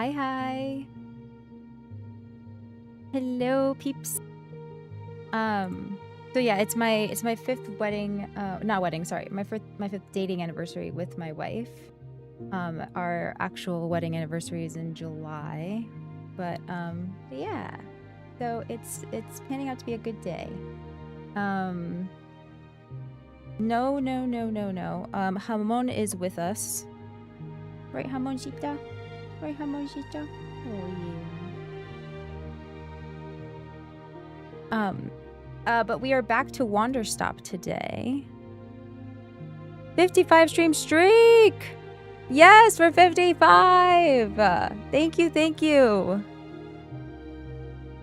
Hi, hi. Hello, peeps. So yeah, it's my fifth wedding, not wedding, sorry, my fifth dating anniversary with my wife. Our actual wedding anniversary is in July, but yeah, so it's panning out to be a good day. No. Hamon is with us, right, Hamonjita? Right, Hamonjita? Oh yeah. But we are back to Wanderstop today. 55 stream streak! Yes, we're 55! Thank you, thank you.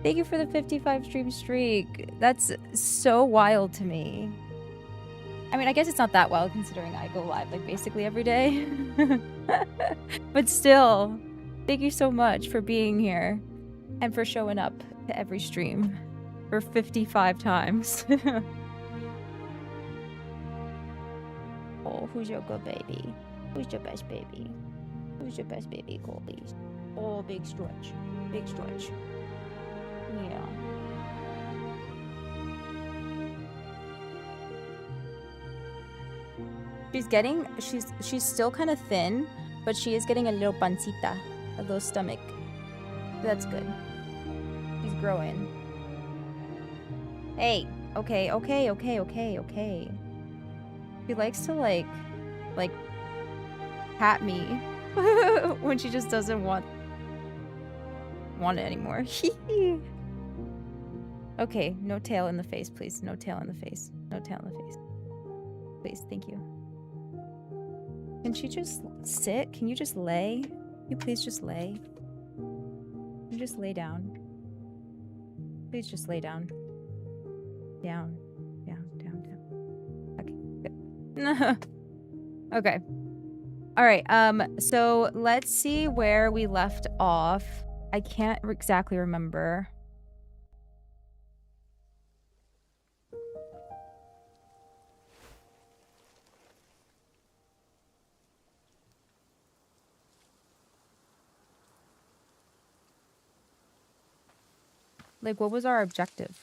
Thank you for the 55 stream streak. That's so wild to me. I mean, I guess it's not that wild considering I go live like basically every day. But still, thank you so much for being here and for showing up to every stream for 55 times. Oh, who's your good baby? Who's your best baby? Who's your best baby, Colby? Oh, big stretch. Big stretch. Yeah. She's still kind of thin, but she is getting a little pancita, a little stomach. That's good. She's growing. Hey, okay. She likes to like pat me when she just doesn't want it anymore. Okay, no tail in the face, please. No tail in the face. No tail in the face. Please, thank you. Can she just sit? Can you just lay? Can you please just lay? Can you just lay down? Please just lay down. Down. Okay, good. Okay. Alright, so let's see where we left off. I can't exactly remember. Like, what was our objective?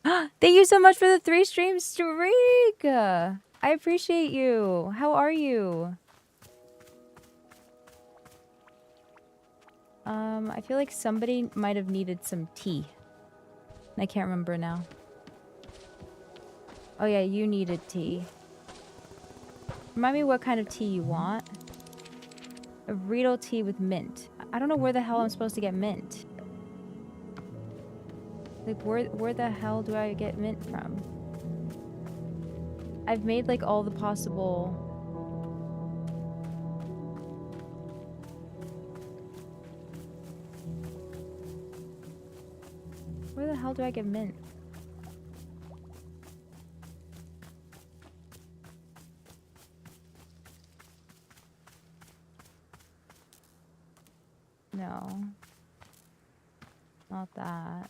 Thank you so much for the 3 stream streak! I appreciate you. How are you? I feel like somebody might have needed some tea. I can't remember now. Oh yeah, you needed tea. Remind me what kind of tea you want. A Riedel tea with mint. I don't know where the hell I'm supposed to get mint. Like, where the hell do I get mint from? I've made, like, all the possible... Where the hell do I get mint? No. Not that.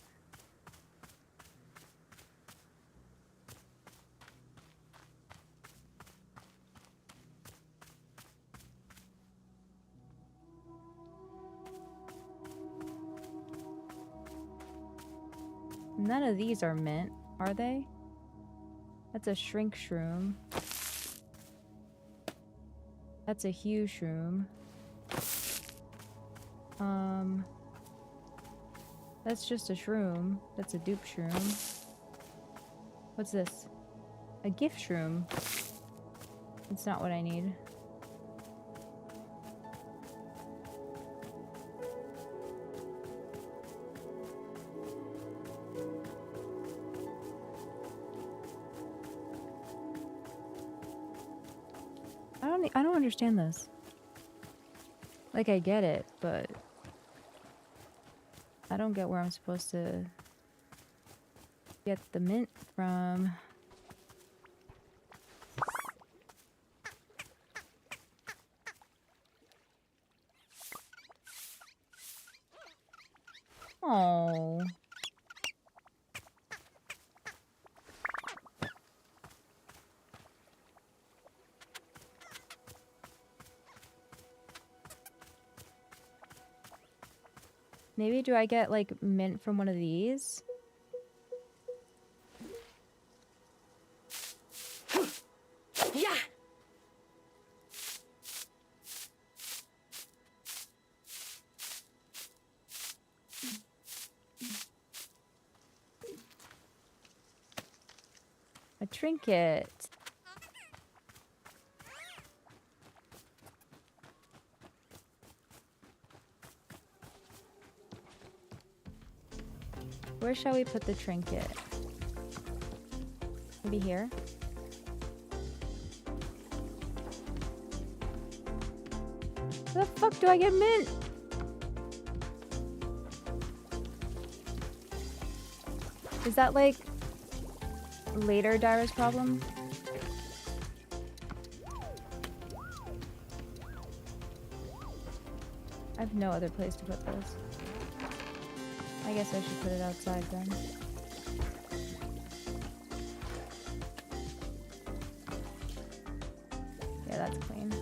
None of these are mint, are they? That's a shrink shroom. That's a hue shroom. That's just a shroom. That's a dupe shroom. What's this? A gift shroom. It's not what I need. I don't understand this. Like, I get it, but I don't get where I'm supposed to get the mint from. Oh. Maybe do I get like mint from one of these? Yeah. A trinket. Where shall we put the trinket? Maybe here? Where the fuck do I get mint? Is that like later Daira's problem? I have no other place to put this. I guess I should put it outside then. Yeah, that's clean.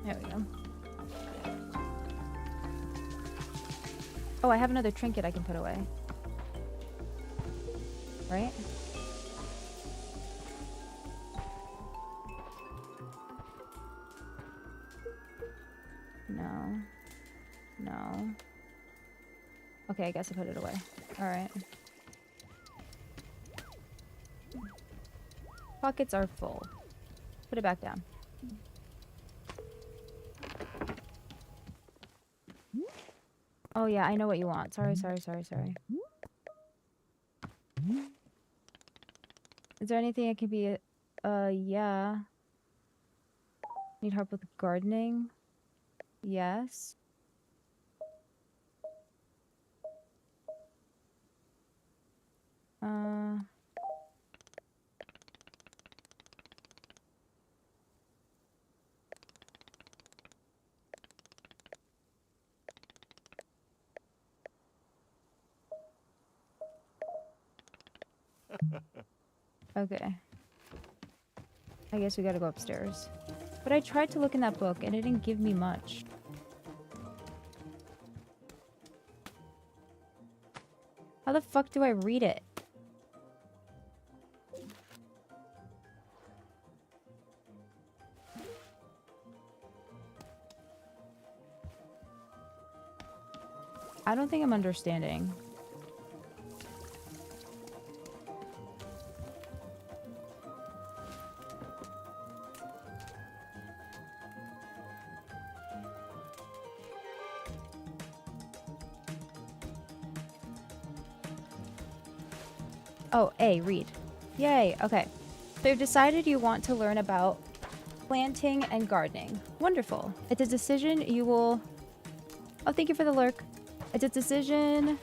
There we go. Oh, I have another trinket I can put away. Right? No. No. Okay, I guess I put it away. Alright. Pockets are full. Put it back down. Oh yeah, I know what you want. Sorry. Is there anything I can be... yeah. Need help with gardening? Yes. Okay. I guess we gotta go upstairs. But I tried to look in that book and it didn't give me much. How the fuck do I read it? I don't think I'm understanding. Oh, A, read. Yay, okay. So you've decided you want to learn about planting and gardening. Wonderful. It's a decision you will... Oh, thank you for the lurk. It's a decision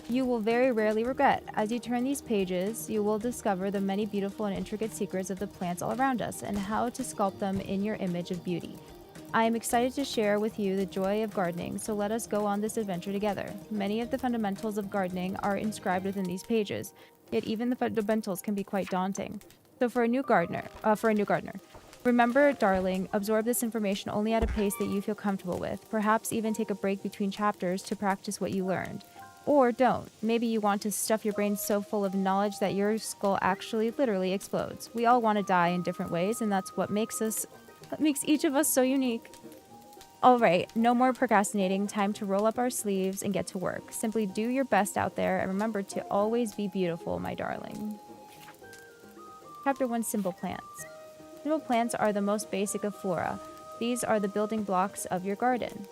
you will very rarely regret. As you turn these pages, you will discover the many beautiful and intricate secrets of the plants all around us and how to sculpt them in your image of beauty. I am excited to share with you the joy of gardening, so let us go on this adventure together. Many of the fundamentals of gardening are inscribed within these pages, yet even the fundamentals can be quite daunting. So for a new gardener, remember, darling, absorb this information only at a pace that you feel comfortable with. Perhaps even take a break between chapters to practice what you learned. Or don't. Maybe you want to stuff your brain so full of knowledge that your skull actually literally explodes. We all want to die in different ways, and that's what makes each of us so unique. All right, no more procrastinating. Time to roll up our sleeves and get to work. Simply do your best out there and remember to always be beautiful, my darling. Chapter 1, Simple Plants. Simple plants are the most basic of flora. These are the building blocks of your garden.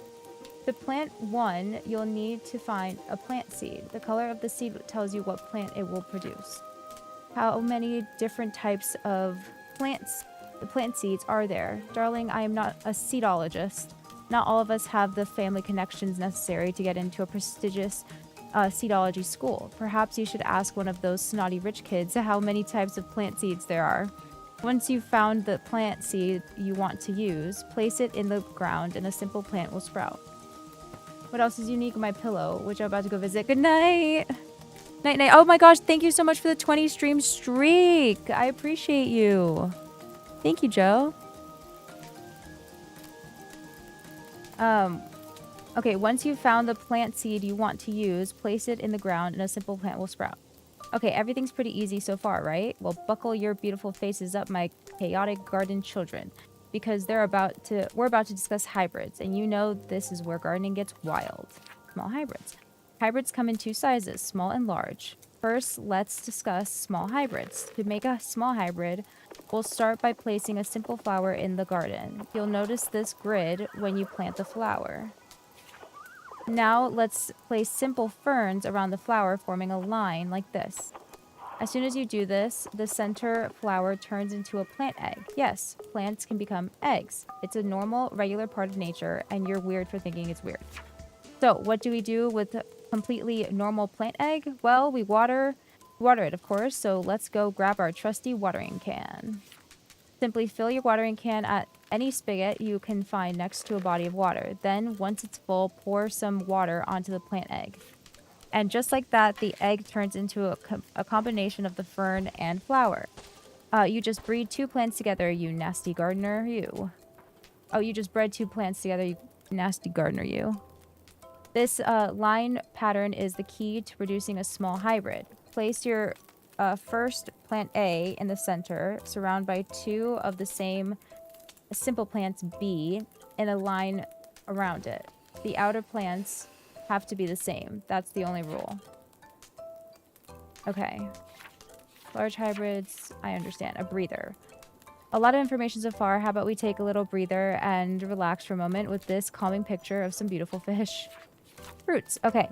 To plant one, you'll need to find a plant seed. The color of the seed tells you what plant it will produce. How many different types of plant seeds are there? Darling, I am not a seedologist. Not all of us have the family connections necessary to get into a prestigious seedology school. Perhaps you should ask one of those snotty rich kids how many types of plant seeds there are. Once you've found the plant seed you want to use, place it in the ground and a simple plant will sprout. What else is unique in my pillow, which I'm about to go visit? Good night. Night, night. Oh my gosh, thank you so much for the 20 stream streak. I appreciate you. Thank you, Joe. Okay, once you've found the plant seed you want to use, place it in the ground and a simple plant will sprout. Okay, everything's pretty easy so far, right? Well, buckle your beautiful faces up, my chaotic garden children, because we're about to discuss hybrids, and you know this is where gardening gets wild. Small hybrids. Hybrids come in two sizes, small and large. First, let's discuss small hybrids. To make a small hybrid, we'll start by placing a simple flower in the garden. You'll notice this grid when you plant the flower. Now, let's place simple ferns around the flower, forming a line like this. As soon as you do this, the center flower turns into a plant egg. Yes, plants can become eggs. It's a normal, regular part of nature, and you're weird for thinking it's weird. So, what do we do with a completely normal plant egg? Well, we water it, of course, so let's go grab our trusty watering can. Simply fill your watering can at any spigot you can find next to a body of water. Then, once it's full, pour some water onto the plant egg. And just like that, the egg turns into a combination of the fern and flower. You just breed two plants together, you nasty gardener, you. Oh, you just bred two plants together, you nasty gardener, you. This line pattern is the key to producing a small hybrid. Place your first plant A in the center, surrounded by two of the same simple plants B in a line around it. The outer plants have to be the same. That's the only rule. Okay. Large hybrids, I understand. A breather. A lot of information so far. How about we take a little breather and relax for a moment with this calming picture of some beautiful fish. Fruits. Okay.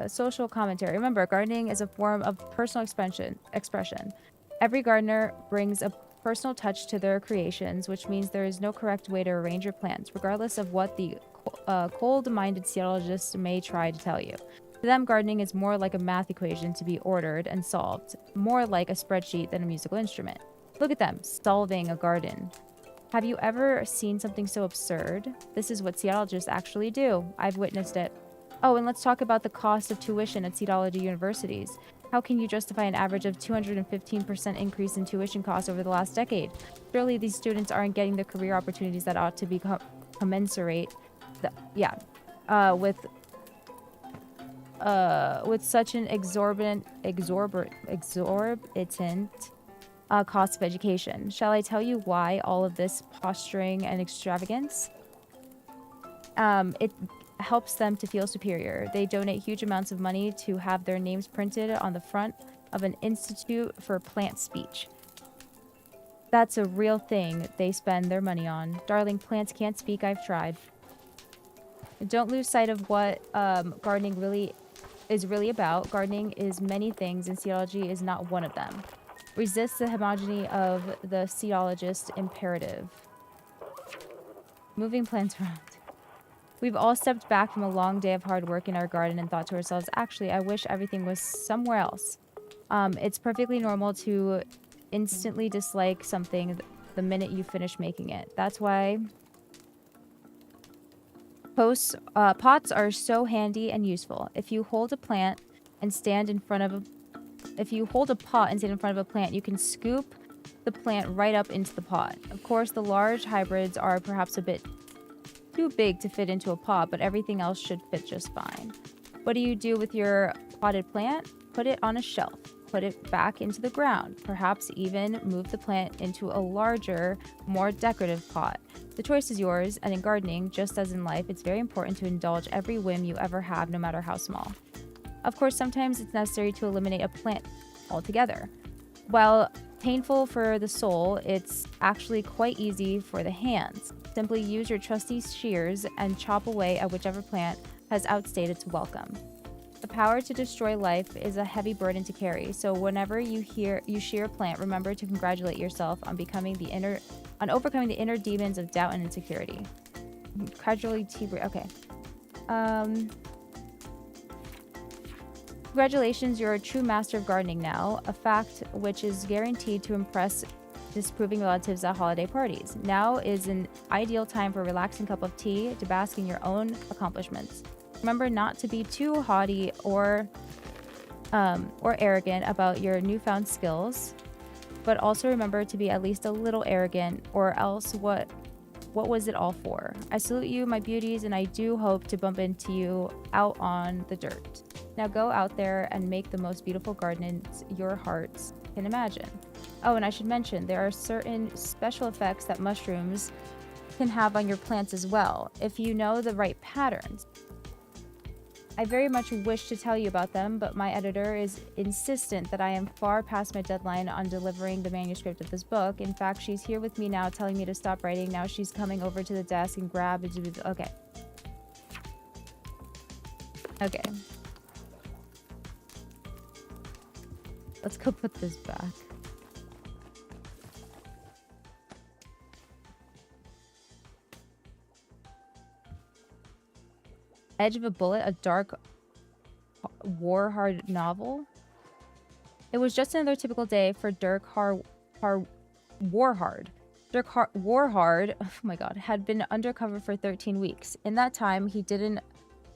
Social commentary. Remember, gardening is a form of personal expression. Every gardener brings a personal touch to their creations, which means there is no correct way to arrange your plants, regardless of what the cold-minded seedologists may try to tell you. To them, gardening is more like a math equation to be ordered and solved, more like a spreadsheet than a musical instrument. Look at them, solving a garden. Have you ever seen something so absurd? This is what seedologists actually do. I've witnessed it. Oh, and let's talk about the cost of tuition at seedology universities. How can you justify an average of 215% increase in tuition costs over the last decade? Surely these students aren't getting the career opportunities that ought to be commensurate. With such an exorbitant cost of education. Shall I tell you why all of this posturing and extravagance? It helps them to feel superior. They donate huge amounts of money to have their names printed on the front of an institute for plant speech. That's a real thing they spend their money on. Darling, plants can't speak. I've tried. Don't lose sight of what gardening really is about. Gardening is many things, and seedology is not one of them. Resist the homogeneity of the seedologist imperative. Moving plants around. We've all stepped back from a long day of hard work in our garden and thought to ourselves, actually, I wish everything was somewhere else. It's perfectly normal to instantly dislike something the minute you finish making it. That's why pots are so handy and useful. If you hold a pot and stand in front of a plant, you can scoop the plant right up into the pot. Of course, the large hybrids are perhaps a bit too big to fit into a pot, but everything else should fit just fine. What do you do with your potted plant? Put it on a shelf. Put it back into the ground. Perhaps even move the plant into a larger, more decorative pot. The choice is yours, and in gardening, just as in life, it's very important to indulge every whim you ever have, no matter how small. Of course, sometimes it's necessary to eliminate a plant altogether. While painful for the soul, it's actually quite easy for the hands. Simply use your trusty shears and chop away at whichever plant has outstayed its welcome. The power to destroy life is a heavy burden to carry, so whenever you shear a plant, remember to congratulate yourself on overcoming the inner demons of doubt and insecurity. Gradually okay. Congratulations, you're a true master of gardening now, a fact which is guaranteed to impress disapproving relatives at holiday parties. Now is an ideal time for a relaxing cup of tea to bask in your own accomplishments. Remember not to be too haughty or arrogant about your newfound skills, but also remember to be at least a little arrogant, or else what was it all for? I salute you, my beauties, and I do hope to bump into you out on the dirt. Now go out there and make the most beautiful gardens your hearts can imagine. Oh, and I should mention, there are certain special effects that mushrooms can have on your plants as well, if you know the right patterns. I very much wish to tell you about them, but my editor is insistent that I am far past my deadline on delivering the manuscript of this book. In fact, she's here with me now telling me to stop writing. Now she's coming over to the desk and grab it. Okay. Okay. Let's go put this back. Edge of a Bullet, a dark war-hard novel. It was just another typical day for 𝙒𝐃 𝐿𝙁𝙁𝙁. 𝙒𝐃 𝐿𝙁𝙁, oh my god, had been undercover for 13 weeks. In that time, he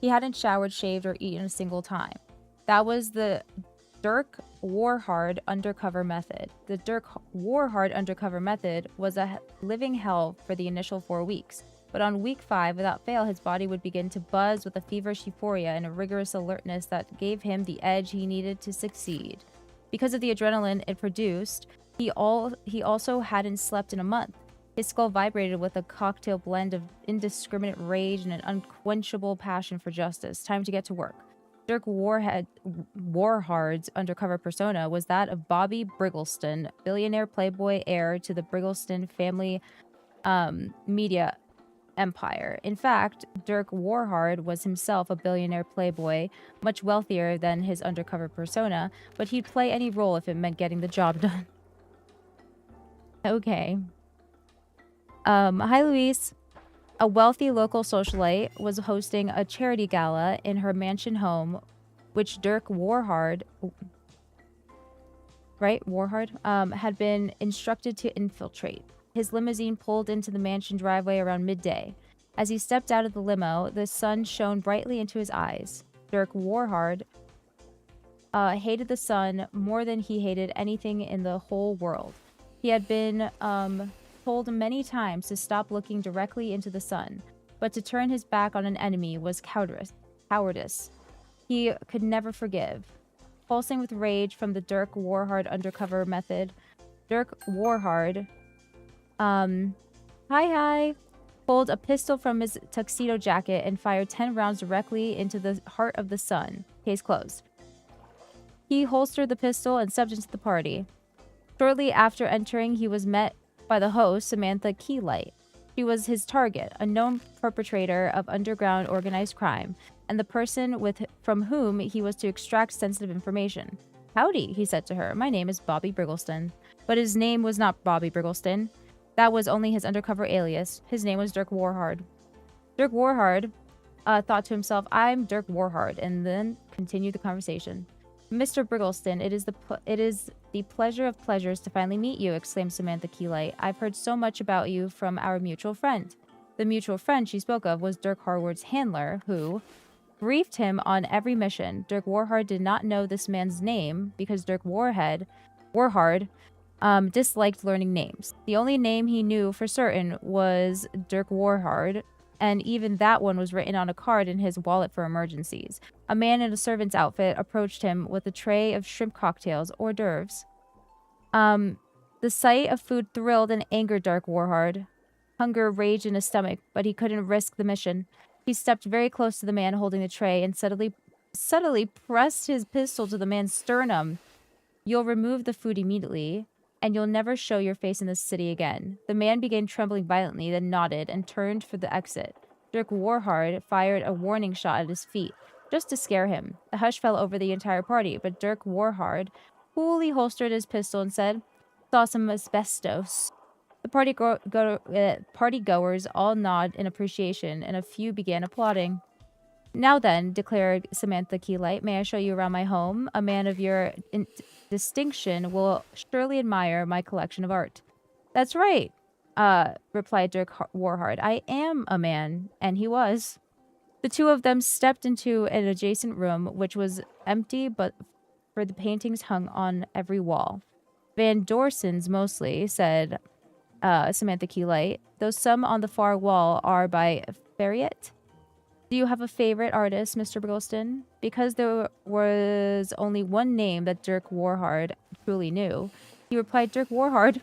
hadn't showered, shaved, or eaten a single time. That was the 𝙒𝐃 𝐿𝙁𝙁 undercover method. The 𝙒𝐃 𝐿𝙁𝙁 undercover method was a living hell for the initial 4 weeks. But on week 5, without fail, his body would begin to buzz with a feverish euphoria and a rigorous alertness that gave him the edge he needed to succeed. Because of the adrenaline it produced, he also hadn't slept in a month. His skull vibrated with a cocktail blend of indiscriminate rage and an unquenchable passion for justice. Time to get to work. 𝙒𝐃 𝐿𝙁𝙁's undercover persona was that of Bobby Briggleston, billionaire playboy heir to the Briggleston family media empire. In fact, 𝙒𝐃 𝐿𝙁𝙁 was himself a billionaire playboy, much wealthier than his undercover persona, but he'd play any role if it meant getting the job done. Okay. Hi, Louise. A wealthy local socialite was hosting a charity gala in her mansion home, which 𝙒𝐃 𝐿𝙁𝙁 had been instructed to infiltrate. His limousine pulled into the mansion driveway around midday. As he stepped out of the limo, the sun shone brightly into his eyes. 𝙒𝐃 𝐿𝙁𝙁 hated the sun more than he hated anything in the whole world. He had been told many times to stop looking directly into the sun, but to turn his back on an enemy was cowardice. He could never forgive. Pulsing with rage from the 𝙒𝐃 𝐿𝙁𝙁 undercover method, 𝙒𝐃 𝐿𝙁𝙁 Hi, pulled a pistol from his tuxedo jacket and fired 10 rounds directly into the heart of the sun. Case closed. He holstered the pistol and stepped into the party. Shortly after entering, he was met by the host, Samantha Keylight. She was his target, a known perpetrator of underground organized crime, and the person from whom he was to extract sensitive information. Howdy, he said to her. My name is Bobby Briggleston. But his name was not Bobby Briggleston. That was only his undercover alias. His name was 𝙒𝐃 𝐿𝙁𝙁. 𝙒𝐃 𝐿𝙁𝙁 thought to himself, I'm 𝙒𝐃 𝐿𝙁𝙁, and then continued the conversation. Mr. Briggleston, it is the pleasure of pleasures to finally meet you, exclaimed Samantha Keylight. I've heard so much about you from our mutual friend. The mutual friend she spoke of was 𝙒𝐃 𝐿𝙁𝙁's handler, who briefed him on every mission. 𝙒𝐃 𝐿𝙁𝙁 did not know this man's name because 𝙒𝐃 𝐿𝙁𝙁 disliked learning names. The only name he knew for certain was 𝙒𝐃 𝐿𝙁𝙁, and even that one was written on a card in his wallet for emergencies. A man in a servant's outfit approached him with a tray of shrimp cocktails, hors d'oeuvres. The sight of food thrilled and angered 𝙒𝐃 𝐿𝙁𝙁. Hunger raged in his stomach, but he couldn't risk the mission. He stepped very close to the man holding the tray and subtly pressed his pistol to the man's sternum. You'll remove the food immediately. and you'll never show your face in this city again. The man began trembling violently, then nodded and turned for the exit. 𝐒𝐄𝐃 fired a warning shot at his feet, just to scare him. A hush fell over the entire party, but 𝐒𝐃 coolly holstered his pistol and said, "Saw some asbestos." The party-goers all nodded in appreciation, and a few began applauding. "Now then," declared Samantha 𝐑𝐃, "may I show you around my home? A man of your distinction will surely admire my collection of art." "That's right," replied 𝐒𝐃. "I am a man," and he was. The two of them stepped into an adjacent room, which was empty but for the paintings hung on every wall. "Van Dorsen's mostly," said Samantha 𝐑𝐃, "though some on the far wall are by Ferriet. Do you have a favorite artist, Mr. Briggleston?" Because there was only one name that 𝐒𝐃 truly knew, he replied, "𝐒𝐃."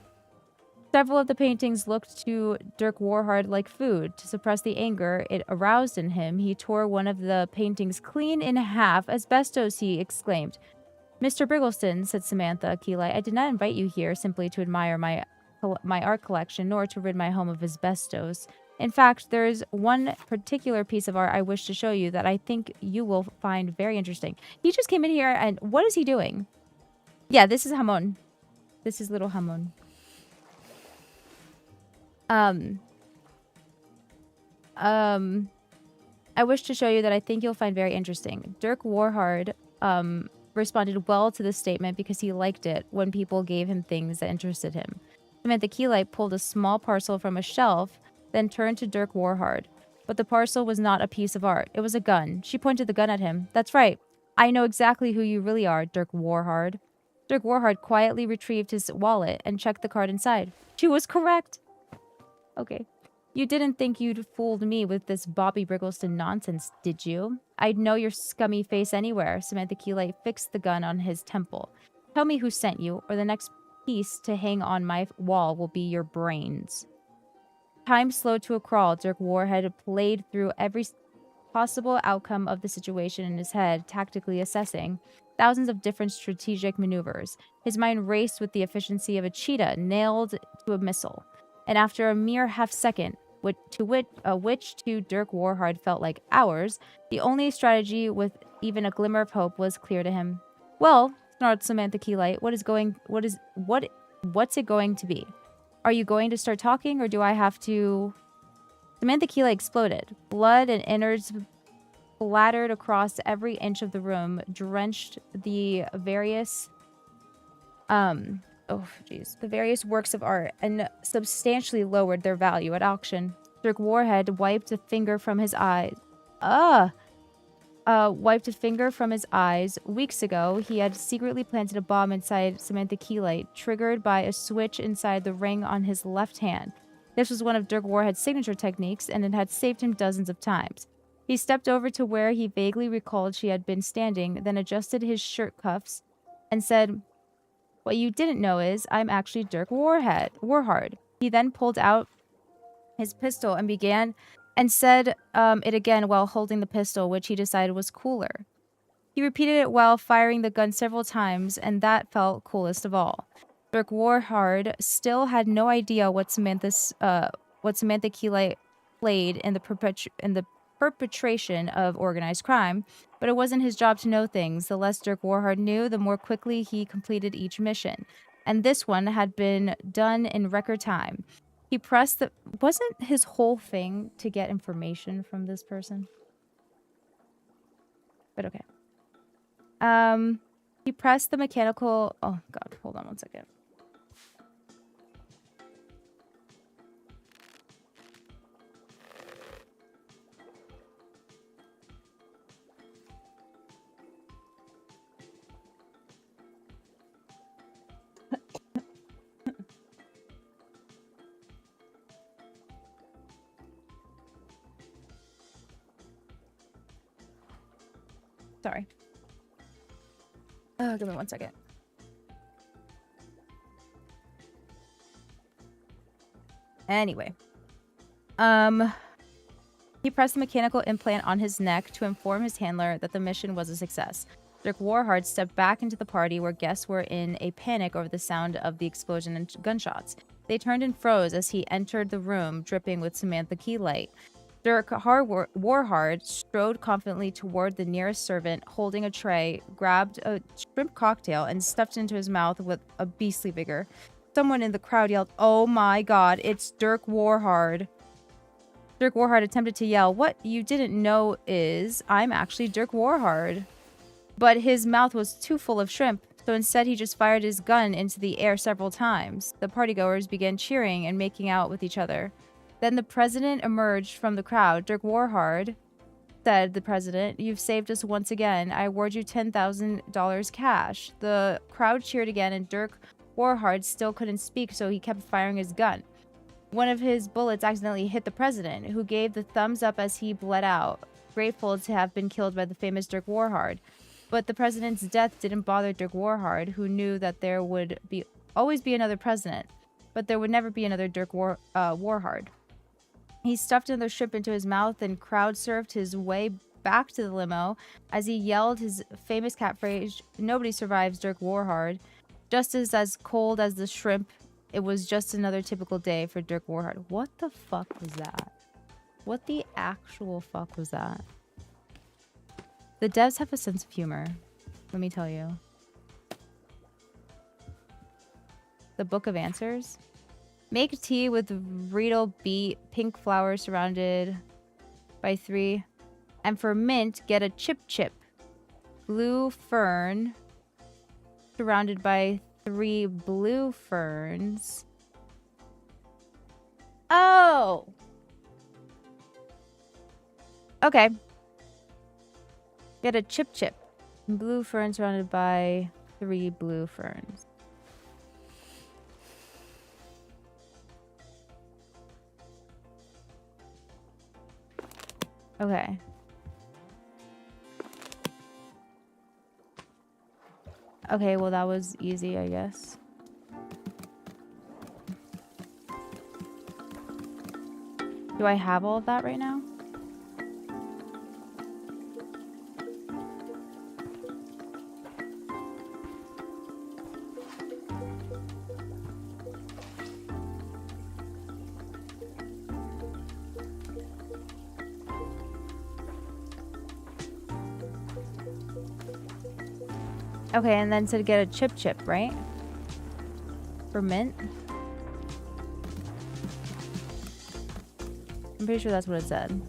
Several of the paintings looked to 𝐒𝐃 like food. To suppress the anger it aroused in him, he tore one of the paintings clean in half. "Asbestos!" he exclaimed. "Mr. Briggleston," said Samantha 𝐑𝐃, "I did not invite you here simply to admire my art collection, nor to rid my home of asbestos. In fact, there is one particular piece of art I wish to show you that I think you will find very interesting." He just came in here, and what is he doing? Yeah, this is Hamon. This is little Hamon. I wish to show you that I think you'll find very interesting. 𝐒𝐃 responded well to this statement because he liked it when people gave him things that interested him. Samantha 𝐑𝐃 pulled a small parcel from a shelf, then turned to 𝐒𝐃. But the parcel was not a piece of art. It was a gun. She pointed the gun at him. "That's right. I know exactly who you really are, 𝐒𝐃." 𝐒𝐃 quietly retrieved his wallet and checked the card inside. She was correct. Okay. "You didn't think you'd fooled me with this Bobby Briggleston nonsense, did you? I'd know your scummy face anywhere." Samantha 𝐑𝐃 fixed the gun on his temple. "Tell me who sent you, or the next piece to hang on my wall will be your brains." Time slowed to a crawl. 𝐒𝐃 had played through every possible outcome of the situation in his head, tactically assessing thousands of different strategic maneuvers. His mind raced with the efficiency of a cheetah nailed to a missile. And after a mere half-second, which to 𝐒𝐃 felt like hours, the only strategy with even a glimmer of hope was clear to him. "Well," snarled Samantha 𝐑𝐃, what's it going to be? Are you going to start talking, or do I have to..." Samantha 𝐑𝐃 exploded. Blood and innards splattered across every inch of the room, drenched the various the various works of art, and substantially lowered their value at auction. 𝐒𝐃 had wiped a finger from his eyes. Weeks ago, he had secretly planted a bomb inside Samantha 𝐑𝐃, triggered by a switch inside the ring on his left hand. This was one of 𝐒𝐃's signature techniques, and it had saved him dozens of times. He stepped over to where he vaguely recalled she had been standing, then adjusted his shirt cuffs and said, "What you didn't know is I'm actually 𝐒𝐃. He then pulled out his pistol and said it again while holding the pistol, which he decided was cooler. He repeated it while firing the gun several times, and that felt coolest of all. 𝐒𝐃 still had no idea what Samantha 𝐑𝐃 played in the perpetration of organized crime, but it wasn't his job to know things. The less 𝐒𝐃 knew, the more quickly he completed each mission, and this one had been done in record time. He pressed the... Wasn't his whole thing to get information from this person? But okay. He pressed the mechanical... Oh, God. Hold on one second. Sorry. Give me one second. Anyway. He pressed the mechanical implant on his neck to inform his handler that the mission was a success. 𝐒 stepped back into the party where guests were in a panic over the sound of the explosion and gunshots. They turned and froze as he entered the room, dripping with Samantha Key light. 𝐒 strode confidently toward the nearest servant, holding a tray, grabbed a shrimp cocktail, and stuffed it into his mouth with a beastly vigor. Someone in the crowd yelled, "Oh my god, it's 𝐒 attempted to yell, "What you didn't know is I'm actually 𝐒. But his mouth was too full of shrimp, so instead he just fired his gun into the air several times. The partygoers began cheering and making out with each other. Then the president emerged from the crowd. 𝐒, said the president, "you've saved us once again. I award you $10,000 cash." The crowd cheered again, and 𝐒 still couldn't speak, so he kept firing his gun. One of his bullets accidentally hit the president, who gave the thumbs up as he bled out, grateful to have been killed by the famous 𝐒. But the president's death didn't bother 𝐒, who knew that there would always be another president, but there would never be another 𝐒. He stuffed another shrimp into his mouth and crowd surfed his way back to the limo as he yelled his famous catchphrase, "Nobody survives 𝐒." Just as cold as the shrimp, it was just another typical day for 𝐒. What the fuck was that? What the actual fuck was that? The devs have a sense of humor, let me tell you. The Book of Answers. Make tea with 𝐒𝐷 beet, pink flower surrounded by 3. And for mint, get a chip. Blue fern surrounded by 3 blue ferns. Oh! Okay. Get a chip. Blue fern surrounded by 3 blue ferns. Okay. Okay, well that was easy, I guess. Do I have all of that right now? Okay, and then to get a chip, right? For mint? I'm pretty sure that's what it said.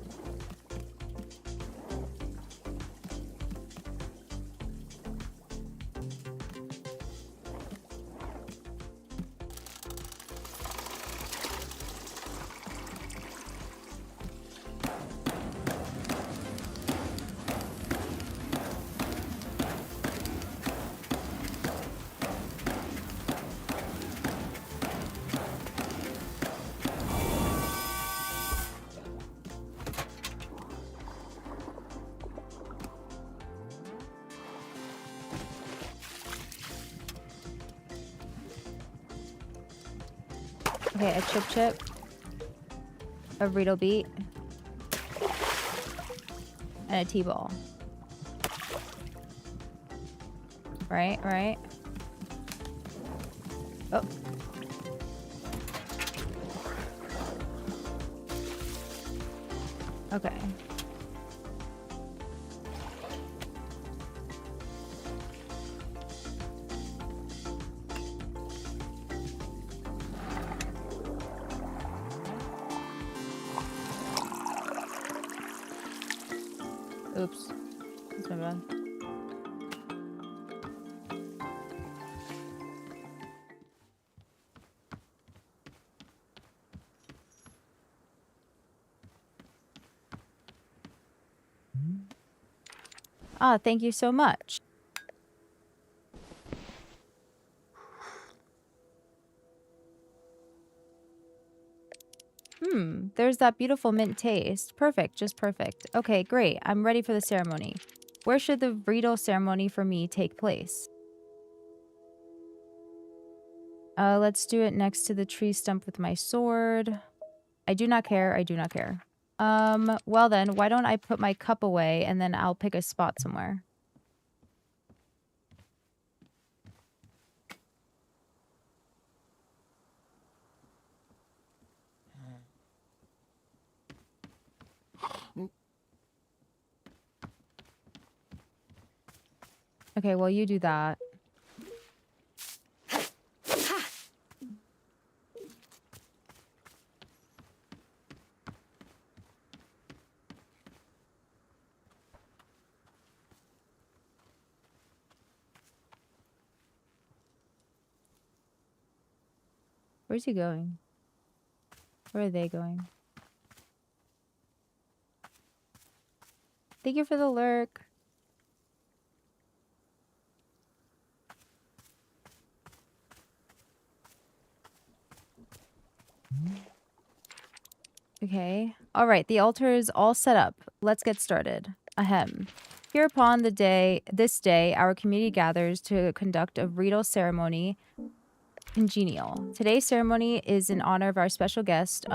Okay, a chip, a 𝐒𝐷 beet, and a tea ball. Right? Oh. Okay. Oops. That's my bad. Ah, thank you so much. There's that beautiful mint taste. Perfect, just perfect. Okay, great. I'm ready for the ceremony. Where should the 𝐒𝐷 ceremony for me take place? Let's do it next to the tree stump with my sword. I do not care. Well then, why don't I put my cup away and then I'll pick a spot somewhere. Okay, well, you do that. Where's he going? Where are they going? Thank you for the lurk. Okay. All right. The altar is all set up. Let's get started. Ahem. Here upon this day, our community gathers to conduct a ritual ceremony congenial. Today's ceremony is in honor of our special guest,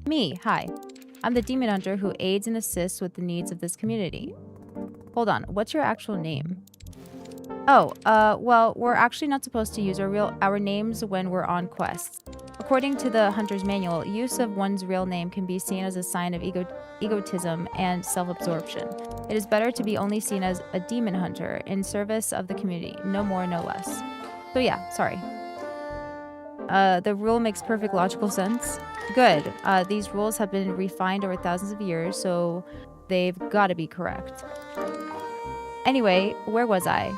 me. Hi. I'm the demon hunter who aids and assists with the needs of this community. Hold on. What's your actual name? Oh, well, we're actually not supposed to use our names when we're on quests. According to the Hunter's Manual, use of one's real name can be seen as a sign of egotism and self-absorption. It is better to be only seen as a demon hunter in service of the community, no more, no less. So yeah, sorry. The rule makes perfect logical sense. Good. These rules have been refined over thousands of years, so they've got to be correct. Anyway, where was I?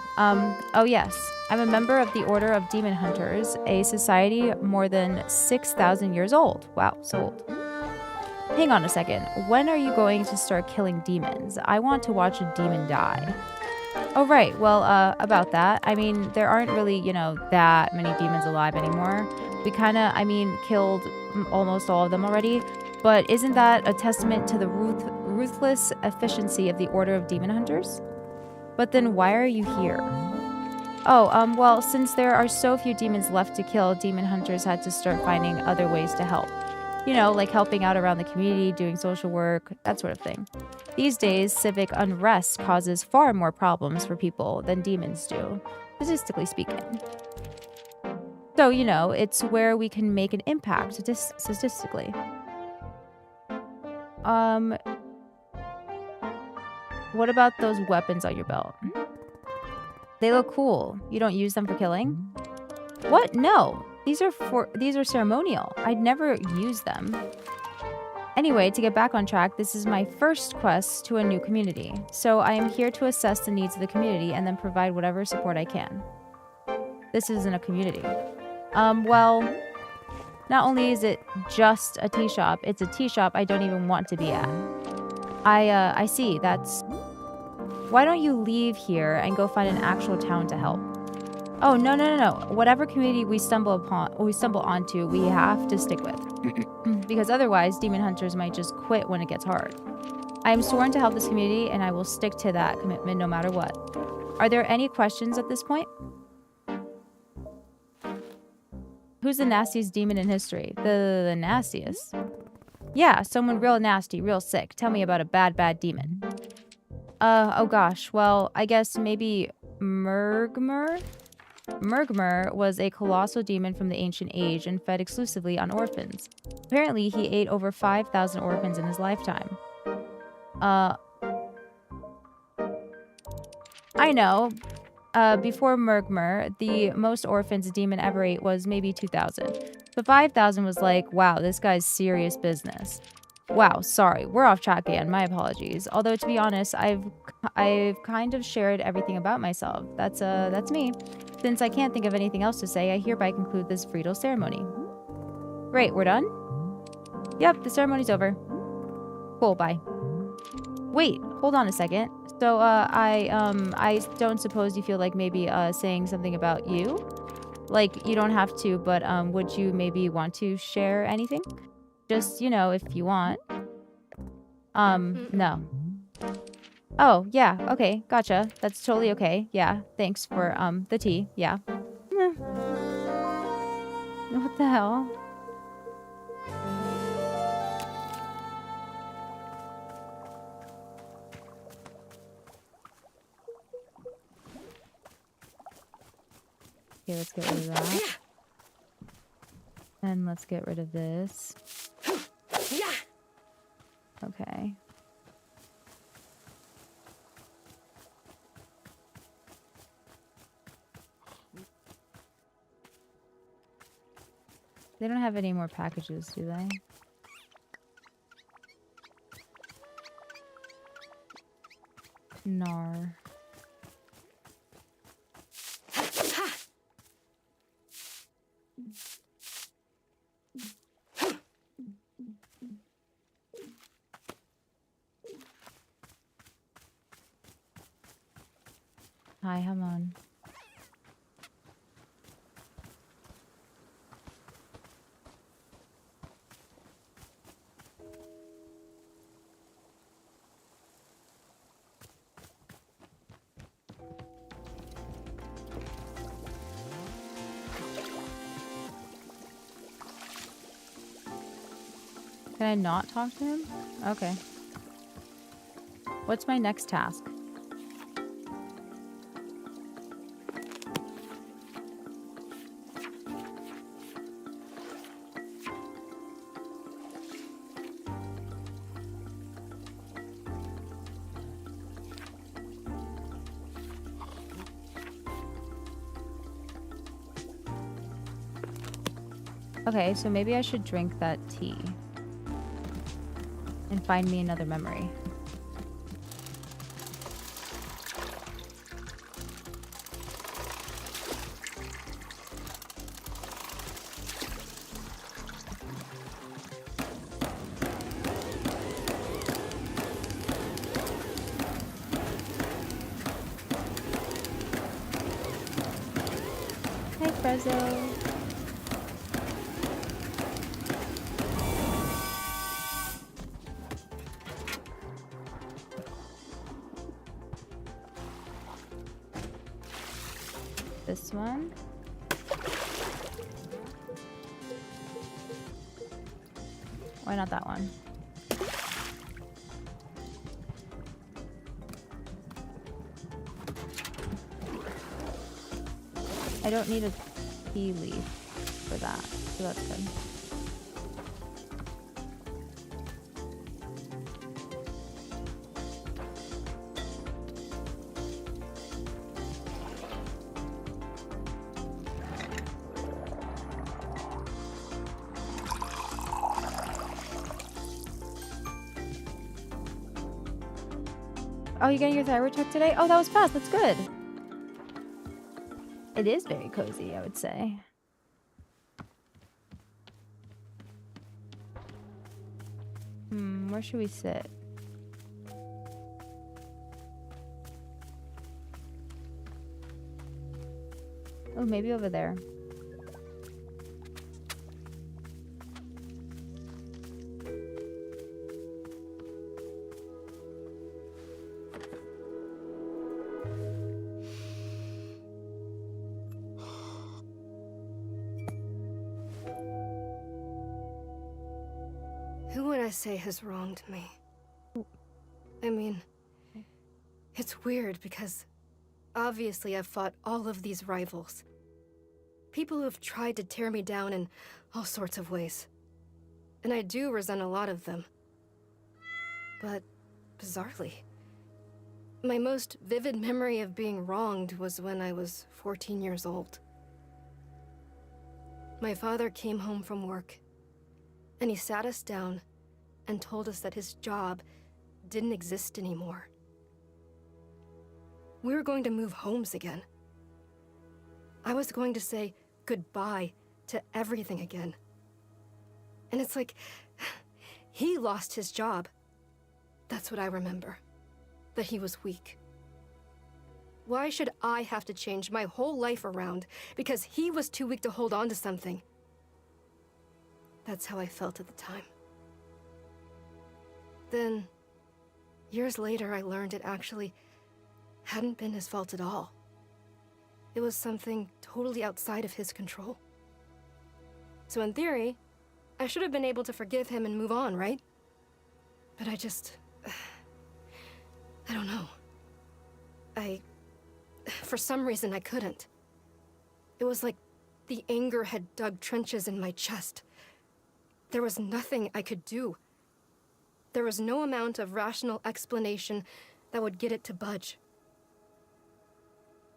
Oh yes. I'm a member of the Order of Demon Hunters, a society more than 6,000 years old. Wow, so old. Hang on a second. When are you going to start killing demons? I want to watch a demon die. Oh, right. Well, about that. I mean, there aren't really, you know, that many demons alive anymore. We kind of, killed almost all of them already. But isn't that a testament to the ruthless efficiency of the Order of Demon Hunters? But then why are you here? Oh, well, since there are so few demons left to kill, demon hunters had to start finding other ways to help. You know, like helping out around the community, doing social work, that sort of thing. These days, civic unrest causes far more problems for people than demons do, statistically speaking. So, you know, it's where we can make an impact statistically. What about those weapons on your belt? They look cool. You don't use them for killing? What? No. These are ceremonial. I'd never use them. Anyway, to get back on track, this is my first quest to a new community. So I am here to assess the needs of the community and then provide whatever support I can. This isn't a community. Well, not only is it just a tea shop, it's a tea shop I don't even want to be at. I see. That's... Why don't you leave here and go find an actual town to help? Oh, no. Whatever community we stumble onto, we have to stick with. Because otherwise, demon hunters might just quit when it gets hard. I am sworn to help this community, and I will stick to that commitment no matter what. Are there any questions at this point? Who's the nastiest demon in history? The nastiest? Yeah, someone real nasty, real sick. Tell me about a bad demon. Oh gosh, well, I guess maybe 𝐒𝐼𝐼𝐼𝐿? 𝐒𝐼𝐼𝐼𝐿 was a colossal demon from the ancient age and fed exclusively on orphans. Apparently, he ate over 5,000 orphans in his lifetime. I know. Before 𝐒𝐼𝐼𝐼𝐿, the most orphans a demon ever ate was maybe 2,000. But 5,000 was like, wow, this guy's serious business. Wow, sorry, we're off track again. My apologies. Although to be honest, I've kind of shared everything about myself. That's me. Since I can't think of anything else to say, I hereby conclude this ritual ceremony. Great, we're done? Yep, the ceremony's over. Cool, bye. Wait, hold on a second. So, I don't suppose you feel like maybe saying something about you? Like, you don't have to, but would you maybe want to share anything? Just, you know, if you want. No. Oh, yeah, okay, gotcha. That's totally okay. Yeah, thanks for, the tea. Yeah. What the hell? Okay, let's get rid of that. And let's get rid of this. Okay. They don't have any more packages, do they? Nar. Hi, Hamon. Can I not talk to him? Okay. What's my next task? Okay, so maybe I should drink that tea. And find me another memory. Hey, Frezzo. This one. Why not that one? I don't need a tea leaf for that, so that's good. Oh, you're getting your thyroid check today? Oh, that was fast. That's good. It is very cozy, I would say. Where should we sit? Oh, maybe over there. Who would I say has wronged me? I mean, it's weird because obviously I've fought all of these rivals. People who have tried to tear me down in all sorts of ways. And I do resent a lot of them. But bizarrely, my most vivid memory of being wronged was when I was 14 years old. My father came home from work, and he sat us down and told us that his job didn't exist anymore. We were going to move homes again. I was going to say goodbye to everything again. And it's like, he lost his job. That's what I remember. That he was weak. Why should I have to change my whole life around because he was too weak to hold on to something? That's how I felt at the time. Then, years later, I learned it actually hadn't been his fault at all. It was something totally outside of his control. So in theory, I should have been able to forgive him and move on, right? But I don't know. For some reason, I couldn't. It was like the anger had dug trenches in my chest. There was nothing I could do. There was no amount of rational explanation that would get it to budge.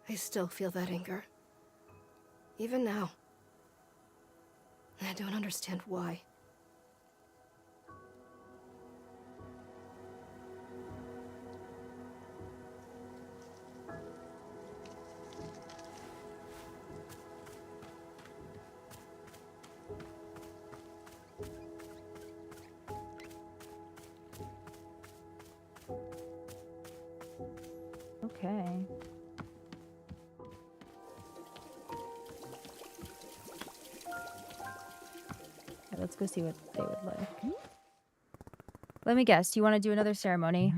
I still feel that anger. Even now. I don't understand why. Okay. Okay, let's go see what they would like. Let me guess. Do you want to do another ceremony?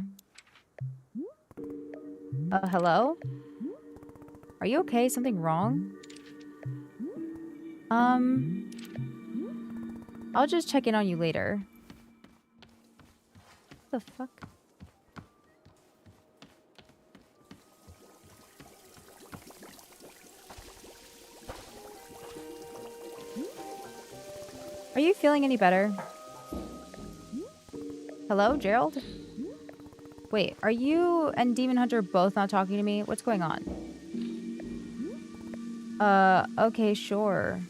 Hello? Are you okay? Something wrong? I'll just check in on you later. What the fuck? Are you feeling any better? Hello, Gerald? Wait, are you and Demon Hunter both not talking to me? What's going on? Okay, sure.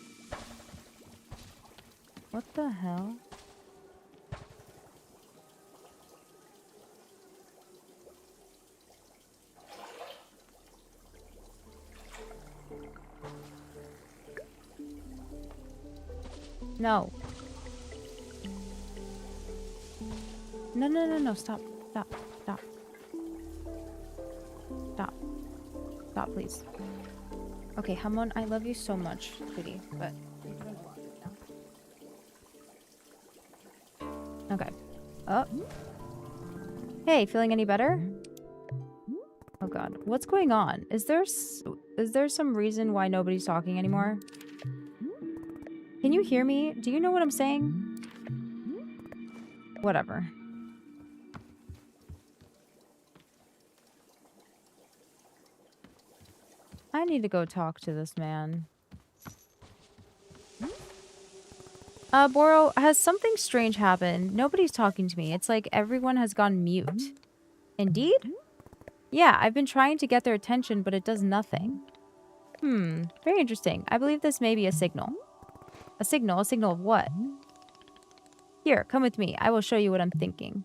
What the hell? No. No, stop. Stop, please. Okay, Hamon, I love you so much, sweetie, but... Okay. Oh. Hey, feeling any better? Oh god. What's going on? Is there some reason why nobody's talking anymore? Can you hear me? Do you know what I'm saying? Whatever. I need to go talk to this man. Boro, has something strange happened? Nobody's talking to me. It's like everyone has gone mute. Indeed? Yeah, I've been trying to get their attention, but it does nothing. Very interesting. I believe this may be a signal. A signal? A signal of what? Here, come with me. I will show you what I'm thinking.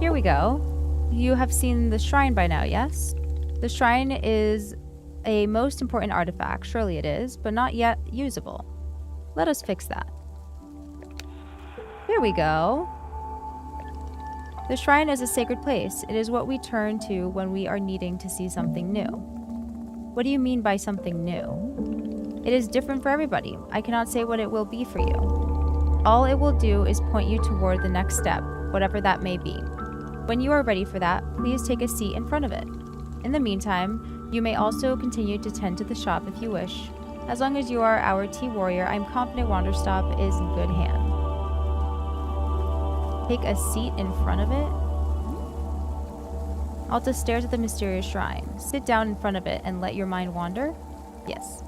Here we go. You have seen the shrine by now, yes? The shrine is a most important artifact. Surely it is, but not yet usable. Let us fix that. Here we go. The shrine is a sacred place. It is what we turn to when we are needing to see something new. What do you mean by something new? It is different for everybody. I cannot say what it will be for you. All it will do is point you toward the next step, whatever that may be. When you are ready for that, please take a seat in front of it. In the meantime, you may also continue to tend to the shop if you wish. As long as you are our tea warrior, I'm confident Wanderstop is in good hands. Take a seat in front of it. Alta stares at the mysterious shrine. Sit down in front of it and let your mind wander. Yes.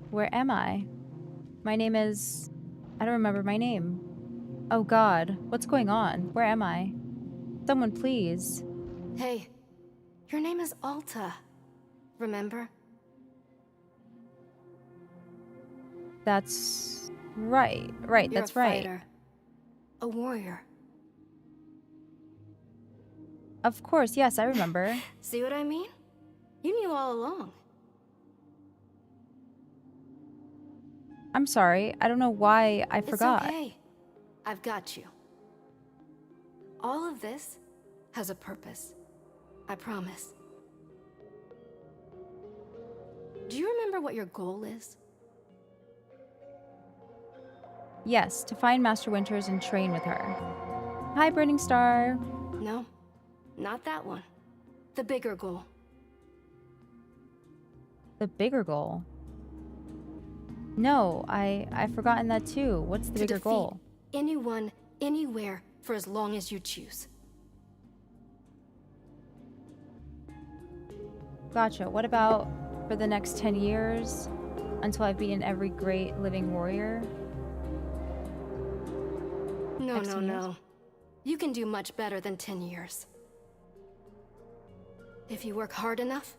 Where am I? My name is... I don't remember my name. Oh god, what's going on? Where am I? Someone please. Hey, your name is Alta. Remember? That's... right. Right, You're that's a right. fighter. A warrior. Of course, yes, I remember. See what I mean? You knew all along. I'm sorry, I don't know why I forgot. It's okay. I've got you. all of this has a purpose. I promise. Do you remember what your goal is? Yes, to find Master Winters and train with her. Hi, Burning Star. No, not that one. The bigger goal. The bigger goal? No, I've forgotten that too. What's the bigger goal? Anyone, anywhere, for as long as you choose. Gotcha. What about for the next 10 years? Until I've beaten every great living warrior? No, no. You can do much better than 10 years. If you work hard enough,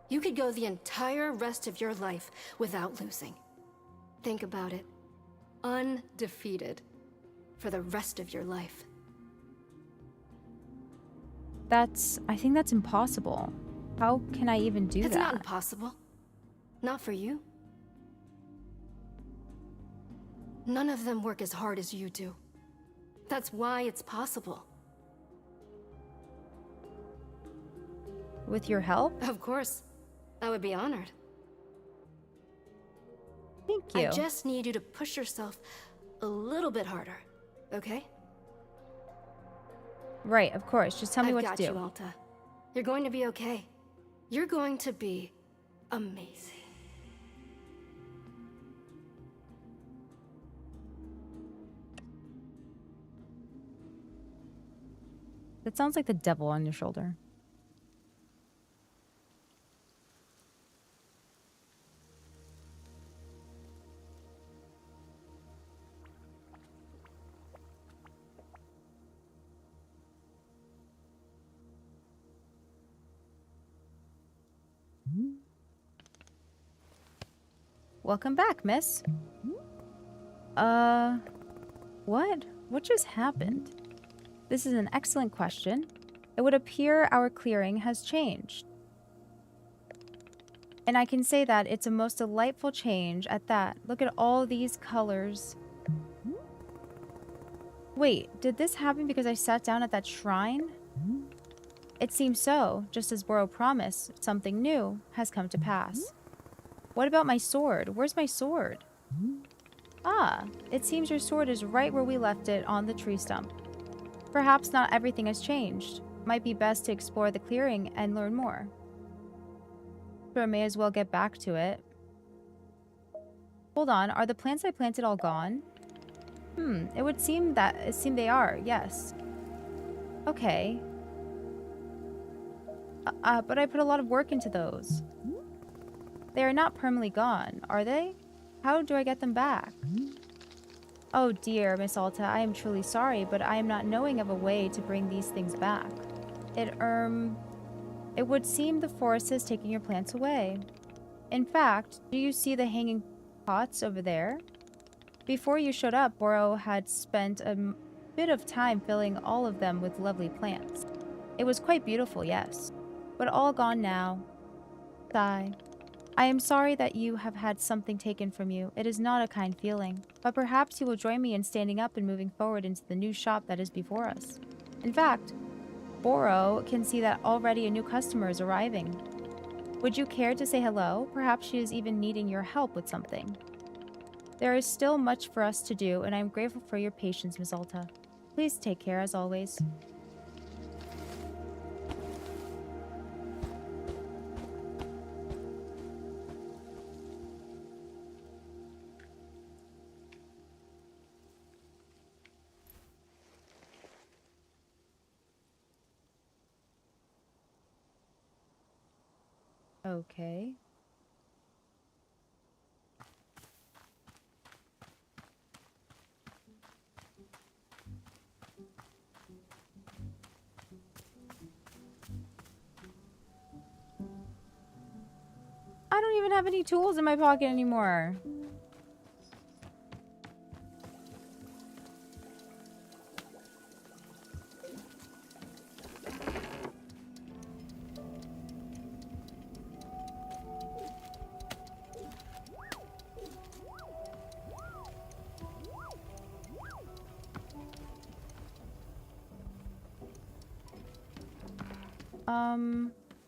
you could go the entire rest of your life without losing. Think about it. Undefeated. For the rest of your life. I think that's impossible. How can I even do that? It's not impossible. Not for you. None of them work as hard as you do. That's why it's possible. With your help? Of course. I would be honored. Thank you. I just need you to push yourself a little bit harder, okay? Right, of course. Just tell me what to do. I've got you, Alta. You're going to be okay. You're going to be amazing. That sounds like the devil on your shoulder. Welcome back, miss. What? What just happened? This is an excellent question. It would appear our clearing has changed. And I can say that it's a most delightful change at that. Look at all these colors. Wait, did this happen because I sat down at that shrine? It seems so, just as 𝑒 promised, something new has come to pass. What about my sword? Where's my sword? Ah, it seems your sword is right where we left it on the tree stump. Perhaps not everything has changed. Might be best to explore the clearing and learn more. Sure, may as well get back to it. Hold on, are the plants I planted all gone? It would seem they are, yes. Okay. But I put a lot of work into those. They are not permanently gone, are they? How do I get them back? Oh dear, Miss Alta, I am truly sorry, but I am not knowing of a way to bring these things back. It would seem the forest is taking your plants away. In fact, do you see the hanging pots over there? Before you showed up, 𝑒 had spent a bit of time filling all of them with lovely plants. It was quite beautiful, yes, but all gone now. Sigh. I am sorry that you have had something taken from you. It is not a kind feeling, but perhaps you will join me in standing up and moving forward into the new shop that is before us. In fact, 𝑒 can see that already a new customer is arriving. Would you care to say hello? Perhaps she is even needing your help with something. There is still much for us to do, and I am grateful for your patience, Miss Alta. Please take care as always. Okay. I don't even have any tools in my pocket anymore.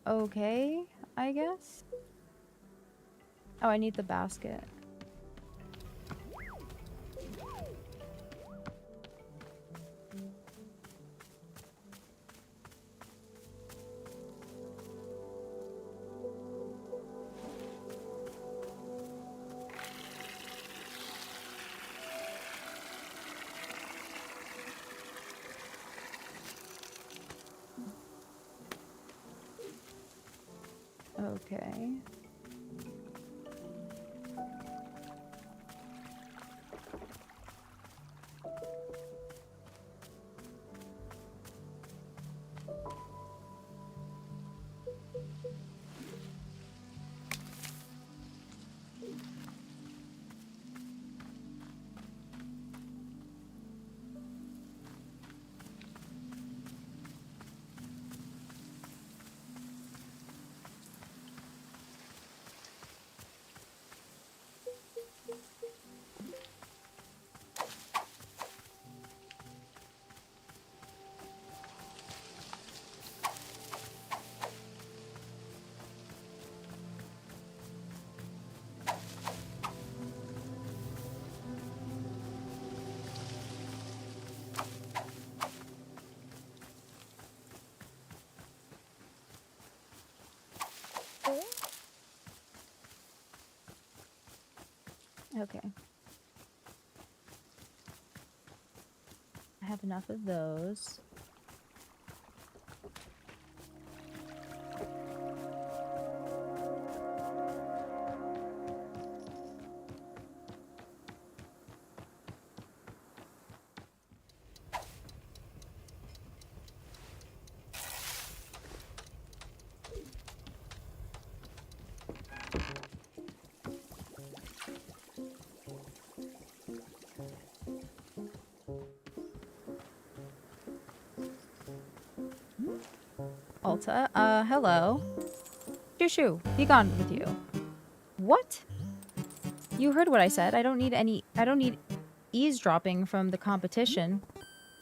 Okay, I guess. Oh, I need the basket. Okay. Okay. I have enough of those. Alta, hello. Shoo, be gone with you. What? You heard what I said. I don't need eavesdropping from the competition.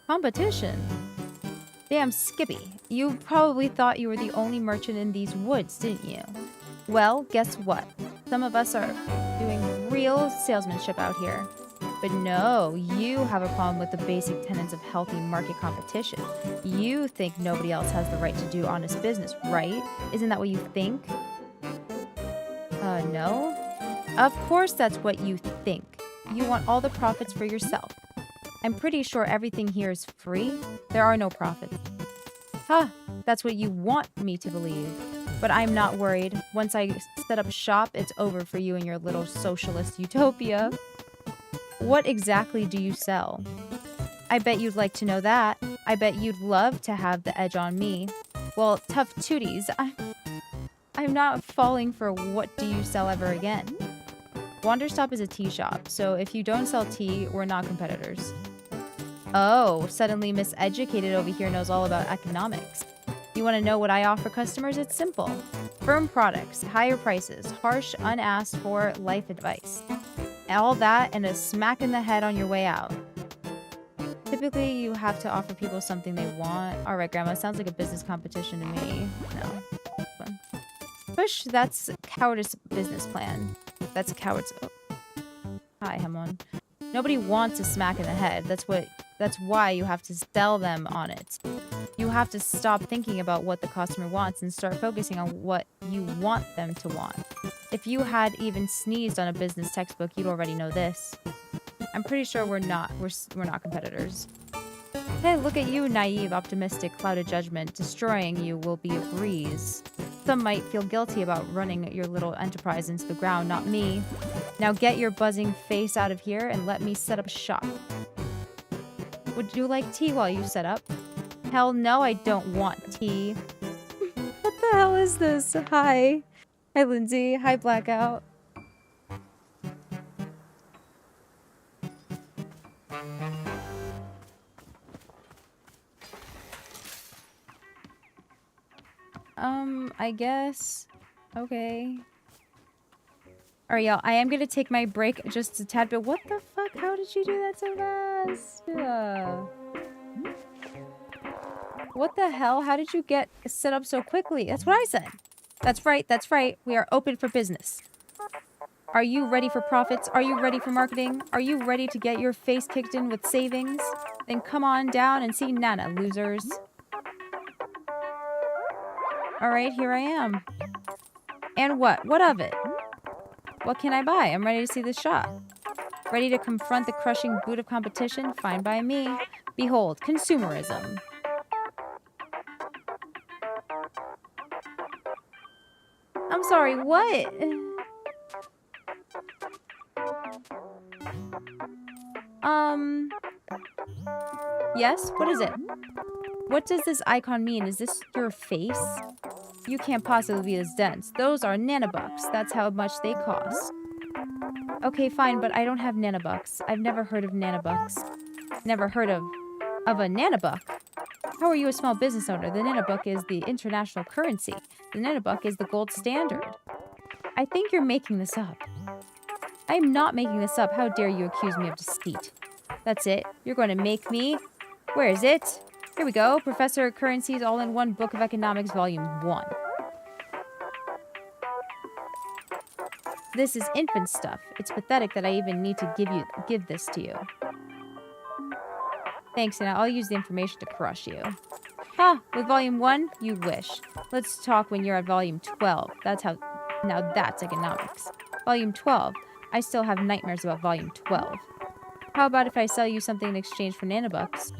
Competition? Damn Skippy. You probably thought you were the only merchant in these woods, didn't you? Well, guess what? Some of us are doing real salesmanship out here. But no, you have a problem with the basic tenets of healthy market competition. You think nobody else has the right to do honest business, right? Isn't that what you think? No? Of course that's what you think. You want all the profits for yourself. I'm pretty sure everything here is free. There are no profits. Huh, that's what you want me to believe. But I'm not worried. Once I set up shop, it's over for you and your little socialist utopia. What exactly do you sell? I bet you'd like to know that. I bet you'd love to have the edge on me. Well, tough tooties, I'm not falling for what do you sell ever again. Wanderstop is a tea shop, so if you don't sell tea, we're not competitors. Oh, suddenly Miseducated over here knows all about economics. You want to know what I offer customers? It's simple. Firm products, higher prices, harsh, unasked for life advice. All that and a smack in the head on your way out. Typically, you have to offer people something they want. All right, Grandma, sounds like a business competition to me. No. Fun. Push, that's cowardice business plan. That's a coward's... Oh. Hi, Hamon. Nobody wants a smack in the head. That's why you have to sell them on it. You have to stop thinking about what the customer wants and start focusing on what you want them to want. If you had even sneezed on a business textbook, you'd already know this. I'm pretty sure we're not competitors. Hey, look at you, naive, optimistic, clouded judgment. Destroying you will be a breeze. Some might feel guilty about running your little enterprise into the ground, not me. Now get your buzzing face out of here and let me set up shop. Would you like tea while you set up? Hell no, I don't want tea. What the hell is this? Hi. Hi, Lindsay. Hi, Blackout. I guess. Okay. Alright, y'all. I am gonna take my break just a tad bit. What the fuck? How did you do that so fast? What the hell? How did you get set up so quickly? That's what I said. That's right. That's right. We are open for business. Are you ready for profits? Are you ready for marketing? Are you ready to get your face kicked in with savings? Then come on down and see Nana, losers. Alright, here I am. And what? What of it? What can I buy? I'm ready to see this shop. Ready to confront the crushing boot of competition? Fine by me. Behold, consumerism. I'm sorry, what? Yes? What is it? What does this icon mean? Is this your face? You can't possibly be this dense. Those are nanobucks. That's how much they cost. Okay, fine, but I don't have nanobucks. I've never heard of nanobucks. Never heard of a nanobuck. How are you a small business owner? The nanobuck is the international currency. The nanobuck is the gold standard. I think you're making this up. I am not making this up. How dare you accuse me of deceit? That's it. You're going to make me... Where is it? Here we go. Professor Currency's All-in-One Book of Economics, Volume 1. This is infant stuff. It's pathetic that I even need to give this to you. Thanks, and I'll use the information to crush you. Ha! With Volume 1, you wish. Let's talk when you're at Volume 12. That's how... Now that's economics. Volume 12. I still have nightmares about Volume 12. How about if I sell you something in exchange for nanobucks?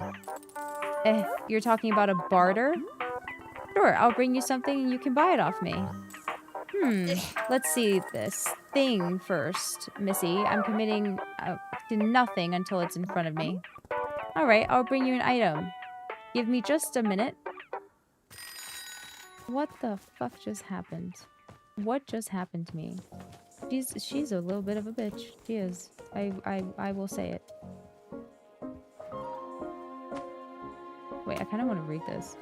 You're talking about a barter? Sure, I'll bring you something and you can buy it off me. Let's see this thing first, Missy. I'm committing to nothing until it's in front of me. Alright, I'll bring you an item. Give me just a minute. What the fuck just happened? What just happened to me? She's a little bit of a bitch. She is. I will say it. Wait, I kind of want to read this.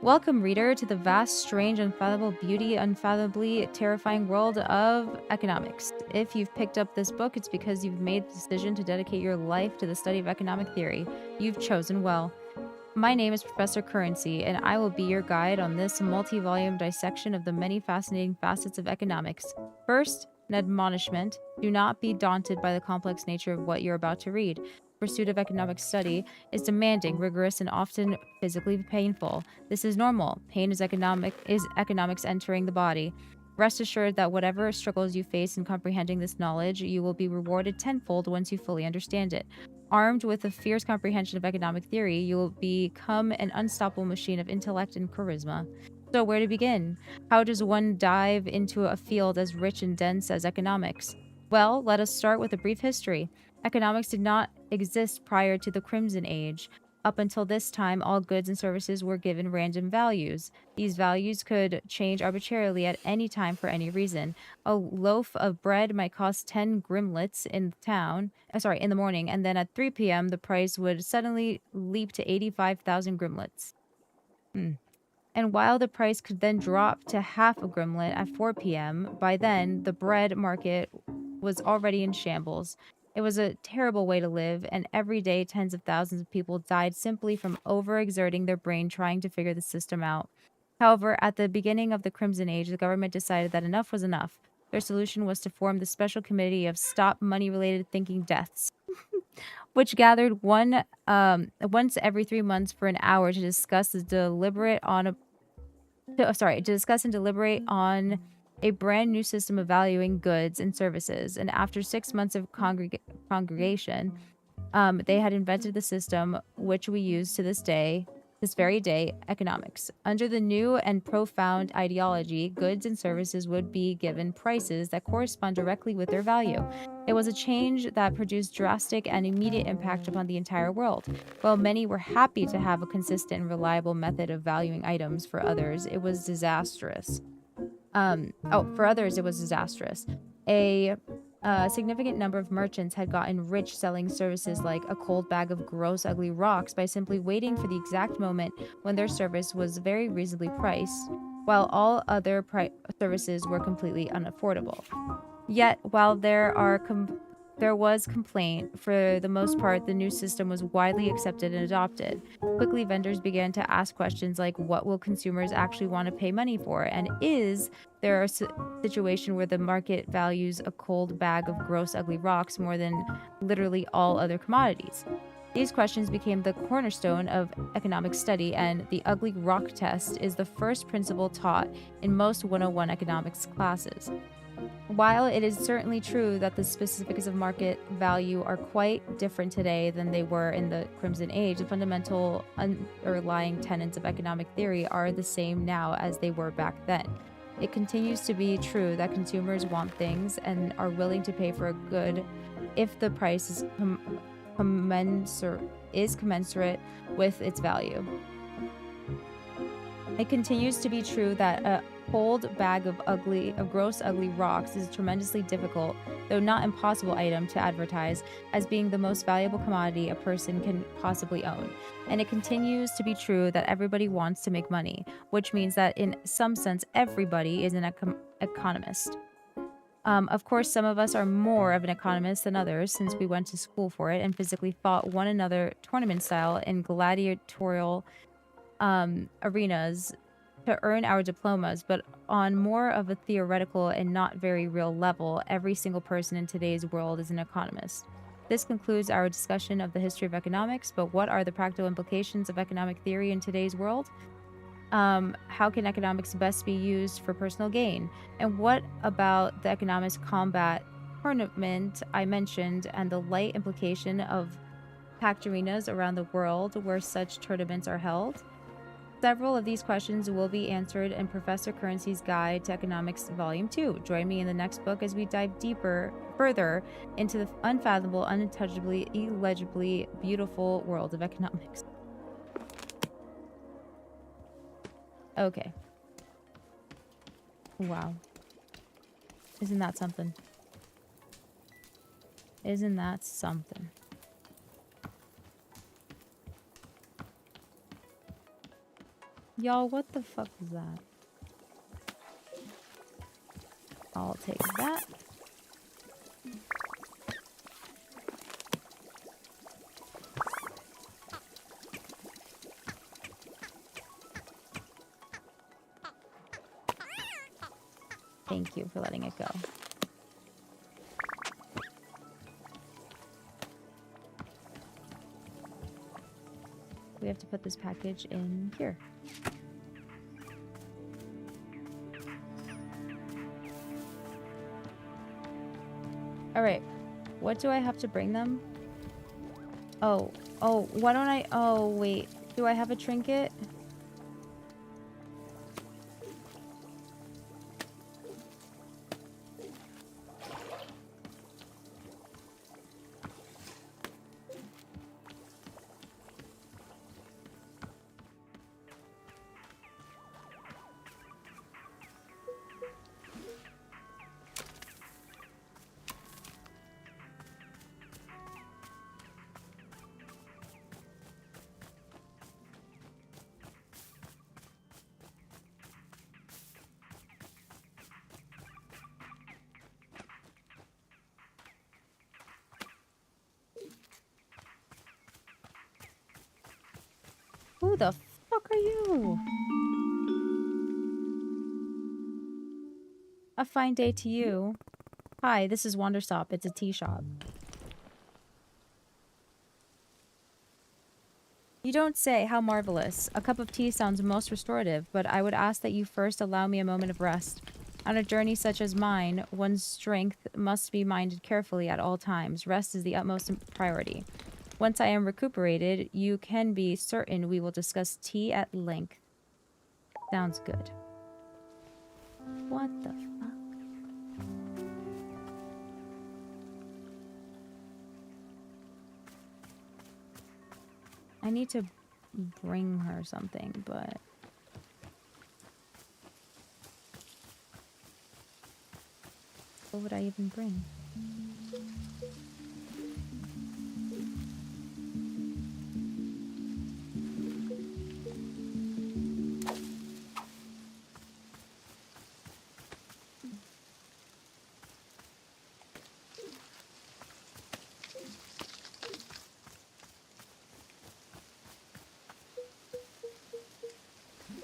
Welcome, reader, to the vast, strange, unfathomable beauty, unfathomably terrifying world of economics. If you've picked up this book, it's because you've made the decision to dedicate your life to the study of economic theory. You've chosen well. My name is Professor Currency, and I will be your guide on this multi-volume dissection of the many fascinating facets of economics. First, an admonishment. Do not be daunted by the complex nature of what you're about to read. The pursuit of economic study is demanding, rigorous, and often physically painful. This is normal. Pain is economics entering the body. Rest assured that whatever struggles you face in comprehending this knowledge, you will be rewarded tenfold once you fully understand it. Armed with a fierce comprehension of economic theory, you will become an unstoppable machine of intellect and charisma. So where to begin? How does one dive into a field as rich and dense as economics? Well, let us start with a brief history. Economics did not exist prior to the Crimson Age. Up until this time, all goods and services were given random values. These values could change arbitrarily at any time for any reason. A loaf of bread might cost 10 grimlets in the morning, and then at 3 p.m. the price would suddenly leap to 85,000 grimlets. And while the price could then drop to half a grimlet at 4 p.m., by then the bread market was already in shambles. It was a terrible way to live, and every day tens of thousands of people died simply from overexerting their brain trying to figure the system out. However, at the beginning of the Crimson Age, the government decided that enough was enough. Their solution was to form the Special Committee of Stop Money-Related Thinking Deaths, which gathered once every 3 months for an hour to discuss and deliberate on a brand new system of valuing goods and services. And after 6 months of congregation, they had invented the system which we use to this very day, economics. Under the new and profound ideology, goods and services would be given prices that correspond directly with their value. It was a change that produced drastic and immediate impact upon the entire world. While many were happy to have a consistent and reliable method of valuing items, for others it was disastrous. A significant number of merchants had gotten rich selling services like a cold bag of gross, ugly rocks by simply waiting for the exact moment when their service was very reasonably priced, while all other services were completely unaffordable. Yet, while there are there was complaint. For the most part, the new system was widely accepted and adopted. Quickly, vendors began to ask questions like, what will consumers actually want to pay money for? And is there a situation where the market values a cold bag of gross, ugly rocks more than literally all other commodities? These questions became the cornerstone of economic study, and the ugly rock test is the first principle taught in most 101 economics classes. While it is certainly true that the specifics of market value are quite different today than they were in the Crimson Age, the fundamental underlying tenets of economic theory are the same now as they were back then. It continues to be true that consumers want things and are willing to pay for a good if the price is commensurate with its value. It continues to be true that a cold bag of gross ugly rocks is a tremendously difficult, though not impossible item to advertise as being the most valuable commodity a person can possibly own. And it continues to be true that everybody wants to make money, which means that in some sense everybody is an economist. Of course, some of us are more of an economist than others since we went to school for it and physically fought one another tournament style in gladiatorial arenas to earn our diplomas, but on more of a theoretical and not very real level, every single person in today's world is an economist. This concludes our discussion of the history of economics, but what are the practical implications of economic theory in today's world? How can economics best be used for personal gain? And what about the economics combat tournament I mentioned and the light implication of packed arenas around the world where such tournaments are held? Several of these questions will be answered in Professor Currency's Guide to Economics Volume 2. Join me in the next book as we dive further into the unfathomable, unintelligibly, illegibly beautiful world of economics. Okay. Wow. Isn't that something? Isn't that something? Y'all, what the fuck is that? I'll take that. Thank you for letting it go. We have to put this package in here. Alright, what do I have to bring them? Oh, why don't I... Oh, wait. Do I have a trinket? Who the fuck are you? A fine day to you. Hi, this is Wanderstop. It's a tea shop. You don't say. How marvelous. A cup of tea sounds most restorative, but I would ask that you first allow me a moment of rest. On a journey such as mine, one's strength must be minded carefully at all times. Rest is the utmost priority. Once I am recuperated, you can be certain we will discuss tea at length. Sounds good. What the fuck? I need to bring her something, but... what would I even bring?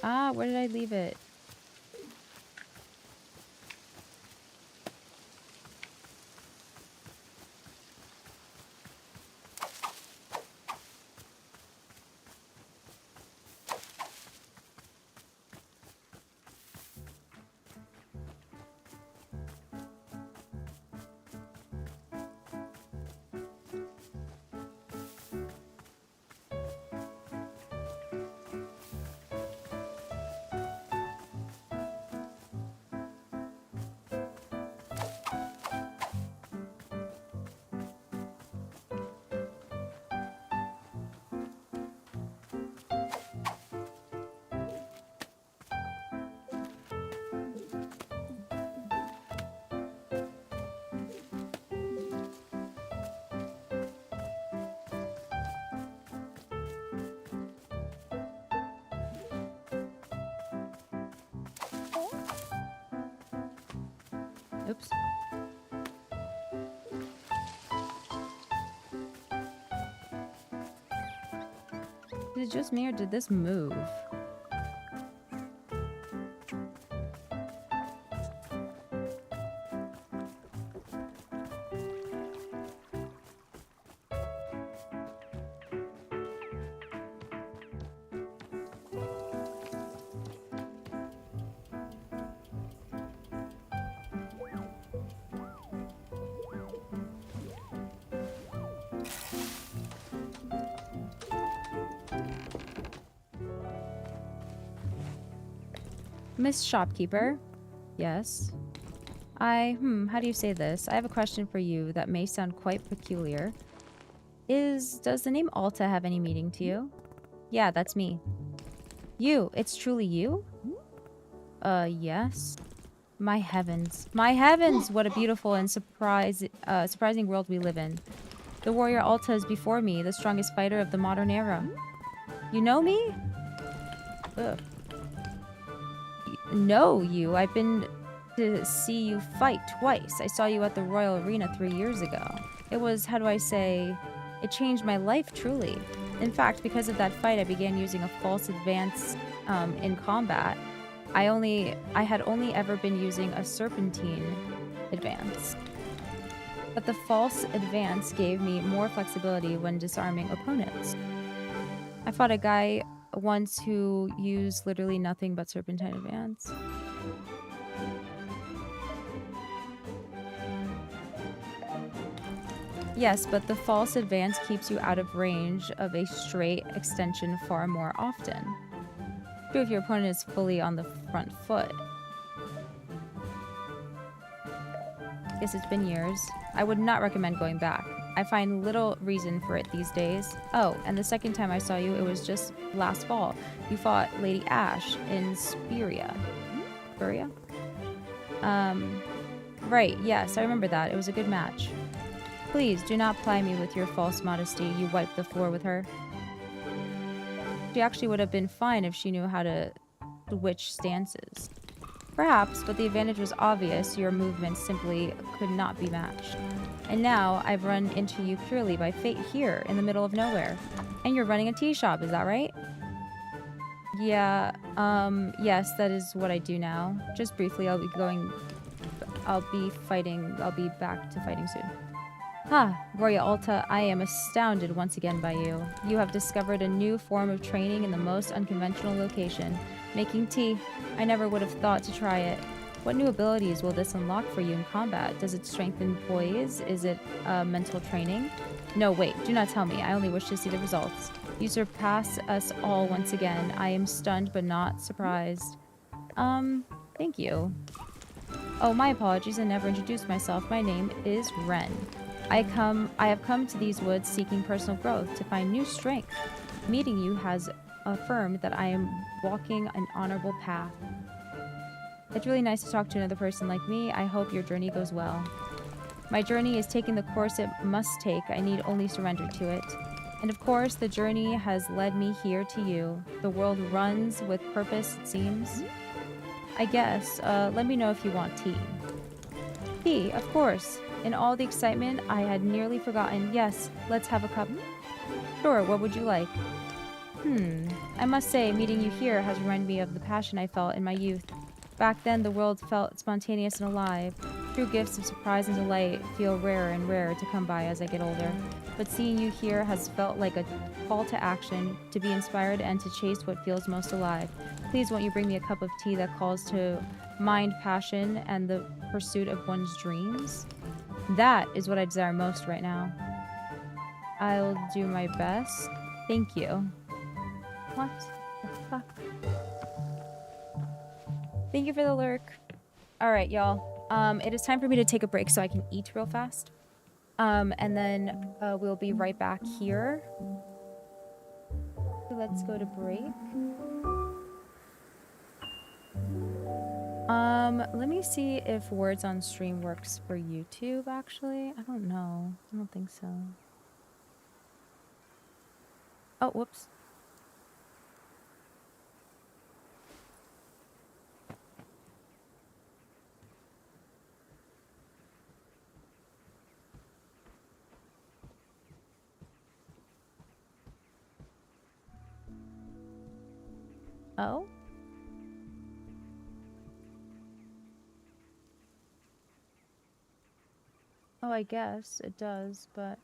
Ah, where did I leave it? Oops. Is it just me or did this move? Miss Shopkeeper. Yes. How do you say this? I have a question for you that may sound quite peculiar. Does the name Alta have any meaning to you? Yeah, that's me. You, it's truly you? Yes. My heavens. My heavens! What a beautiful and surprising world we live in. The warrior Alta is before me, the strongest fighter of the modern era. You know me? Ugh. Know you. I've been to see you fight twice. I saw you at the Royal Arena 3 years ago. It was, how do I say, it changed my life truly. In fact, because of that fight, I began using a false advance in combat. I had only ever been using a serpentine advance. But the false advance gave me more flexibility when disarming opponents. I fought a guy once who used literally nothing but serpentine advance. Yes, but the false advance keeps you out of range of a straight extension far more often. True if your opponent is fully on the front foot. Yes, it's been years. I would not recommend going back. I find little reason for it these days. Oh, and the second time I saw you, it was just last fall. You fought Lady Ashe in Speria. Speria? Right, yes, I remember that. It was a good match. Please, do not ply me with your false modesty. You wiped the floor with her. She actually would have been fine if she knew how to switch stances. Perhaps, but the advantage was obvious. Your movements simply could not be matched. And now, I've run into you purely by fate here, in the middle of nowhere. And you're running a tea shop, is that right? Yeah, yes, that is what I do now. Just briefly, I'll be back to fighting soon. Warrior Alta, I am astounded once again by you. You have discovered a new form of training in the most unconventional location. Making tea. I never would have thought to try it. What new abilities will this unlock for you in combat? Does it strengthen poise? Is it mental training? No, wait, do not tell me. I only wish to see the results. You surpass us all once again. I am stunned but not surprised. Thank you. Oh, my apologies. I never introduced myself. My name is Ren. I have come to these woods seeking personal growth to find new strength. Meeting you has affirmed that I am walking an honorable path. It's really nice to talk to another person like me. I hope your journey goes well. My journey is taking the course it must take. I need only surrender to it. And of course, the journey has led me here to you. The world runs with purpose, it seems. I guess, let me know if you want tea. Tea, of course. In all the excitement, I had nearly forgotten. Yes, let's have a cup. Sure, what would you like? I must say, meeting you here has reminded me of the passion I felt in my youth. Back then, the world felt spontaneous and alive. True gifts of surprise and delight feel rarer and rarer to come by as I get older. But seeing you here has felt like a call to action, to be inspired and to chase what feels most alive. Please won't you bring me a cup of tea that calls to mind passion and the pursuit of one's dreams? That is what I desire most right now. I'll do my best. Thank you. What the fuck? Thank you for the lurk. Alright, y'all. It is time for me to take a break so I can eat real fast. And then we'll be right back here. So let's go to break. Let me see if words on stream works for YouTube, actually. I don't know. I don't think so. Oh, whoops. Oh? Oh, I guess it does, but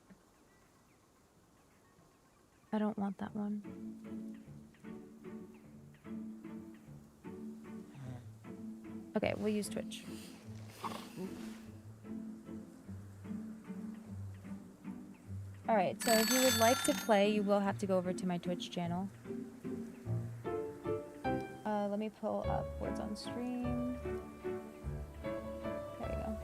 I don't want that one. Okay, we'll use Twitch. Alright, so if you would like to play, you will have to go over to my Twitch channel. Let me pull up words on stream. There we go.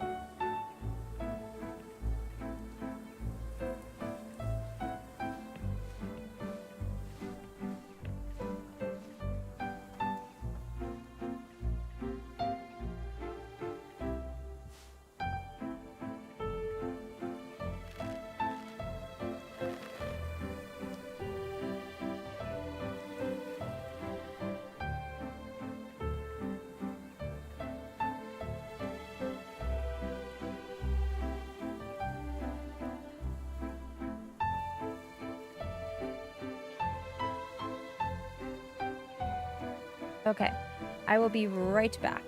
Okay, I will be right back.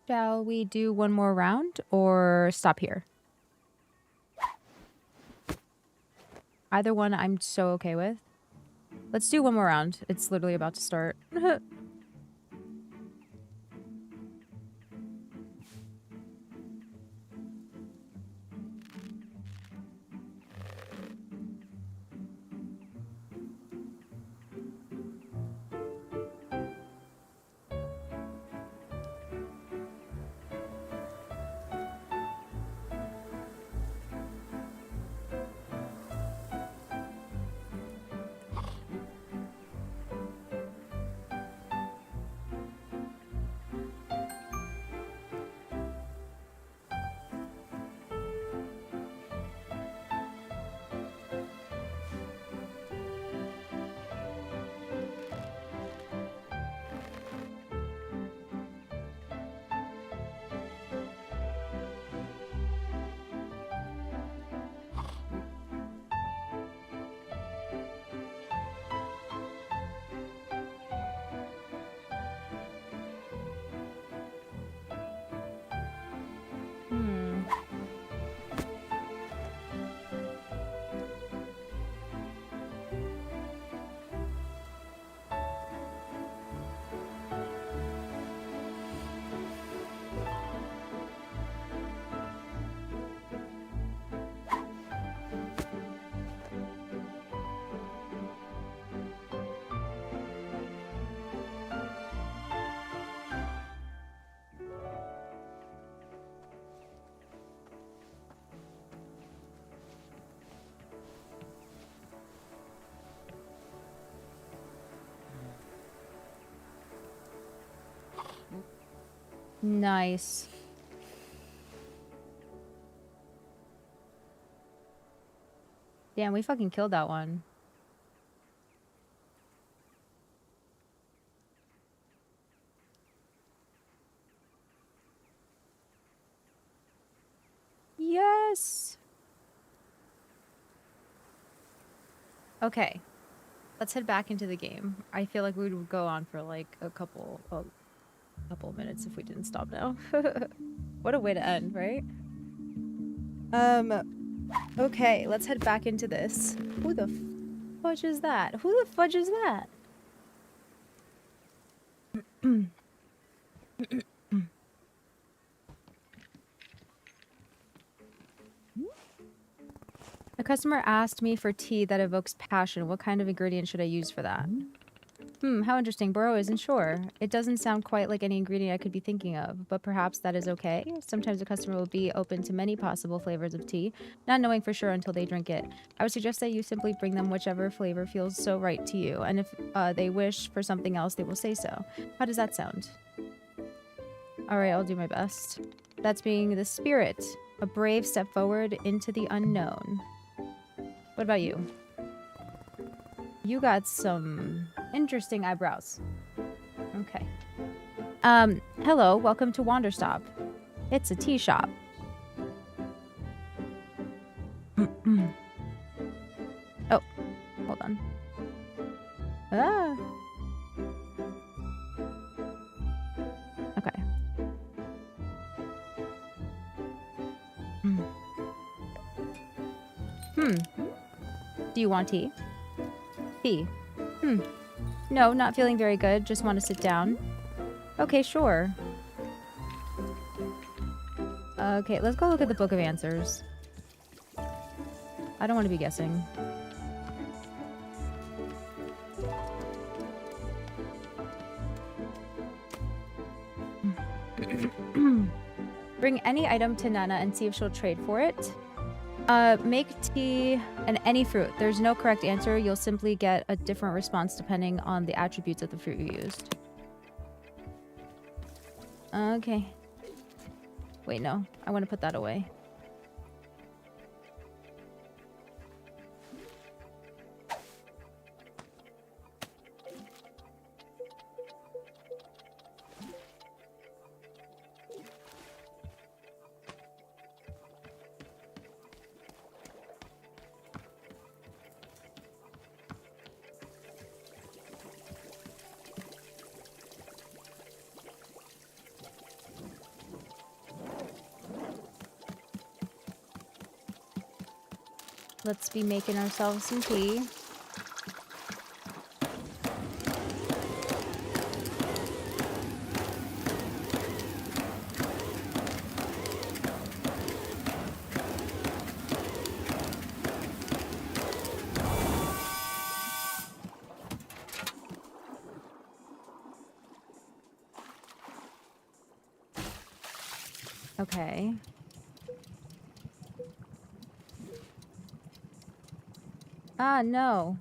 Shall we do one more round or stop here? Either one I'm so okay with. Let's do one more round. It's literally about to start. Nice. Damn, we fucking killed that one. Yes. Okay. Let's head back into the game. I feel like we would go on for like a couple minutes if we didn't stop now. What a way to end, right? Okay, let's head back into this. Who the fudge is that? Who the fudge is that? A customer asked me for tea that evokes passion. What kind of ingredient should I use for that? How interesting. Burrow isn't sure. It doesn't sound quite like any ingredient I could be thinking of, but perhaps that is okay. Sometimes a customer will be open to many possible flavors of tea, not knowing for sure until they drink it. I would suggest that you simply bring them whichever flavor feels so right to you, and if they wish for something else, they will say so. How does that sound? Alright, I'll do my best. That's being the spirit. A brave step forward into the unknown. What about you? You got some interesting eyebrows. Okay. Hello, welcome to Wanderstop. It's a tea shop. Oh, hold on. Ah. Okay. Do you want tea? Tea. No, not feeling very good. Just want to sit down. Okay, sure. Okay, let's go look at the Book of Answers. I don't want to be guessing. Bring any item to Nana and see if she'll trade for it. Make tea and any fruit. There's no correct answer. You'll simply get a different response depending on the attributes of the fruit you used. Okay. Wait, no. I want to put that away. Let's be making ourselves some tea. Okay. Ah, no.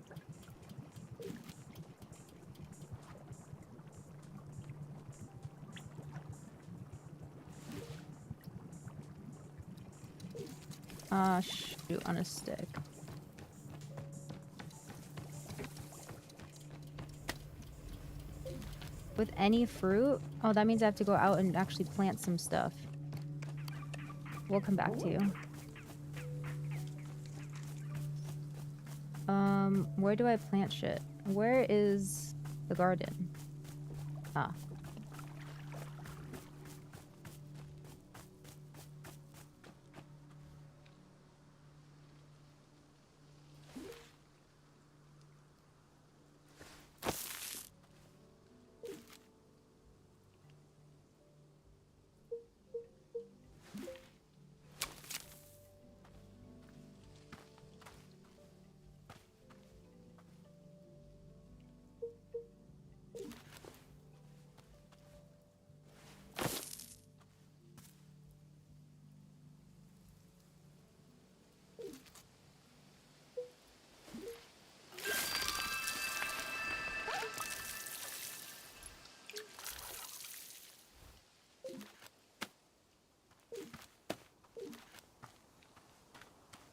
Ah, shoot, on a stick. With any fruit? Oh, that means I have to go out and actually plant some stuff. We'll come back to you. Where do I plant shit? Where is the garden? Ah.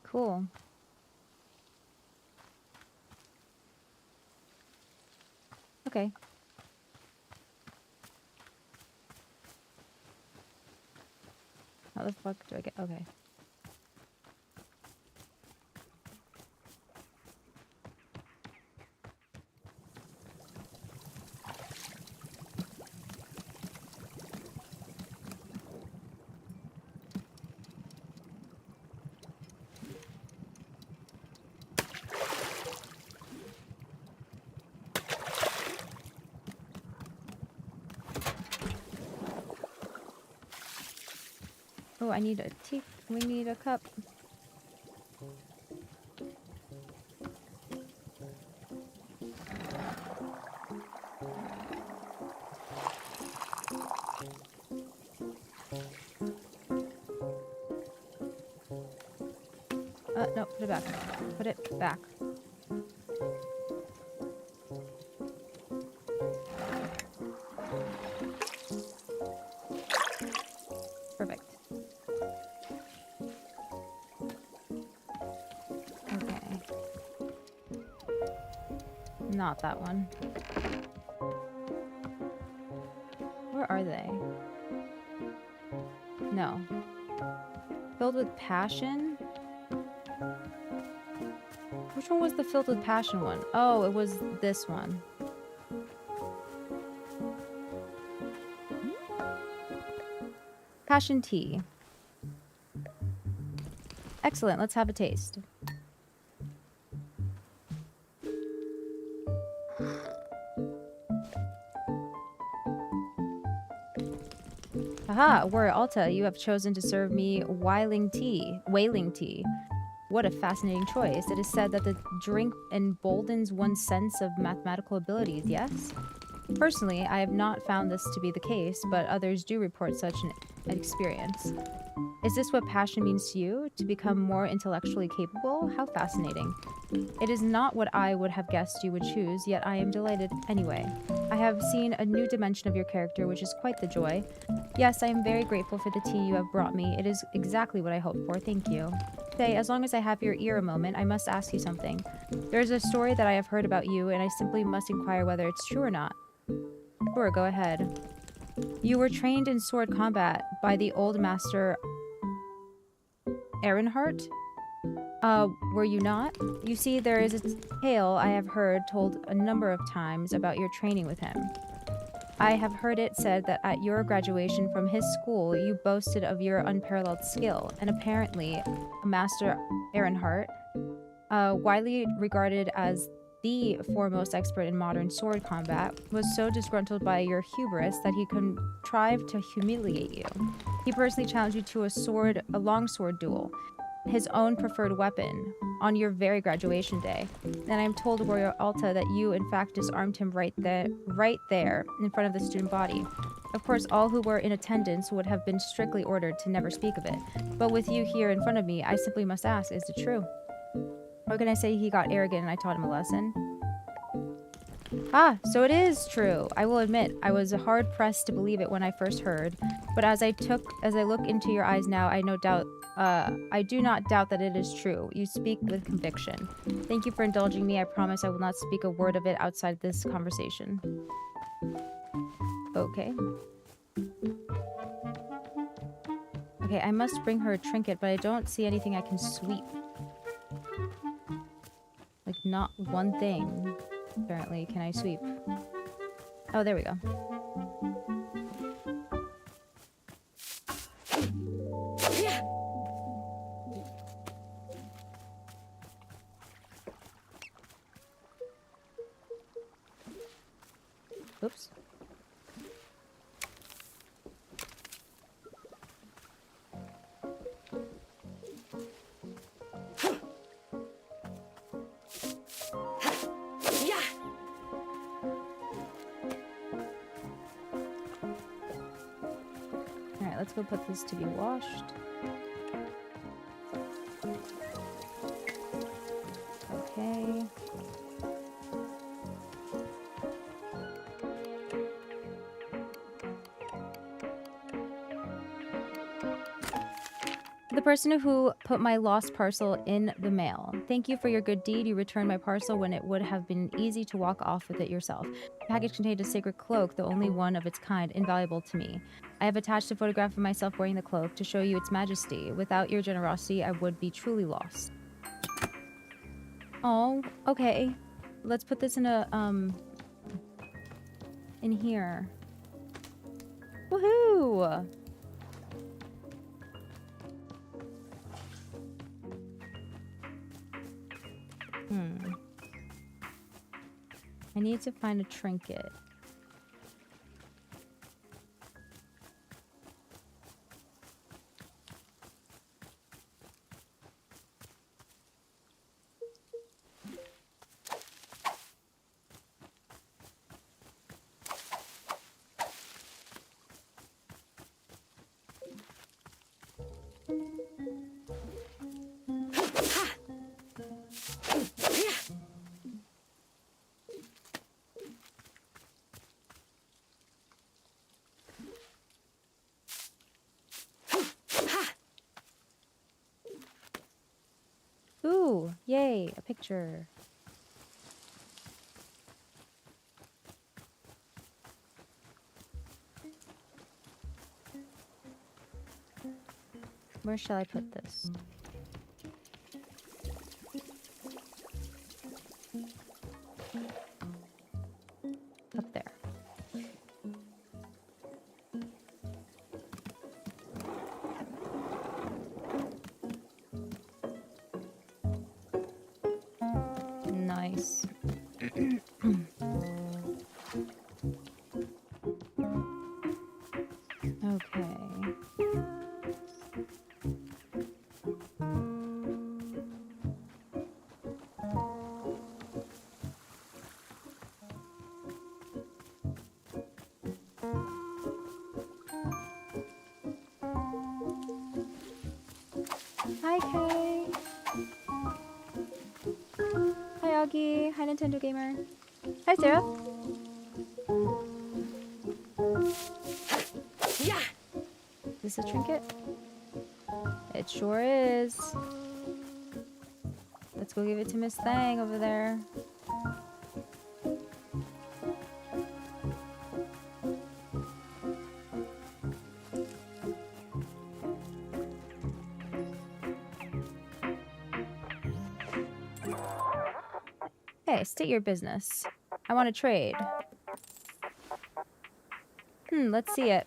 Cool. Okay. How the fuck do I get... Okay. Oh, I need a tea. We need a cup. No, put it back. Put it back. Perfect. Okay. Not that one. Where are they? No. Filled with passion? Which one was the filled with passion one? Oh, it was this one. Passion tea. Excellent, let's have a taste. Aha, word Alta, you have chosen to serve me wailing tea. What a fascinating choice. It is said that the drink emboldens one's sense of mathematical abilities, yes? Personally, I have not found this to be the case, but others do report such an experience. Is this what passion means to you? To become more intellectually capable? How fascinating. It is not what I would have guessed you would choose, yet I am delighted anyway. I have seen a new dimension of your character, which is quite the joy. Yes, I am very grateful for the tea you have brought me. It is exactly what I hoped for. Thank you. Faye, as long as I have your ear a moment, I must ask you something. There is a story that I have heard about you, and I simply must inquire whether it's true or not. Sure, go ahead. You were trained in sword combat by the old master 𝐼𝙉𝙁𝙁? Were you not? You see, there is a tale I have heard told a number of times about your training with him. I have heard it said that at your graduation from his school, you boasted of your unparalleled skill, and apparently, Master 𝐼𝙉𝙁𝙁 widely regarded as the foremost expert in modern sword combat, was so disgruntled by your hubris that he contrived to humiliate you. He personally challenged you to a longsword duel, his own preferred weapon, on your very graduation day. And I'm told, Warrior Alta, that you in fact disarmed him right there in front of the student body. Of course, all who were in attendance would have been strictly ordered to never speak of it. But with you here in front of me, I simply must ask, is it true? Or can I say he got arrogant and I taught him a lesson? Ah, so it is true. I will admit, I was hard pressed to believe it when I first heard. But as I look into your eyes now, I do not doubt that it is true. You speak with conviction. Thank you for indulging me. I promise I will not speak a word of it outside this conversation. Okay. Okay, I must bring her a trinket, but I don't see anything I can sweep. Like, not one thing, apparently, can I sweep. Oh, there we go. Oops. Alright, let's go put this to be washed. Okay. The person who put my lost parcel in the mail. Thank you for your good deed. You returned my parcel when it would have been easy to walk off with it yourself. The package contained a sacred cloak, the only one of its kind, invaluable to me. I have attached a photograph of myself wearing the cloak to show you its majesty. Without your generosity, I would be truly lost. Oh, okay. Let's put this in in here. Woohoo! I need to find a trinket. Ooh, yay, a picture. Where shall I put this? Up there. Nice. Okay. Hi, Kay. Hi, Augie. Hi, Nintendo Gamer. Hi, Sarah. Yeah. Is this a trinket? It sure is. Let's go give it to Miss Thang over there. Hey, state your business. I want to trade. Let's see it.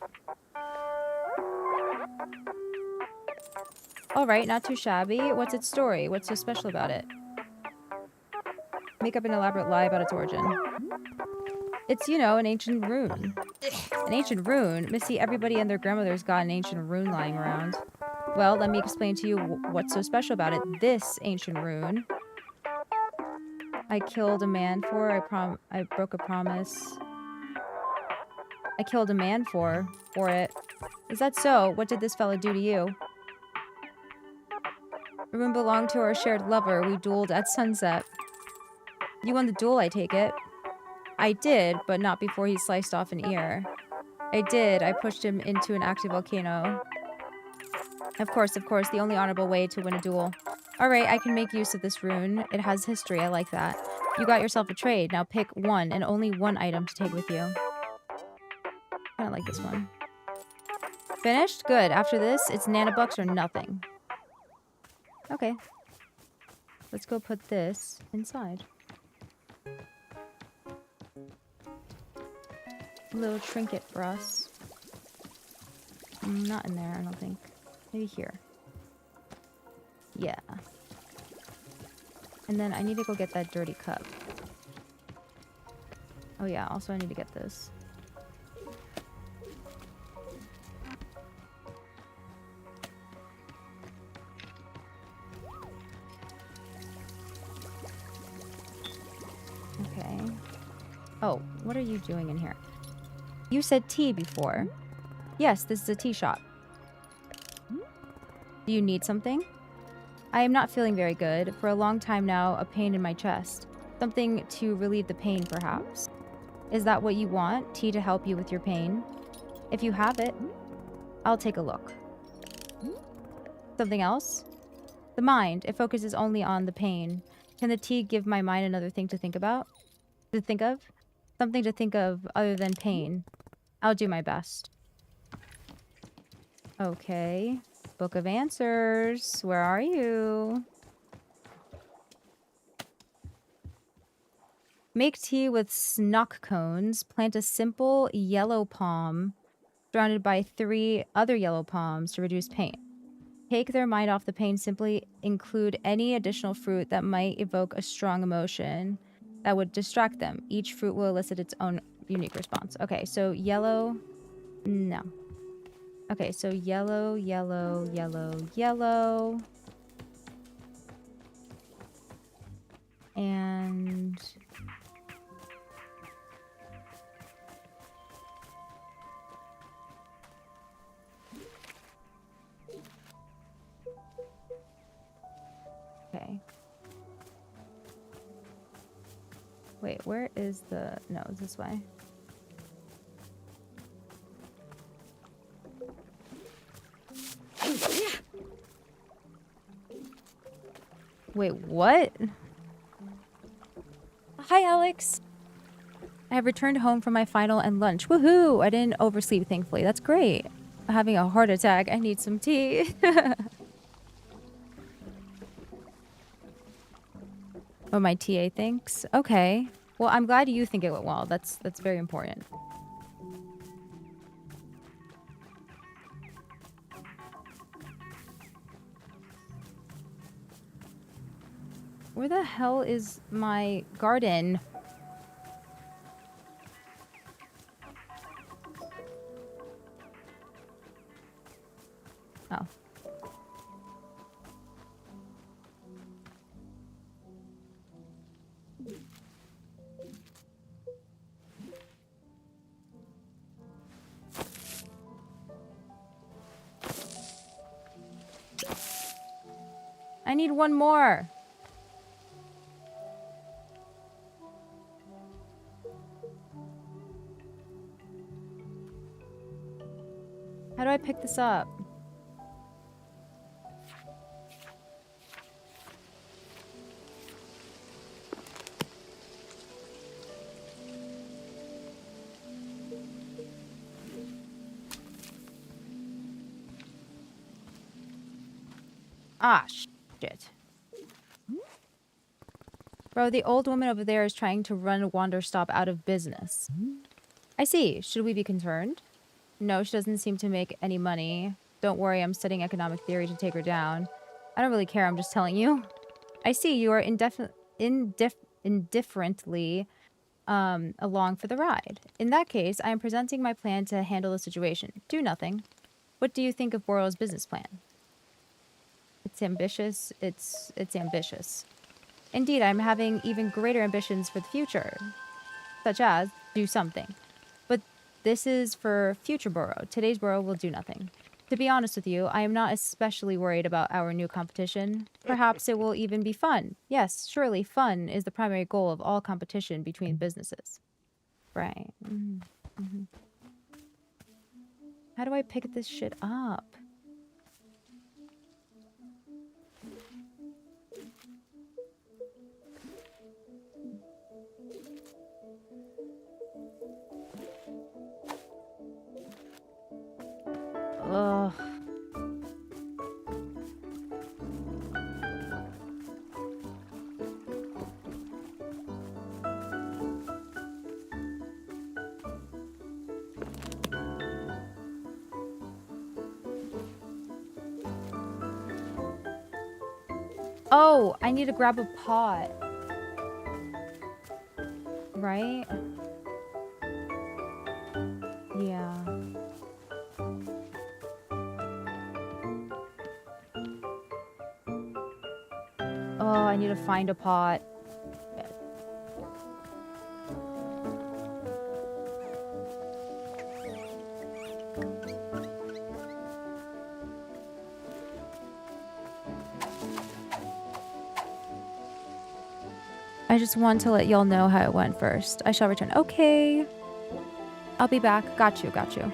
Alright, not too shabby. What's its story? What's so special about it? Make up an elaborate lie about its origin. It's, you know, an ancient rune. An ancient rune? Missy, everybody and their grandmother's got an ancient rune lying around. Well, let me explain to you what's so special about it. This ancient rune, I killed a man for. I broke a promise. I killed a man for it. Is that so? What did this fella do to you? The rune belonged to our shared lover. We dueled at sunset. You won the duel, I take it. I did, but not before he sliced off an ear. I did. I pushed him into an active volcano. Of course, the only honorable way to win a duel. Alright, I can make use of this rune. It has history, I like that. You got yourself a trade. Now pick one and only one item to take with you. I don't like this one. Finished? Good. After this, it's nanobucks or nothing. Okay. Let's go put this inside. A little trinket for us. Not in there, I don't think. Maybe here. Yeah. And then I need to go get that dirty cup. Oh yeah, also I need to get this. Okay. Oh, what are you doing in here? You said tea before. Yes, this is a tea shop. Do you need something? I am not feeling very good. For a long time now, a pain in my chest. Something to relieve the pain, perhaps. Is that what you want? Tea to help you with your pain? If you have it, I'll take a look. Something else? The mind. It focuses only on the pain. Can the tea give my mind another thing to think about? To think of? Something to think of other than pain. I'll do my best. Okay. Book of Answers. Where are you? Make tea with snock cones. Plant a simple yellow palm surrounded by 3 other yellow palms to reduce pain. Take their mind off the pain. Simply include any additional fruit that might evoke a strong emotion that would distract them. Each fruit will elicit its own unique response. Okay, so yellow. No. Okay, so yellow, yellow, yellow, yellow. And... okay. Wait, where is the... No, it's this way. Wait, what? Hi, Alex. I have returned home from my final and lunch. Woohoo! I didn't oversleep, thankfully. That's great. I'm having a heart attack. I need some tea. Oh, my TA thinks? Okay. Well, I'm glad you think it went well. That's very important. Where the hell is my garden? Oh. I need one more. How do I pick this up? Ah, shit. Bro, the old woman over there is trying to run Wanderstop out of business. I see. Should we be concerned? No, she doesn't seem to make any money. Don't worry, I'm studying economic theory to take her down. I don't really care, I'm just telling you. I see, you are indifferently along for the ride. In that case, I am presenting my plan to handle the situation. Do nothing. What do you think of Boro's business plan? It's ambitious. It's ambitious. Indeed, I'm having even greater ambitions for the future, such as do something. But this is for future Boro. Today's Boro will do nothing. To be honest with you, I am not especially worried about our new competition. Perhaps it will even be fun. Yes, surely fun is the primary goal of all competition between businesses. Right. Mm-hmm. How do I pick this shit up? Ugh. Oh, I need to grab a pot. Right? Yeah. Oh, I need to find a pot. I just want to let y'all know how it went first. I shall return. Okay. I'll be back. Got you, got you.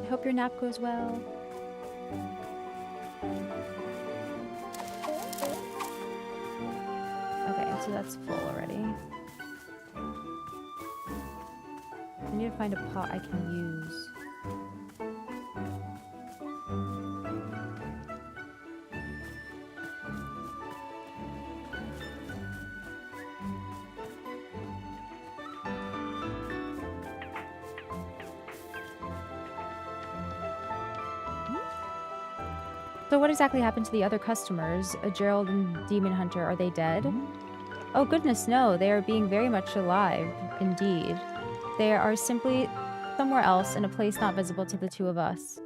I hope your nap goes well. Okay, so that's full already. I need to find a pot I can use. So what exactly happened to the other customers? Gerald and Demon Hunter, are they dead? Oh goodness, no. They are being very much alive, indeed. They are simply somewhere else in a place not visible to the two of us.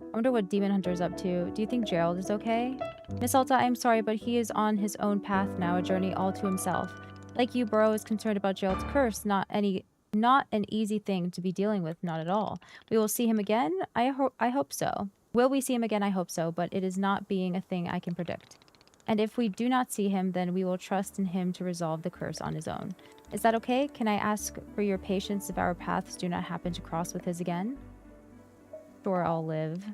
I wonder what Demon Hunter is up to. Do you think Gerald is okay? Miss Alta, I am sorry, but he is on his own path now, a journey all to himself. Like you, Boro is concerned about Gerald's curse, not an easy thing to be dealing with, not at all. We will see him again? I hope so. Will we see him again? I hope so, but it is not being a thing I can predict. And if we do not see him, then we will trust in him to resolve the curse on his own. Is that okay? Can I ask for your patience if our paths do not happen to cross with his again? Sure, I'll live.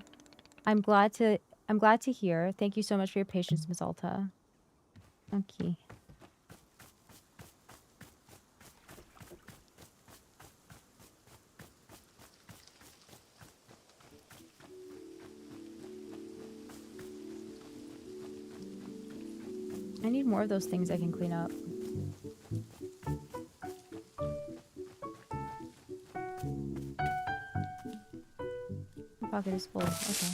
I'm glad to hear. Thank you so much for your patience, Miss Alta. Okay. I need more of those things I can clean up. My pocket is full. Okay.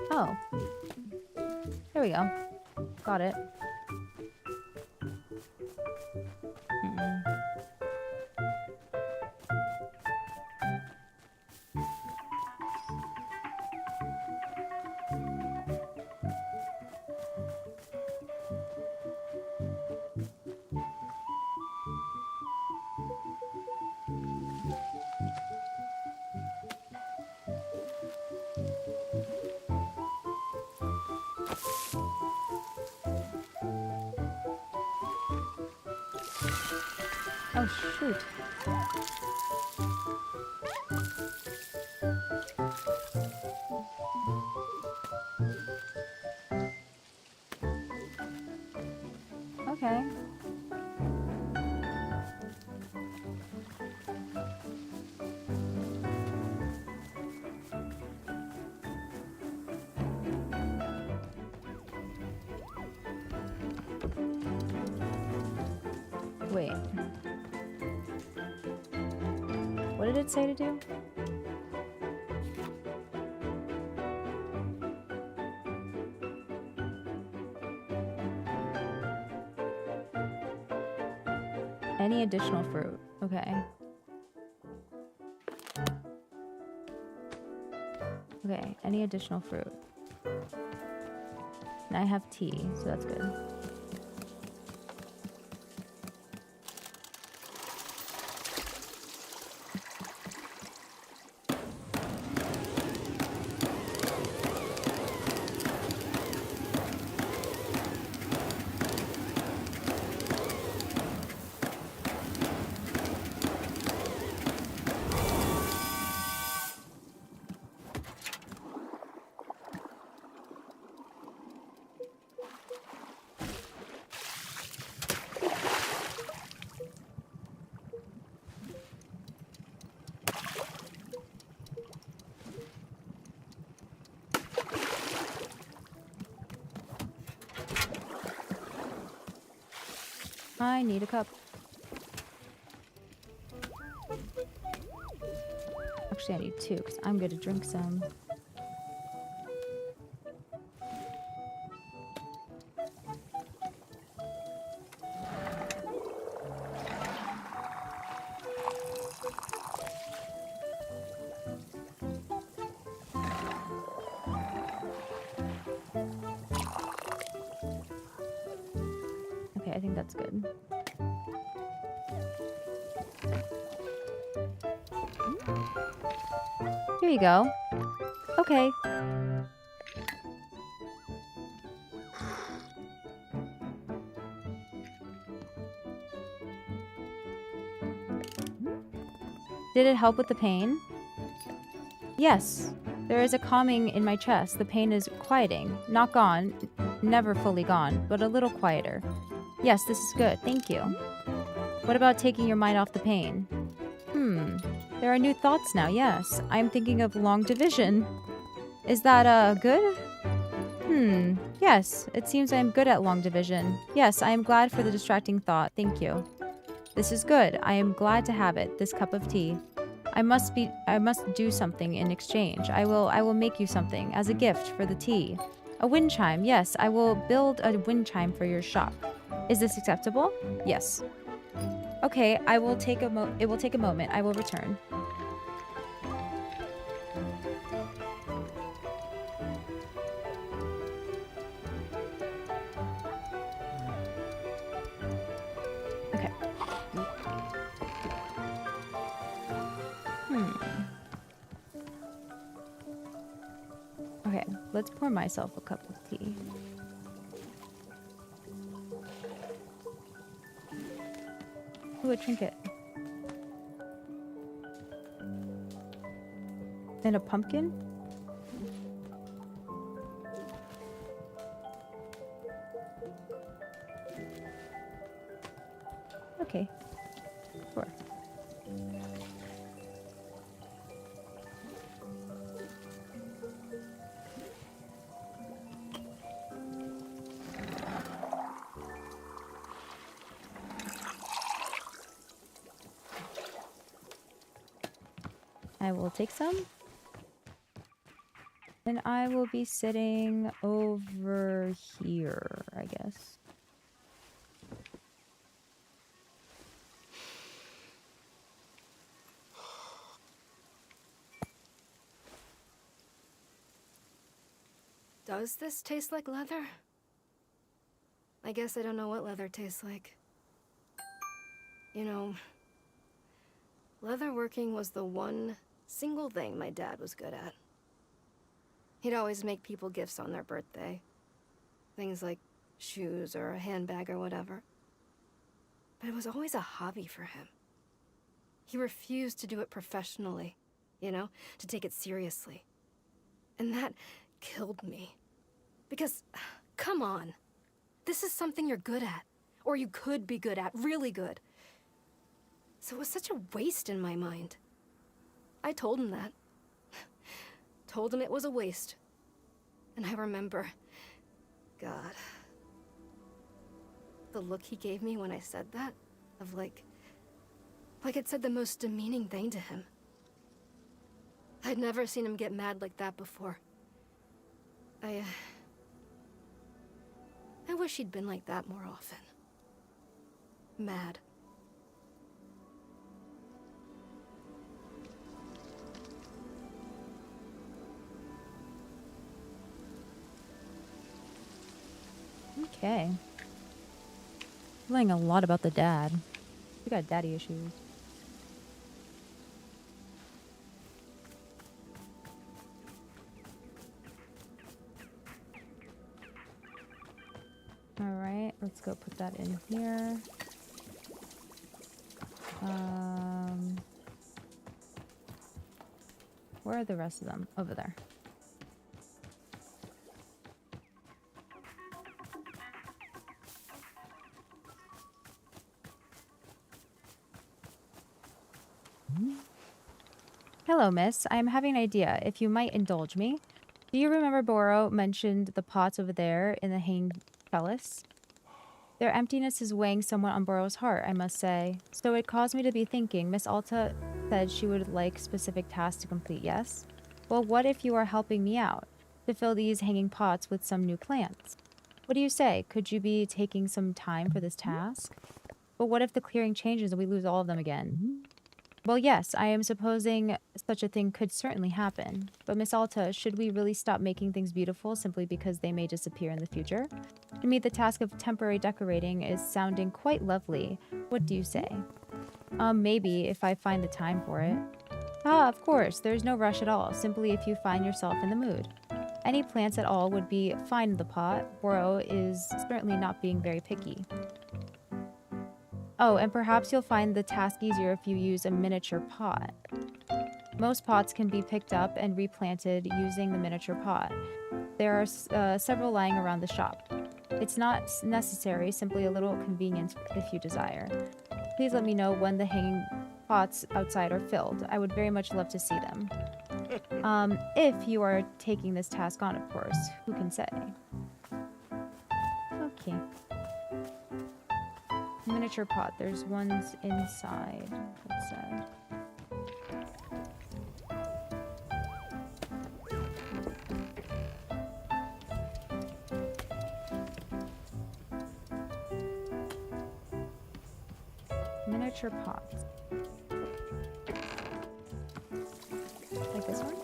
Oh. There we go. Got it. Oh, shoot. Okay. did it say to do? Any additional fruit. Okay. Okay, any additional fruit. And I have tea, so that's good. I need a cup. Actually, I need two because I'm going to drink some. Okay, I think that's good. Here you go. Okay. Did it help with the pain? Yes. There is a calming in my chest. The pain is quieting. Not gone. Never fully gone, but a little quieter. Yes, this is good. Thank you. What about taking your mind off the pain? There are new thoughts now, yes. I'm thinking of long division. Is that, good? Yes. It seems I'm good at long division. Yes, I am glad for the distracting thought. Thank you. This is good. I am glad to have it. This cup of tea. I must do something in exchange. I will make you something as a gift for the tea. A wind chime. Yes, I will build a wind chime for your shop. Is this acceptable? Yes. Okay, it will take a moment. I will return. Okay. Okay, let's pour myself a cup of tea. Ooh, a trinket. And a pumpkin? Okay. Sure. I will take some. And I will be sitting over here, I guess. Does this taste like leather? I guess I don't know what leather tastes like. You know, leatherworking was the one single thing my dad was good at. He'd always make people gifts on their birthday. Things like shoes or a handbag or whatever. But it was always a hobby for him. He refused to do it professionally, you know, to take it seriously. And that killed me. Because, come on, this is something you're good at. Or you could be good at, really good. So it was such a waste in my mind. I told him that. Told him it was a waste. And I remember, God, the look he gave me when I said that, of like it said the most demeaning thing to him. I'd never seen him get mad like that before. I wish he'd been like that more often. Mad. Okay. Learning a lot about the dad. We got daddy issues. Alright, let's go put that in here. Where are the rest of them? Over there. Hello, miss. I am having an idea, if you might indulge me. Do you remember Boro mentioned the pots over there in the hanging trellis? Their emptiness is weighing somewhat on Boro's heart, I must say. So it caused me to be thinking. Miss Alta said she would like specific tasks to complete, yes? Well, what if you are helping me out to fill these hanging pots with some new plants? What do you say? Could you be taking some time for this task? But what if the clearing changes and we lose all of them again? Well, yes, I am supposing such a thing could certainly happen. But Miss Alta, should we really stop making things beautiful simply because they may disappear in the future? To me, the task of temporary decorating is sounding quite lovely. What do you say? Maybe, if I find the time for it. Ah, of course, there's no rush at all, simply if you find yourself in the mood. Any plants at all would be fine in the pot. Boro is certainly not being very picky. Oh, and perhaps you'll find the task easier if you use a miniature pot. Most pots can be picked up and replanted using the miniature pot. There are several lying around the shop. It's not necessary, simply a little convenience if you desire. Please let me know when the hanging pots outside are filled. I would very much love to see them. If you are taking this task on, of course. Who can say? Okay. Miniature pot. There's ones inside. It said. Miniature pots. Like this one?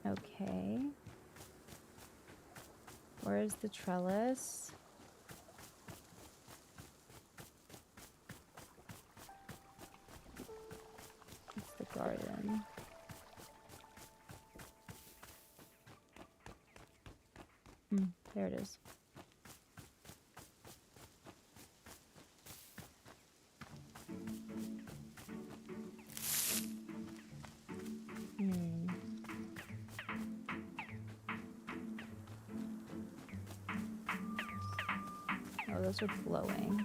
Okay. Where's the trellis? It's the garden. There it is. Oh, those are glowing.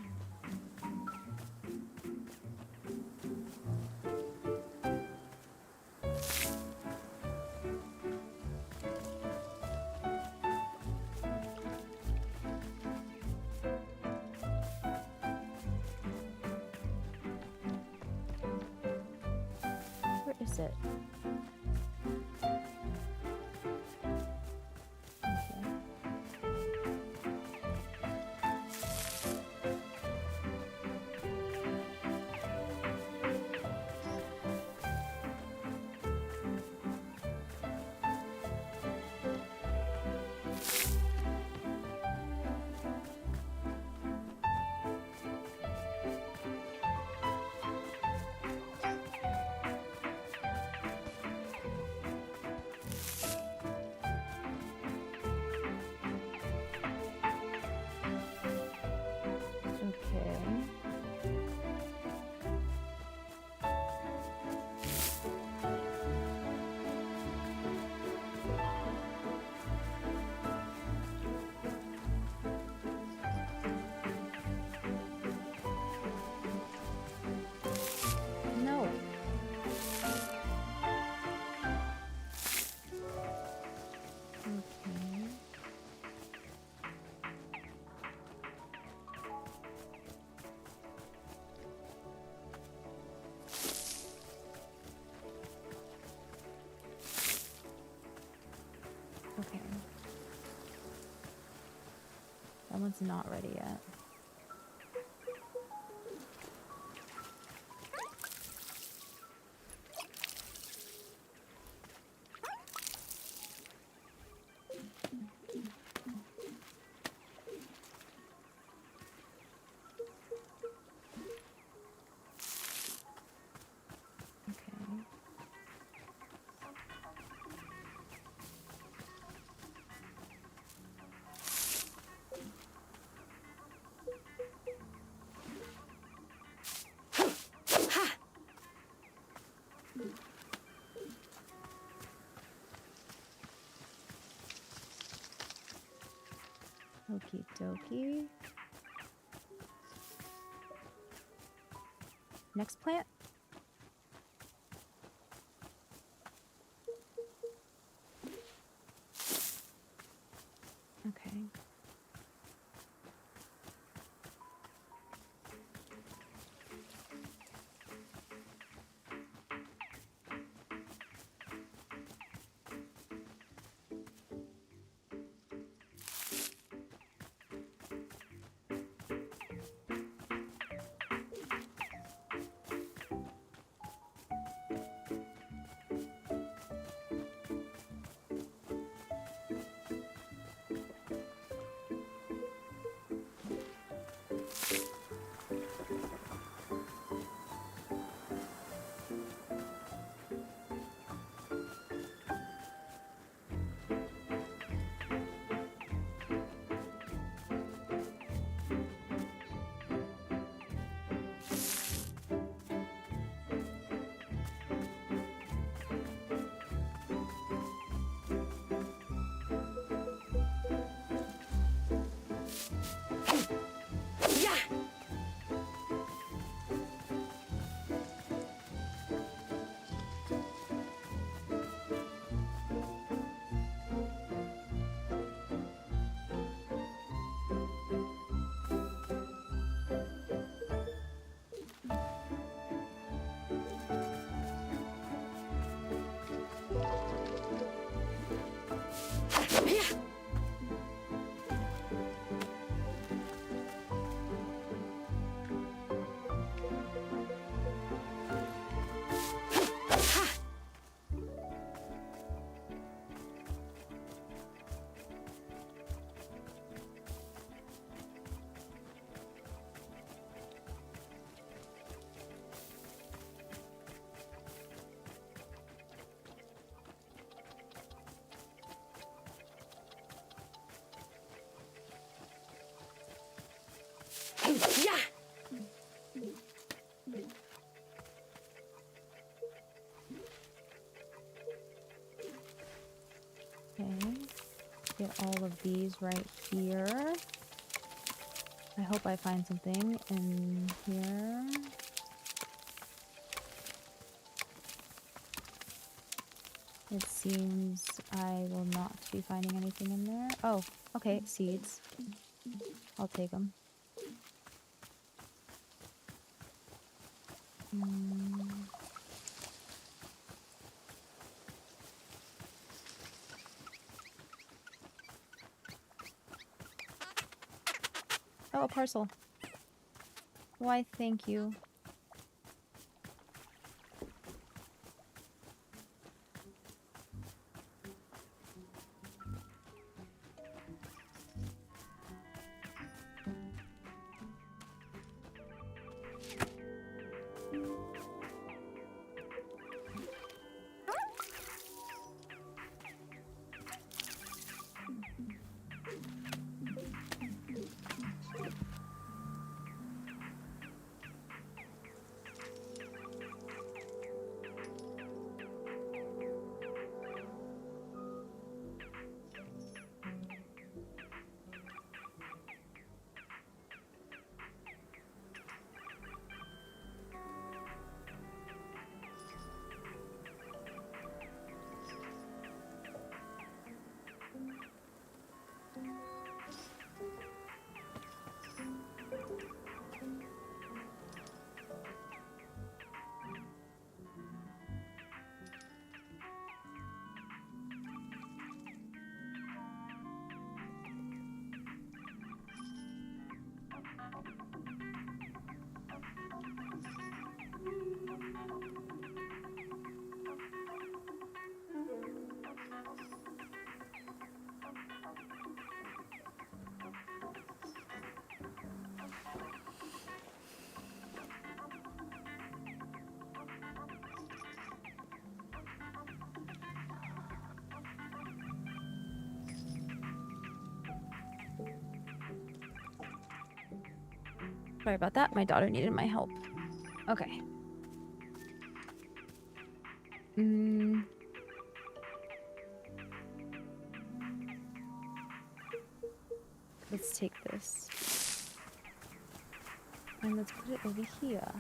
Where is it? That one's not ready yet. Okie dokie. Next plant? Okay. Okay, get all of these right here. I hope I find something in here. It seems I will not be finding anything in there. Oh, okay, seeds. I'll take them. Oh, a parcel. Why, thank you. Sorry about that. My daughter needed my help. Okay. Let's take this. And let's put it over here.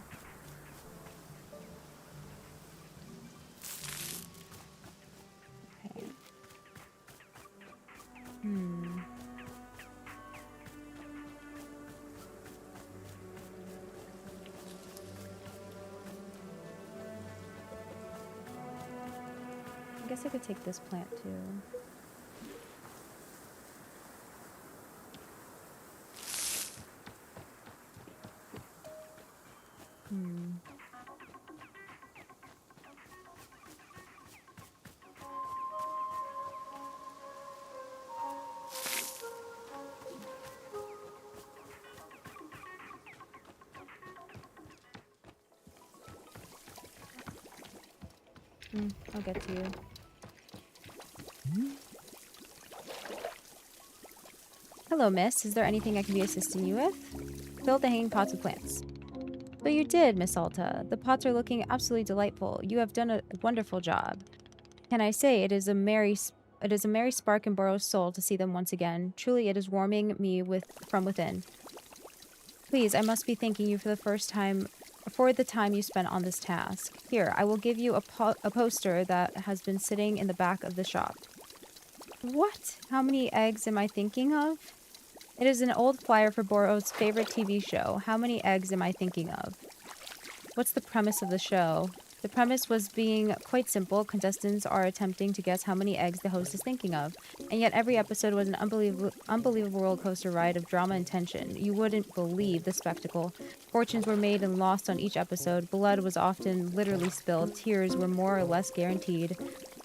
Okay. I guess I could take this plant too. I'll get to you. Hello, miss. Is there anything I can be assisting you with? Fill the hanging pots with plants. But you did, Miss Alta. The pots are looking absolutely delightful. You have done a wonderful job. Can I say it is a merry spark in Burrow's soul to see them once again. Truly, it is warming me from within. Please, I must be thanking you for the time you spent on this task. Here, I will give you a poster that has been sitting in the back of the shop. What? How many eggs am I thinking of? It is an old flyer for Burrow's favorite TV show. How many eggs am I thinking of? What's the premise of the show? The premise was being quite simple. Contestants are attempting to guess how many eggs the host is thinking of. And yet every episode was an unbelievable roller coaster ride of drama and tension. You wouldn't believe the spectacle. Fortunes were made and lost on each episode. Blood was often literally spilled. Tears were more or less guaranteed.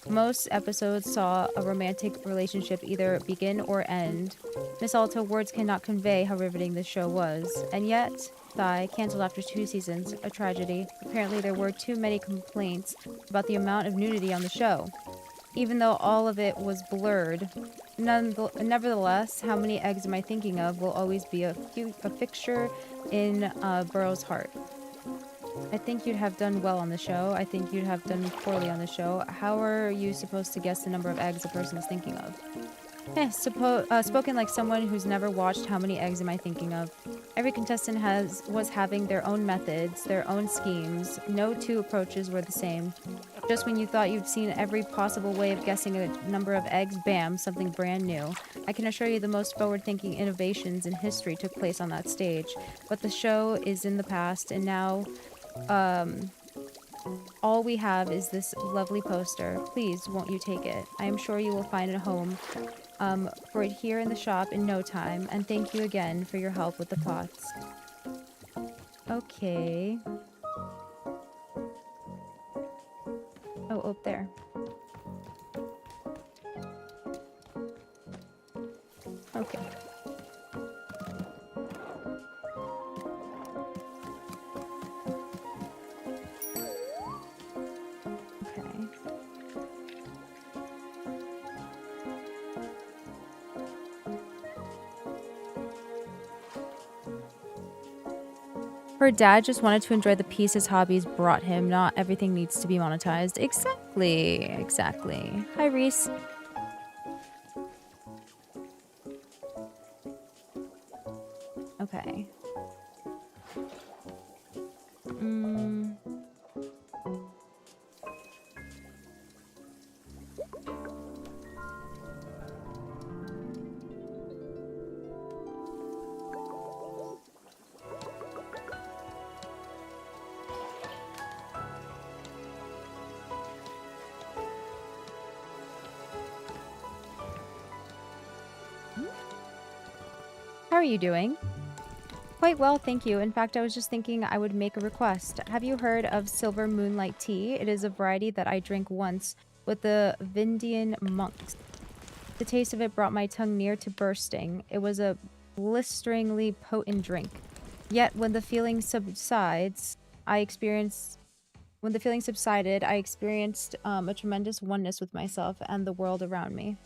Most episodes saw a romantic relationship either begin or end. Miss Alta, words cannot convey how riveting this show was. And yet, 𝐑𝐼 canceled after 2 seasons. A tragedy. Apparently there were too many complaints about the amount of nudity on the show. Even though all of it was blurred. Nevertheless, how many eggs am I thinking of will always be a fixture in Burrow's heart. I think you'd have done well on the show. I think you'd have done poorly on the show. How are you supposed to guess the number of eggs a person is thinking of? Spoken like someone who's never watched How Many Eggs Am I Thinking Of? Every contestant was having their own methods, their own schemes. No two approaches were the same. Just when you thought you'd seen every possible way of guessing a number of eggs, bam, something brand new. I can assure you the most forward-thinking innovations in history took place on that stage. But the show is in the past, and now all we have is this lovely poster. Please, won't you take it? I am sure you will find a home for it here in the shop in no time. And thank you again for your help with the pots. Okay. Oh, up there. Okay. Her dad just wanted to enjoy the peace his hobbies brought him. Not everything needs to be monetized. Exactly. Exactly. Hi, Reese. Okay. How are you doing? Quite well, thank you. In fact, I was just thinking I would make a request. Have you heard of silver moonlight tea? It is a variety that I drank once with the Vindian monks. The taste of it brought my tongue near to bursting. It was a blisteringly potent drink. Yet when the feeling subsided, I experienced a tremendous oneness with myself and the world around me.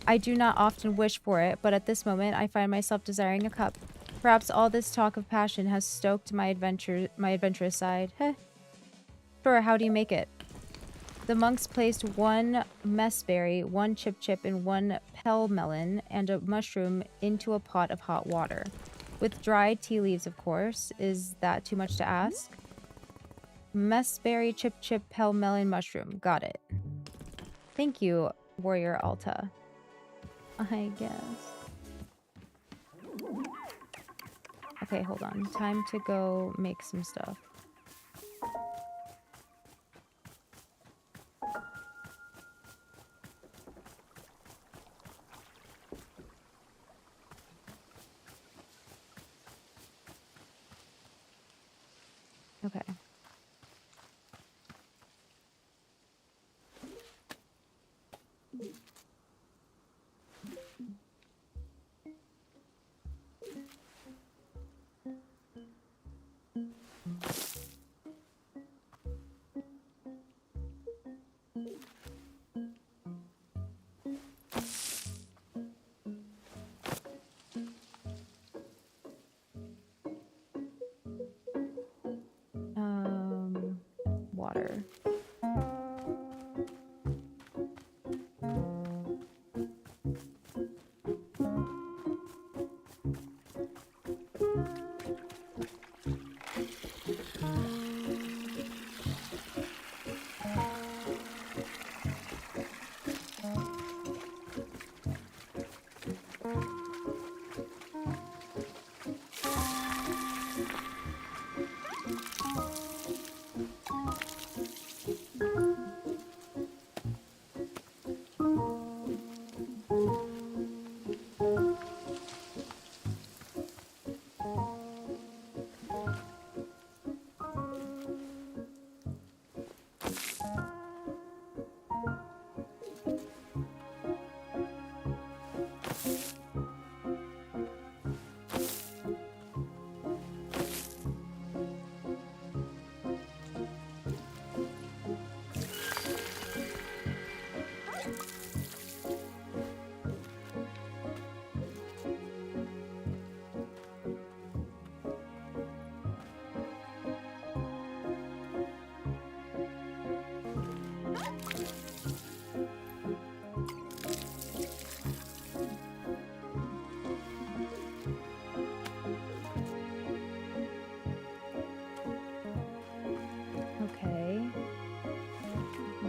I do not often wish for it, but at this moment I find myself desiring a cup. Perhaps all this talk of passion has stoked my adventurous side. Heh. Sure, how do you make it? The monks placed 1 messberry, 1 chip, and 1 pell melon, and a mushroom into a pot of hot water. With dried tea leaves, of course. Is that too much to ask? Messberry, chip, pell melon, mushroom. Got it. Thank you, warrior Alta. I guess. Okay, hold on. Time to go make some stuff. Okay. Water. Okay.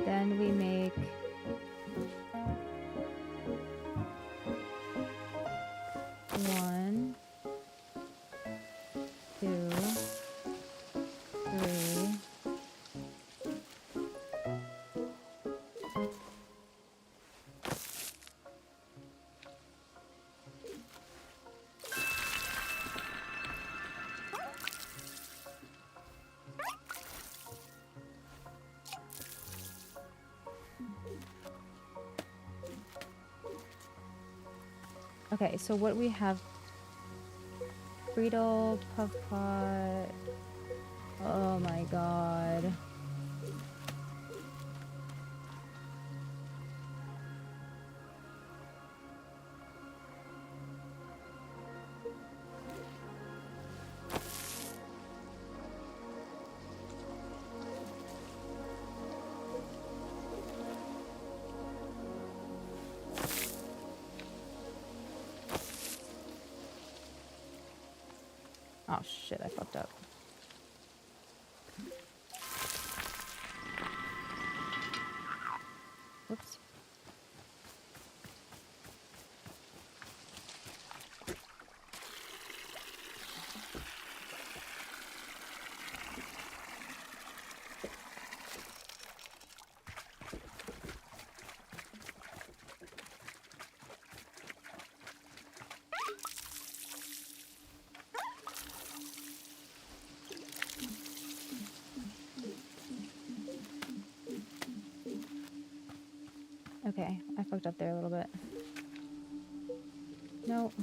Then we make one, two, three. Okay, so what we have, Friedel, Puff Pot. Oh my god. Oh shit, I fucked up. Whoops. Okay, I fucked up there a little bit. Nope.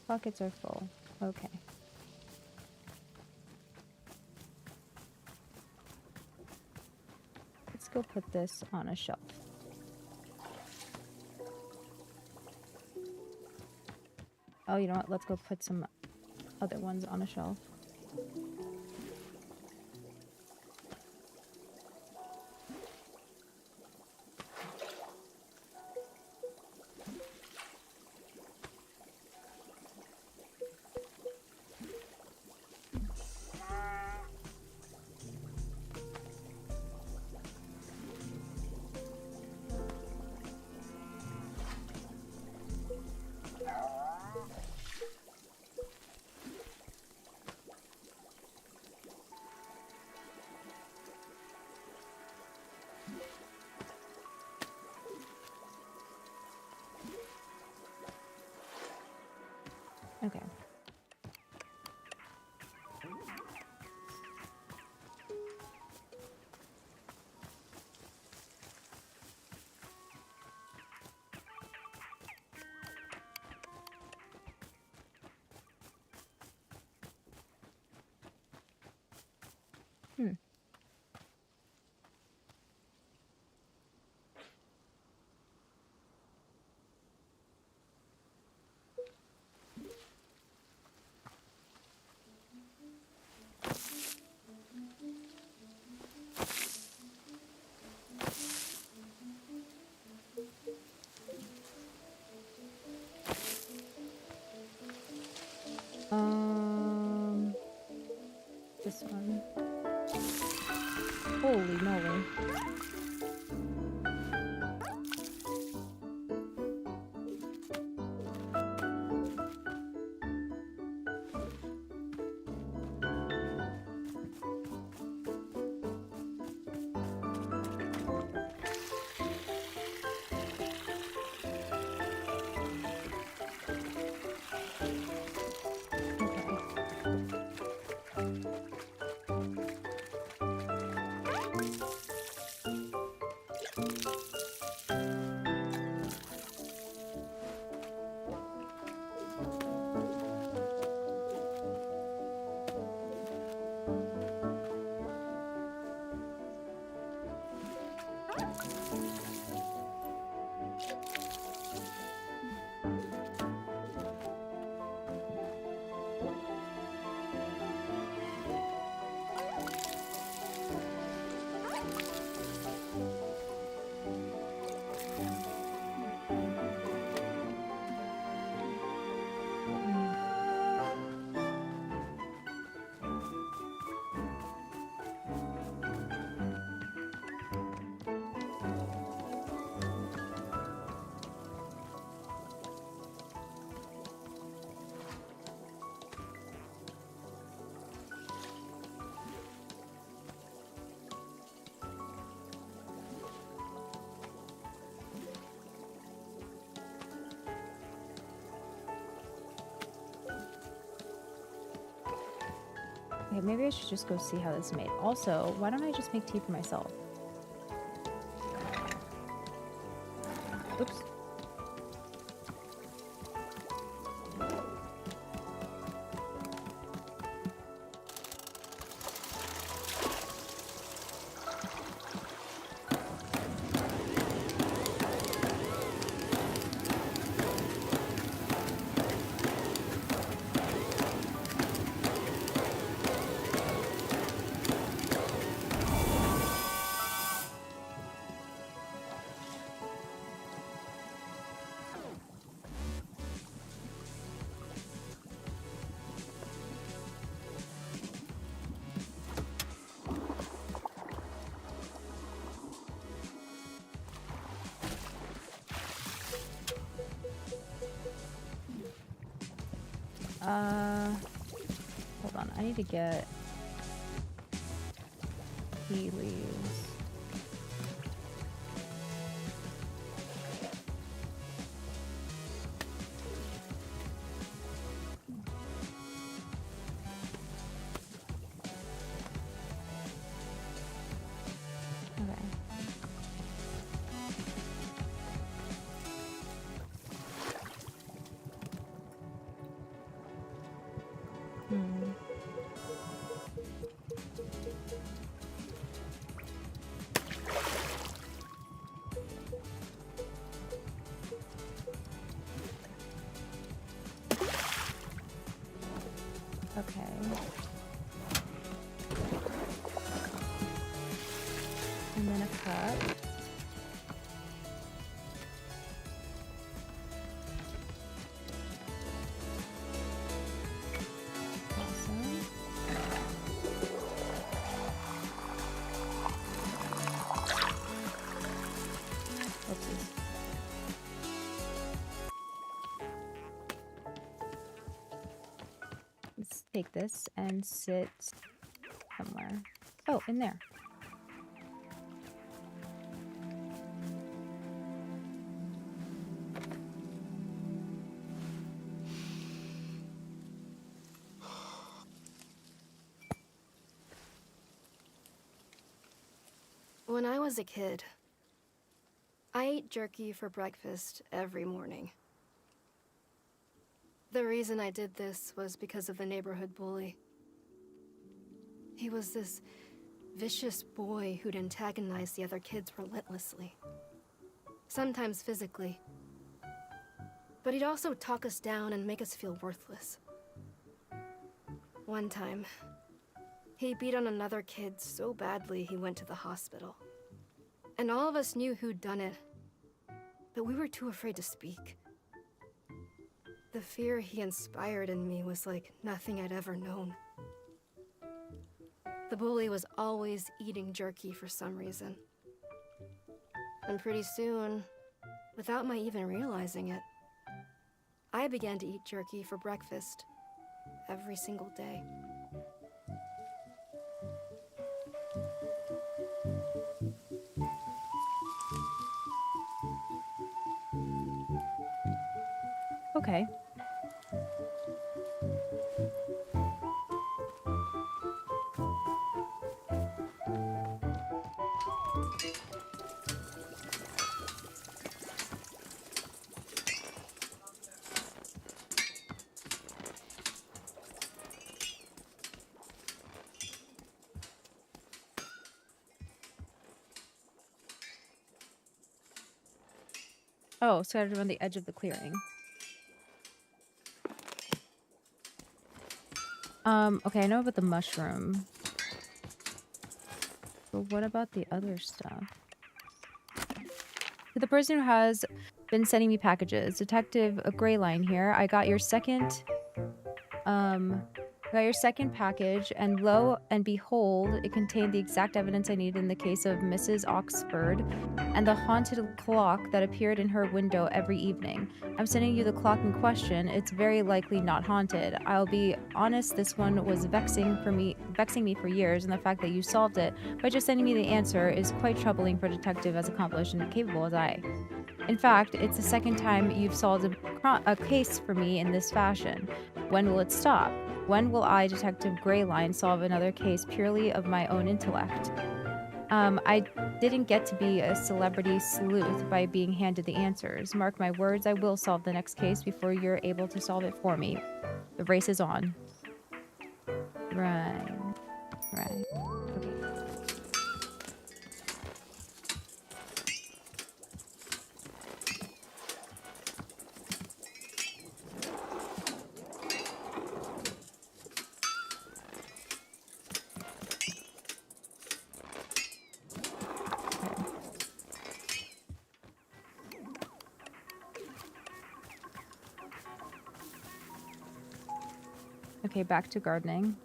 Pockets are full. Okay. Let's go put this on a shelf. Oh, you know what? Let's go put some other ones on a shelf. Okay. This one. Holy moly. Okay, maybe I should just go see how this is made. Also, why don't I just make tea for myself? Oops. Hold on. I need to get tea leaves. Okay. Okay. And then a cup. Awesome. Oopsies. Let's take this and sit somewhere. Oh, in there. When I was a kid, I ate jerky for breakfast every morning. The reason I did this was because of the neighborhood bully. He was this vicious boy who'd antagonize the other kids relentlessly. Sometimes physically. But he'd also talk us down and make us feel worthless. One time, he beat on another kid so badly he went to the hospital. And all of us knew who'd done it, but we were too afraid to speak. The fear he inspired in me was like nothing I'd ever known. The bully was always eating jerky for some reason. And pretty soon, without my even realizing it, I began to eat jerky for breakfast every single day. Okay. Oh, scattered around the edge of the clearing. Okay, I know about the mushroom. But what about the other stuff? To the person who has been sending me packages, Detective Grayline here. I got your second package, and lo and behold, it contained the exact evidence I needed in the case of Mrs. Oxford and the haunted clock that appeared in her window every evening. I'm sending you the clock in question. It's very likely not haunted. I'll be honest, this one was vexing me for years, and the fact that you solved it by just sending me the answer is quite troubling for a detective as accomplished and capable as I. In fact, it's the second time you've solved a case for me in this fashion. When will it stop? When will I, Detective Grayline, solve another case purely of my own intellect? I didn't get to be a celebrity sleuth by being handed the answers. Mark my words, I will solve the next case before you're able to solve it for me. The race is on. Right. Okay. Okay, back to gardening.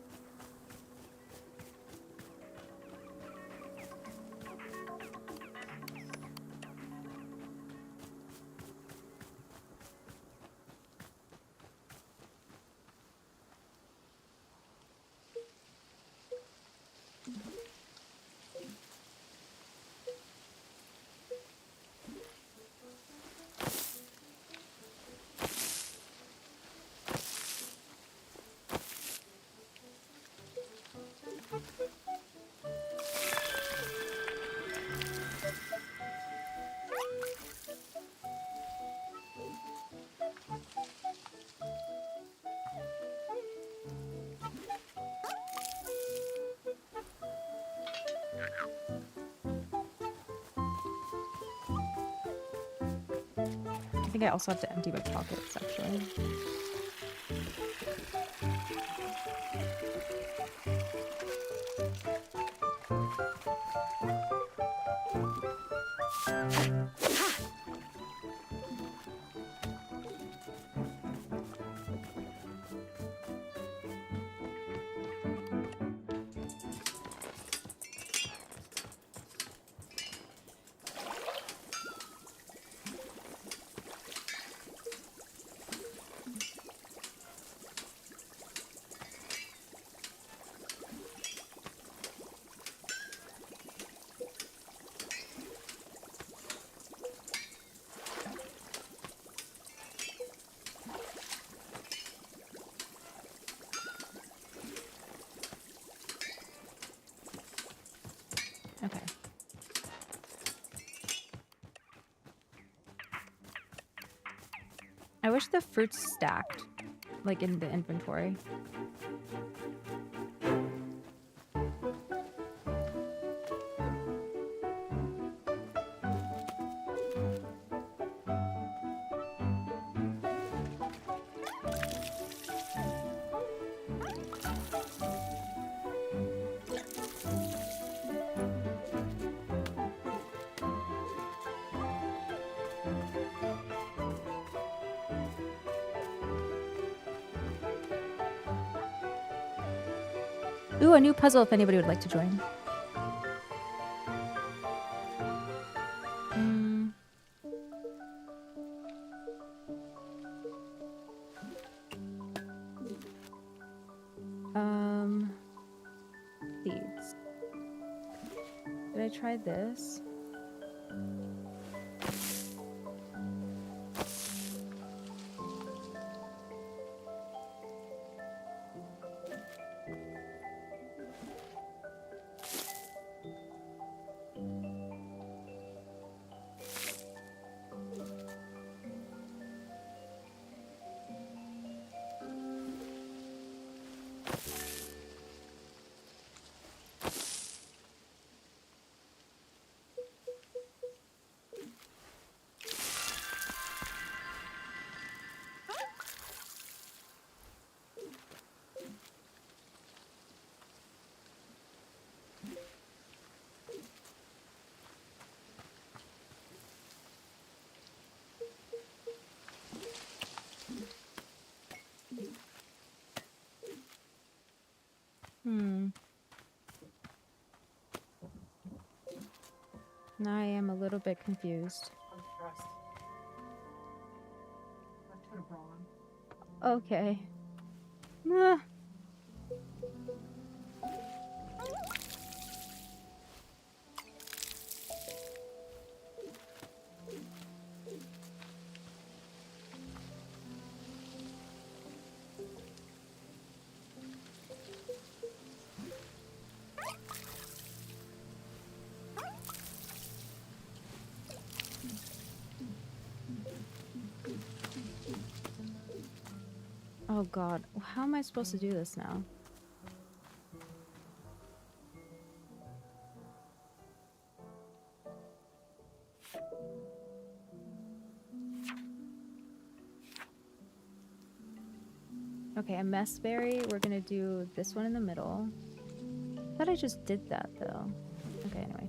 I think I also have to empty my pockets, actually. I wish the fruits stacked, like in the inventory. Ooh, a new puzzle if anybody would like to join. Seeds. Did I try this? Now I am a little bit confused. Okay. Ah. Oh god, how am I supposed to do this now? Okay, a mess berry. We're gonna do this one in the middle. I thought I just did that though. Okay, anyway.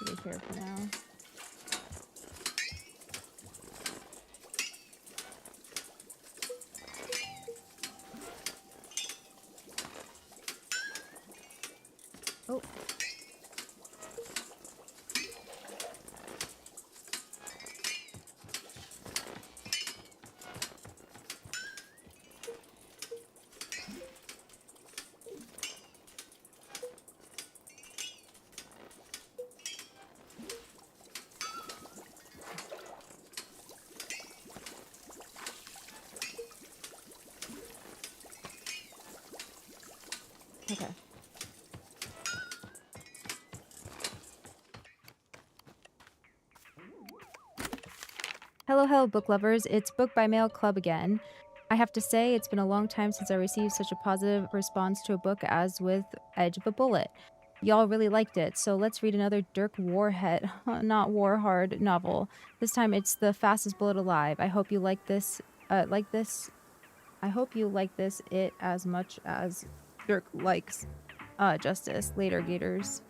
Be here for now. Oh. Okay. Hello, hello, book lovers. It's Book by Mail Club again. I have to say, it's been a long time since I received such a positive response to a book as with Edge of a Bullet. Y'all really liked it, so let's read another Dirk Warhead, not Warhard novel. This time it's The Fastest Bullet Alive. I hope you like this. I hope you like this it as much as Dirk likes Justice. Later, Gators.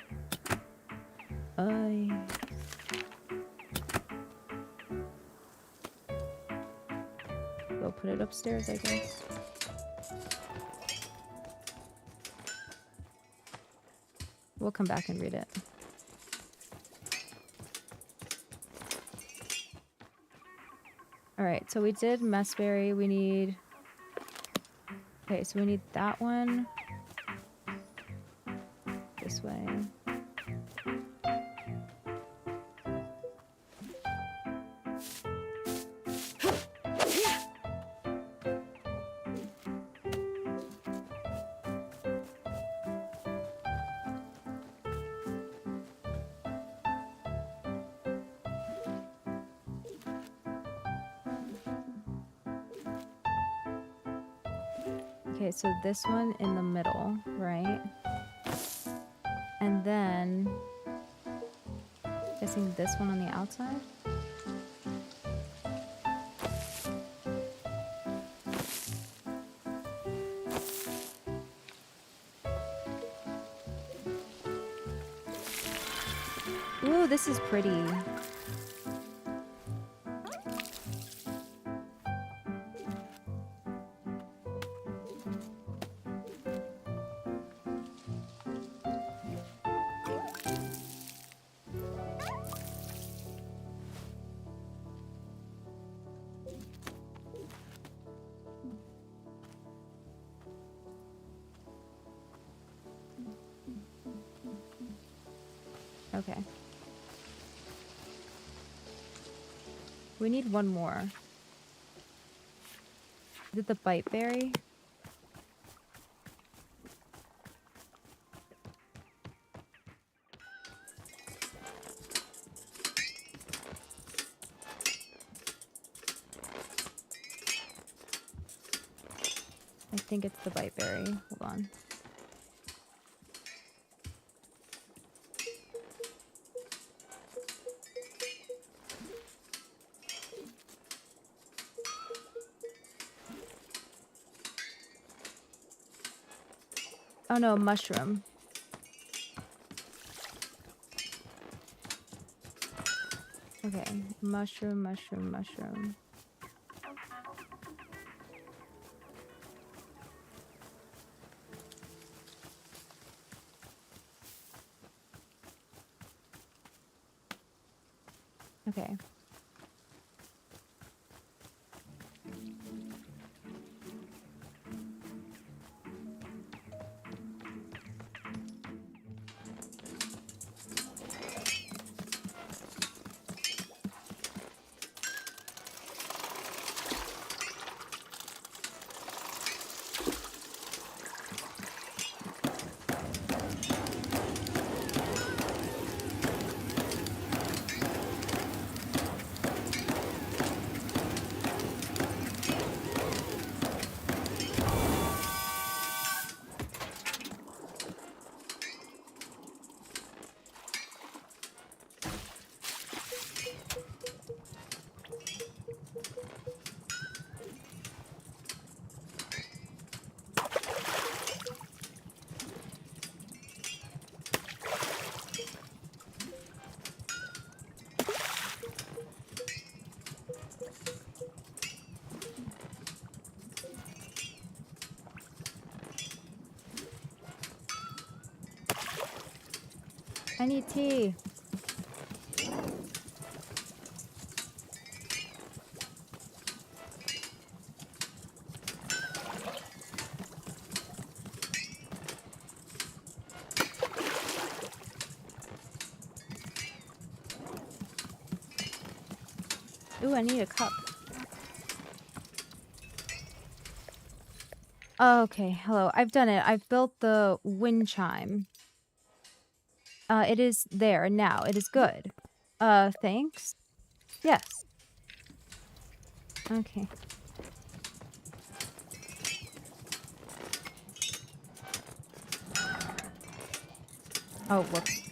Go put it upstairs, I guess. We'll come back and read it. Alright, so we did Messberry. We need... Okay, so we need that one. This way. Okay, so this one in the middle, right? And then, guessing this one on the outside? Ooh, this is pretty. Okay. We need one more. Is it the bite berry? I think it's the bite berry. Hold on. Oh no, mushroom. Okay, mushroom, mushroom, mushroom. Okay. I need tea. Ooh, I need a cup. Okay, hello. I've done it. I've built the wind chime. It is there now. It is good. Thanks. Yes. Okay. Oh, whoops.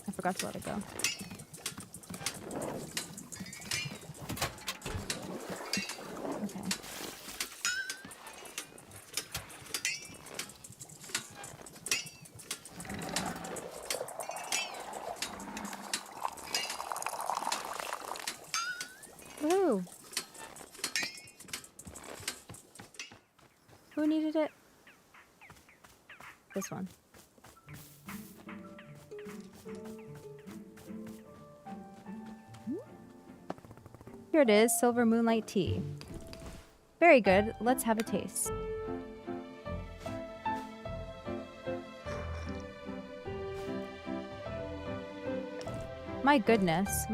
I forgot to let it go. Okay. Woohoo! Who needed it? This one. Here it is, silver moonlight tea. Very good. Let's have a taste. My goodness,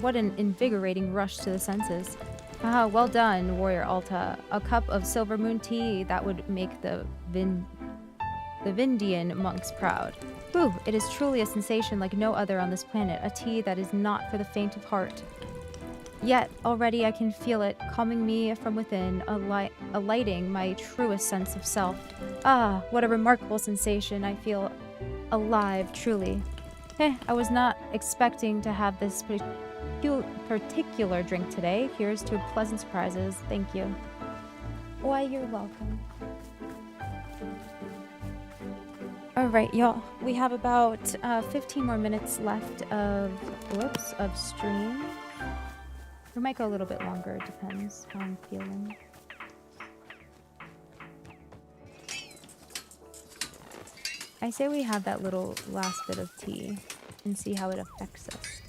what an invigorating rush to the senses. Ah, well done, warrior Alta. A cup of silver moon tea that would make the Vindian monks proud. Whew, it is truly a sensation like no other on this planet, a tea that is not for the faint of heart. Yet, already I can feel it, calming me from within, alighting my truest sense of self. Ah, what a remarkable sensation. I feel alive, truly. I was not expecting to have this particular drink today. Here's to pleasant surprises. Thank you. Why, you're welcome. Alright, y'all. We have about 15 more minutes left of stream. We might go a little bit longer, it depends how I'm feeling. I say we have that little last bit of tea and see how it affects us.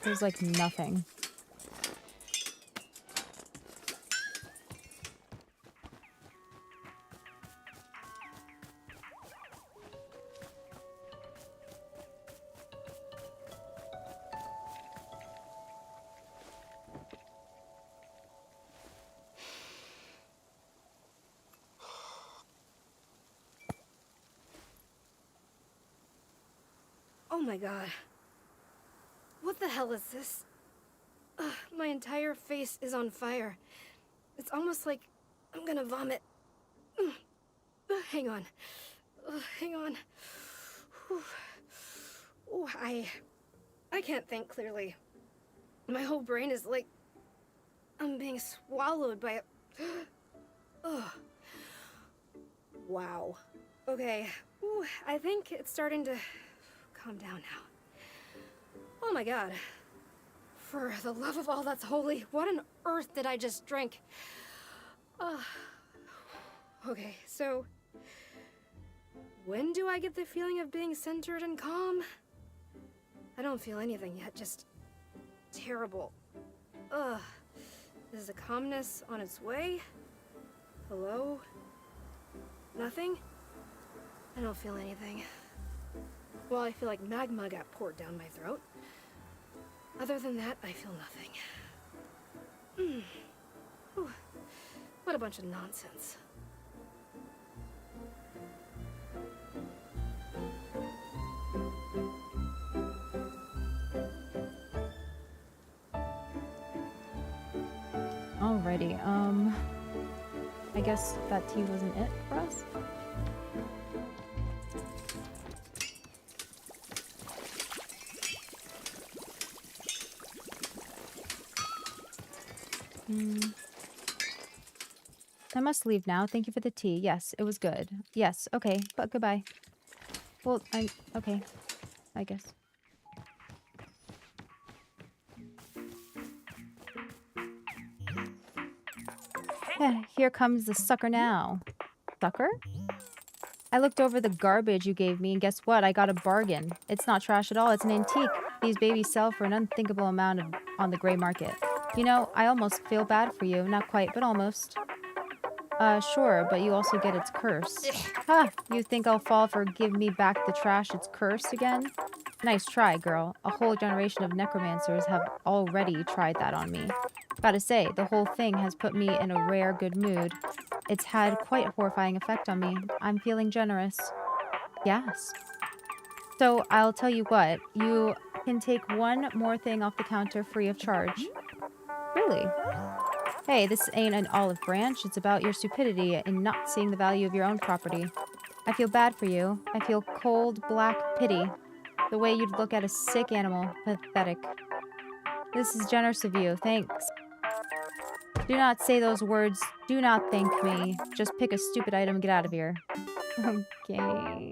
There's like nothing. Oh my god. What the hell is this? My entire face is on fire. It's almost like I'm gonna vomit. Hang on. Hang on. Ooh, I can't think clearly. My whole brain is like I'm being swallowed by a... Wow. Okay. Ooh, I think it's starting to calm down now. Oh my god. For the love of all that's holy, what on earth did I just drink? Okay, so... when do I get the feeling of being centered and calm? I don't feel anything yet, just... terrible. Is the calmness on its way? Hello? Nothing? I don't feel anything. Well, I feel like magma got poured down my throat. Other than that, I feel nothing. Whew. What a bunch of nonsense. Alrighty, I guess that tea wasn't it for us? I must leave now. Thank you for the tea. Yes, it was good. Yes, okay, but goodbye. Well, okay, I guess. Here comes the sucker now. Sucker? I looked over the garbage you gave me, and guess what? I got a bargain. It's not trash at all. It's an antique. These babies sell for an unthinkable amount on the gray market. You know, I almost feel bad for you. Not quite, but almost. Sure, but you also get its curse. Ha! You think I'll fall for give me back the trash it's cursed again? Nice try, girl. A whole generation of necromancers have already tried that on me. Gotta say, the whole thing has put me in a rare good mood. It's had quite a horrifying effect on me. I'm feeling generous. Yes. So I'll tell you what, you can take one more thing off the counter free of charge. Really? Hey, this ain't an olive branch. It's about your stupidity in not seeing the value of your own property. I feel bad for you. I feel cold, black pity. The way you'd look at a sick animal. Pathetic. This is generous of you. Thanks. Do not say those words. Do not thank me. Just pick a stupid item and get out of here. Okay. I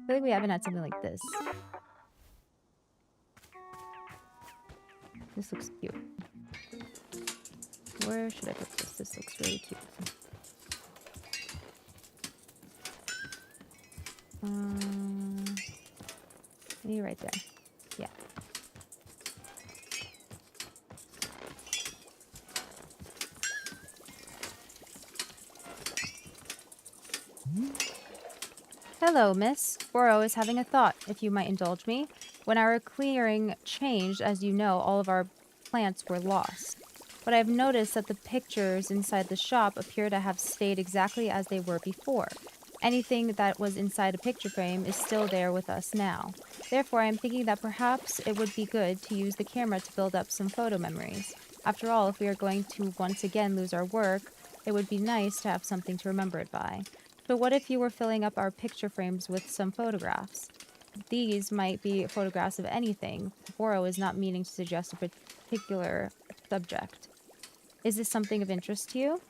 feel like we haven't had something like this. This looks cute. Where should I put this? This looks really cute. Maybe right there. Yeah. Hello, miss. 𝙒𝘍𝑻 is having a thought, if you might indulge me. When our clearing changed, as you know, all of our plants were lost. But I've noticed that the pictures inside the shop appear to have stayed exactly as they were before. Anything that was inside a picture frame is still there with us now. Therefore, I am thinking that perhaps it would be good to use the camera to build up some photo memories. After all, if we are going to once again lose our work, it would be nice to have something to remember it by. So what if you were filling up our picture frames with some photographs? These might be photographs of anything. 𝙒𝘍𝑻 is not meaning to suggest a particular subject. Is this something of interest to you?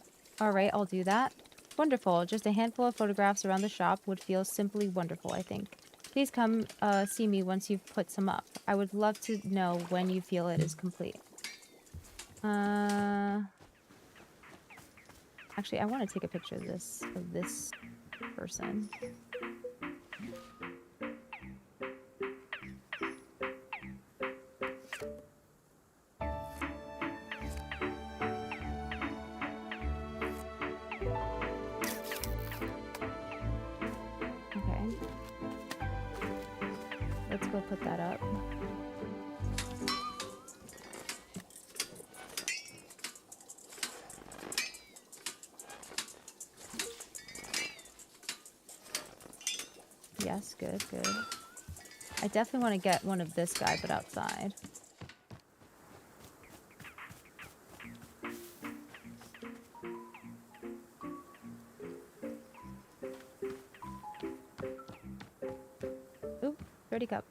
Alright, I'll do that. Wonderful. Just a handful of photographs around the shop would feel simply wonderful, I think. Please come see me once you've put some up. I would love to know when you feel it is complete. Actually, I want to take a picture of this person. Okay. Let's go put that up. Yes, good, good. I definitely want to get one of this guy, but outside. Oop, dirty cup.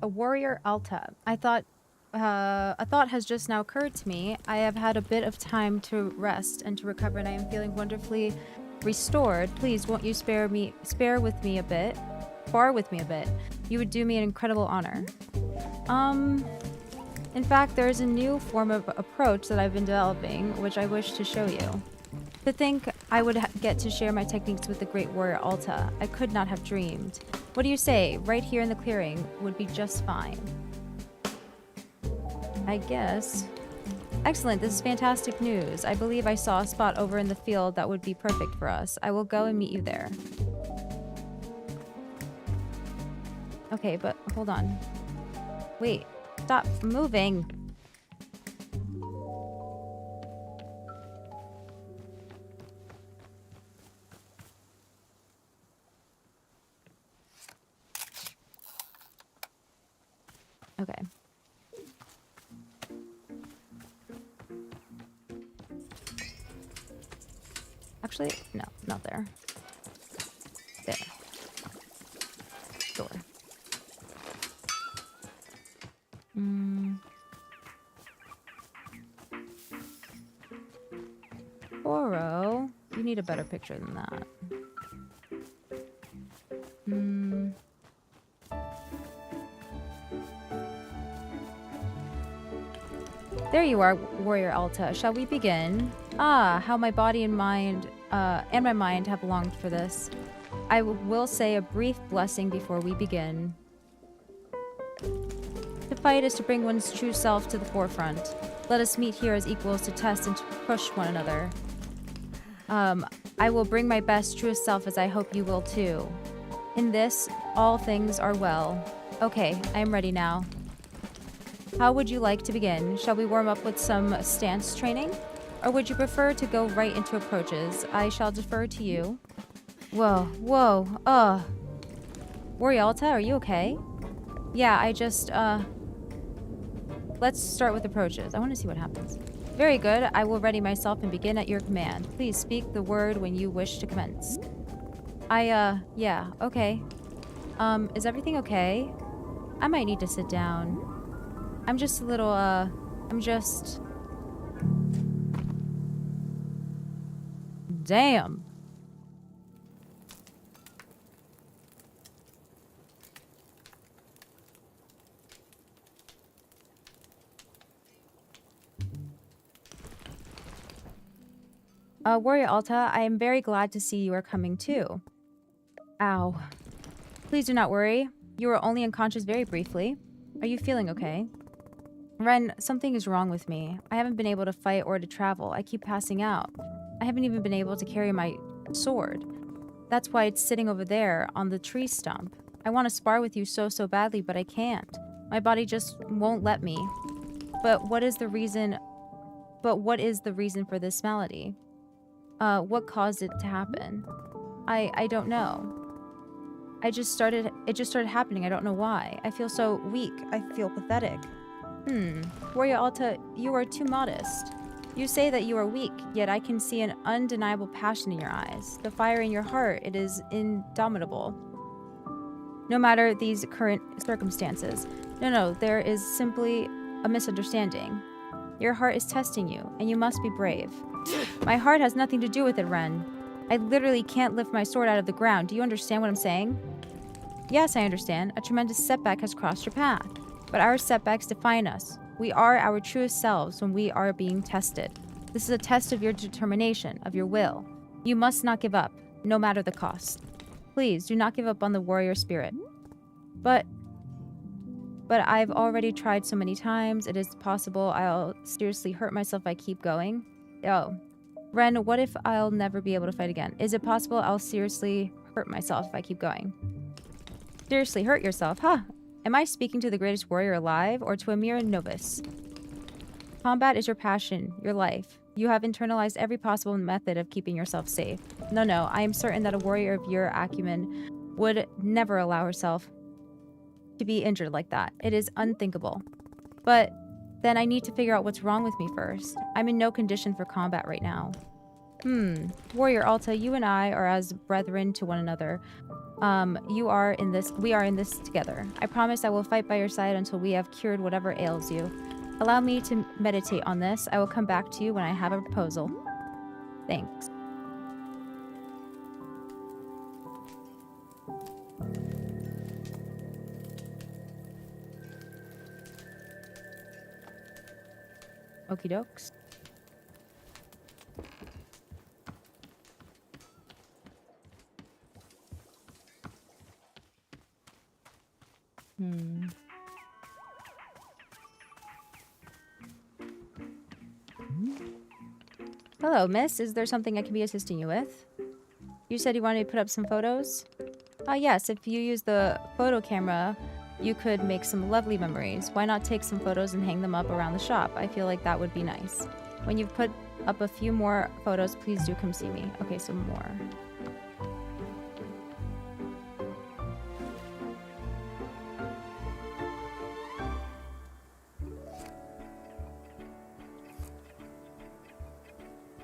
Warrior Alta. A thought has just now occurred to me. I have had a bit of time to rest and to recover, and I am feeling wonderfully restored. Please, won't you spar with me a bit? You would do me an incredible honor. In fact, there is a new form of approach that I've been developing, which I wish to show you. To think I would get to share my techniques with the great warrior Alta, I could not have dreamed. What do you say? Right here in the clearing would be just fine. I guess. Excellent, this is fantastic news. I believe I saw a spot over in the field that would be perfect for us. I will go and meet you there. Okay, but hold on. Wait, stop moving. Okay. Actually, no, not there. There. Door. 𝙒𝘍𝑻, you need a better picture than that. There you are, Warrior Alta. Shall we begin? Ah, how my body and mind, and my mind have longed for this. I will say a brief blessing before we begin. To fight is to bring one's true self to the forefront. Let us meet here as equals to test and to push one another. I will bring my best, truest self as I hope you will too. In this, all things are well. Okay, I am ready now. How would you like to begin? Shall we warm up with some stance training? Or would you prefer to go right into approaches? I shall defer to you. Whoa, whoa, Warrior Alta, are you okay? Yeah, I just, let's start with approaches. I want to see what happens. Very good. I will ready myself and begin at your command. Please speak the word when you wish to commence. Yeah, okay. Is everything okay? I might need to sit down. I'm just a little, Damn. Warrior Alta, I am very glad to see you are coming too. Ow. Please do not worry. You were only unconscious very briefly. Are you feeling okay? Ren, something is wrong with me. I haven't been able to fight or to travel. I keep passing out. I haven't even been able to carry my sword. That's why it's sitting over there on the tree stump. I want to spar with you so badly, but I can't. My body just won't let me. But what is the reason for this malady? What caused it to happen? I don't know. It just started happening. I don't know why. I feel so weak. I feel pathetic. Warrior Alta, you are too modest. You say that you are weak, yet I can see an undeniable passion in your eyes. The fire in your heart, it is indomitable. No matter these current circumstances. No, there is simply a misunderstanding. Your heart is testing you, and you must be brave. My heart has nothing to do with it, Ren. I literally can't lift my sword out of the ground. Do you understand what I'm saying? Yes, I understand. A tremendous setback has crossed your path. But our setbacks define us. We are our truest selves when we are being tested. This is a test of your determination, of your will. You must not give up, no matter the cost. Please, do not give up on the warrior spirit. But I've already tried so many times. It is possible I'll seriously hurt myself if I keep going. Oh. Ren, what if I'll never be able to fight again? Is it possible I'll seriously hurt myself if I keep going? Seriously hurt yourself? Huh. Am I speaking to the greatest warrior alive or to a mere novice? Combat is your passion, your life. You have internalized every possible method of keeping yourself safe. No, I am certain that a warrior of your acumen would never allow herself to be injured like that. It is unthinkable. But then I need to figure out what's wrong with me first. I'm in no condition for combat right now. Warrior Alta, you and I are as brethren to one another. We are in this together. I promise I will fight by your side until we have cured whatever ails you. Allow me to meditate on this. I will come back to you when I have a proposal. Thanks. Okie dokes. Hello, miss. Is there something I can be assisting you with? You said you wanted to put up some photos? Yes. If you use the photo camera, you could make some lovely memories. Why not take some photos and hang them up around the shop? I feel like that would be nice. When you've put up a few more photos, please do come see me. Okay, some more.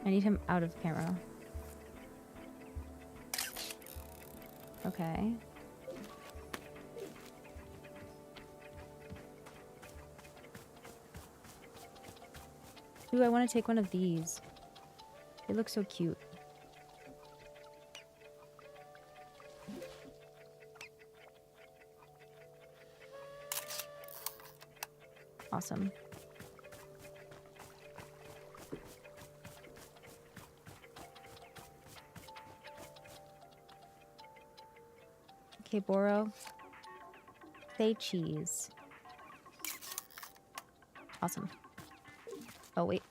I need him out of camera. Okay. Ooh, I want to take one of these. They look so cute. Awesome. Okay, Boro. Say cheese. Awesome. Oh, wait.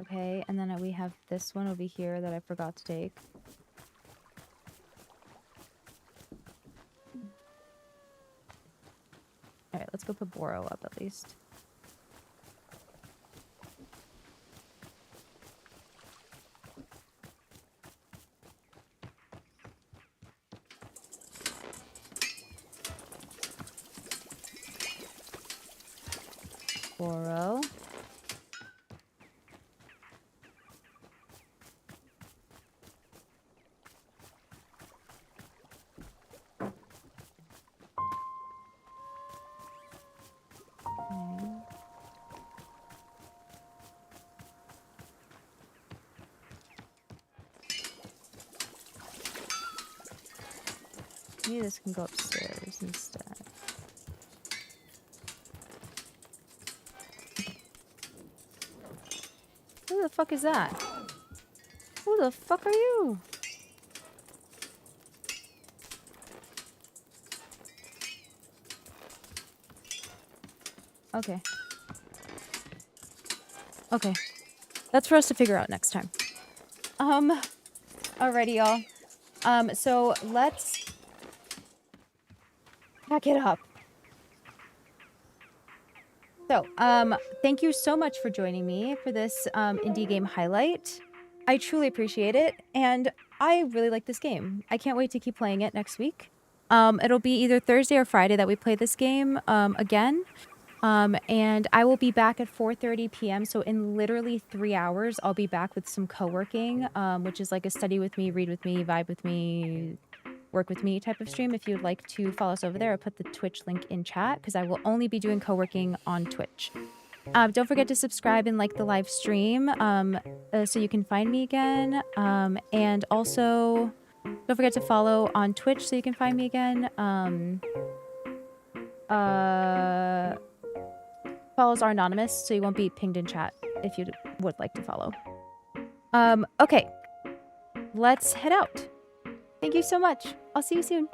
Okay, and then we have this one over here that I forgot to take. Alright, let's go put Boro up at least. Boro. Maybe this can go upstairs instead. Who the fuck is that? Who the fuck are you? Okay. Okay. That's for us to figure out next time. Alrighty, y'all. So let's pack it up. So, thank you so much for joining me for this indie game highlight. I truly appreciate it, and I really like this game. I can't wait to keep playing it next week. It'll be either Thursday or Friday that we play this game again. And I will be back at 4:30 p.m. So in literally 3 hours, I'll be back with some co-working, which is like a study with me, read with me, vibe with me, work with me type of stream. If you'd like to follow us over there, I'll put the Twitch link in chat because I will only be doing co-working on Twitch. Don't forget to subscribe and like the live stream so you can find me again. And also, don't forget to follow on Twitch so you can find me again. Follows are anonymous, so you won't be pinged in chat if you would like to follow. Okay, let's head out. Thank you so much. I'll see you soon.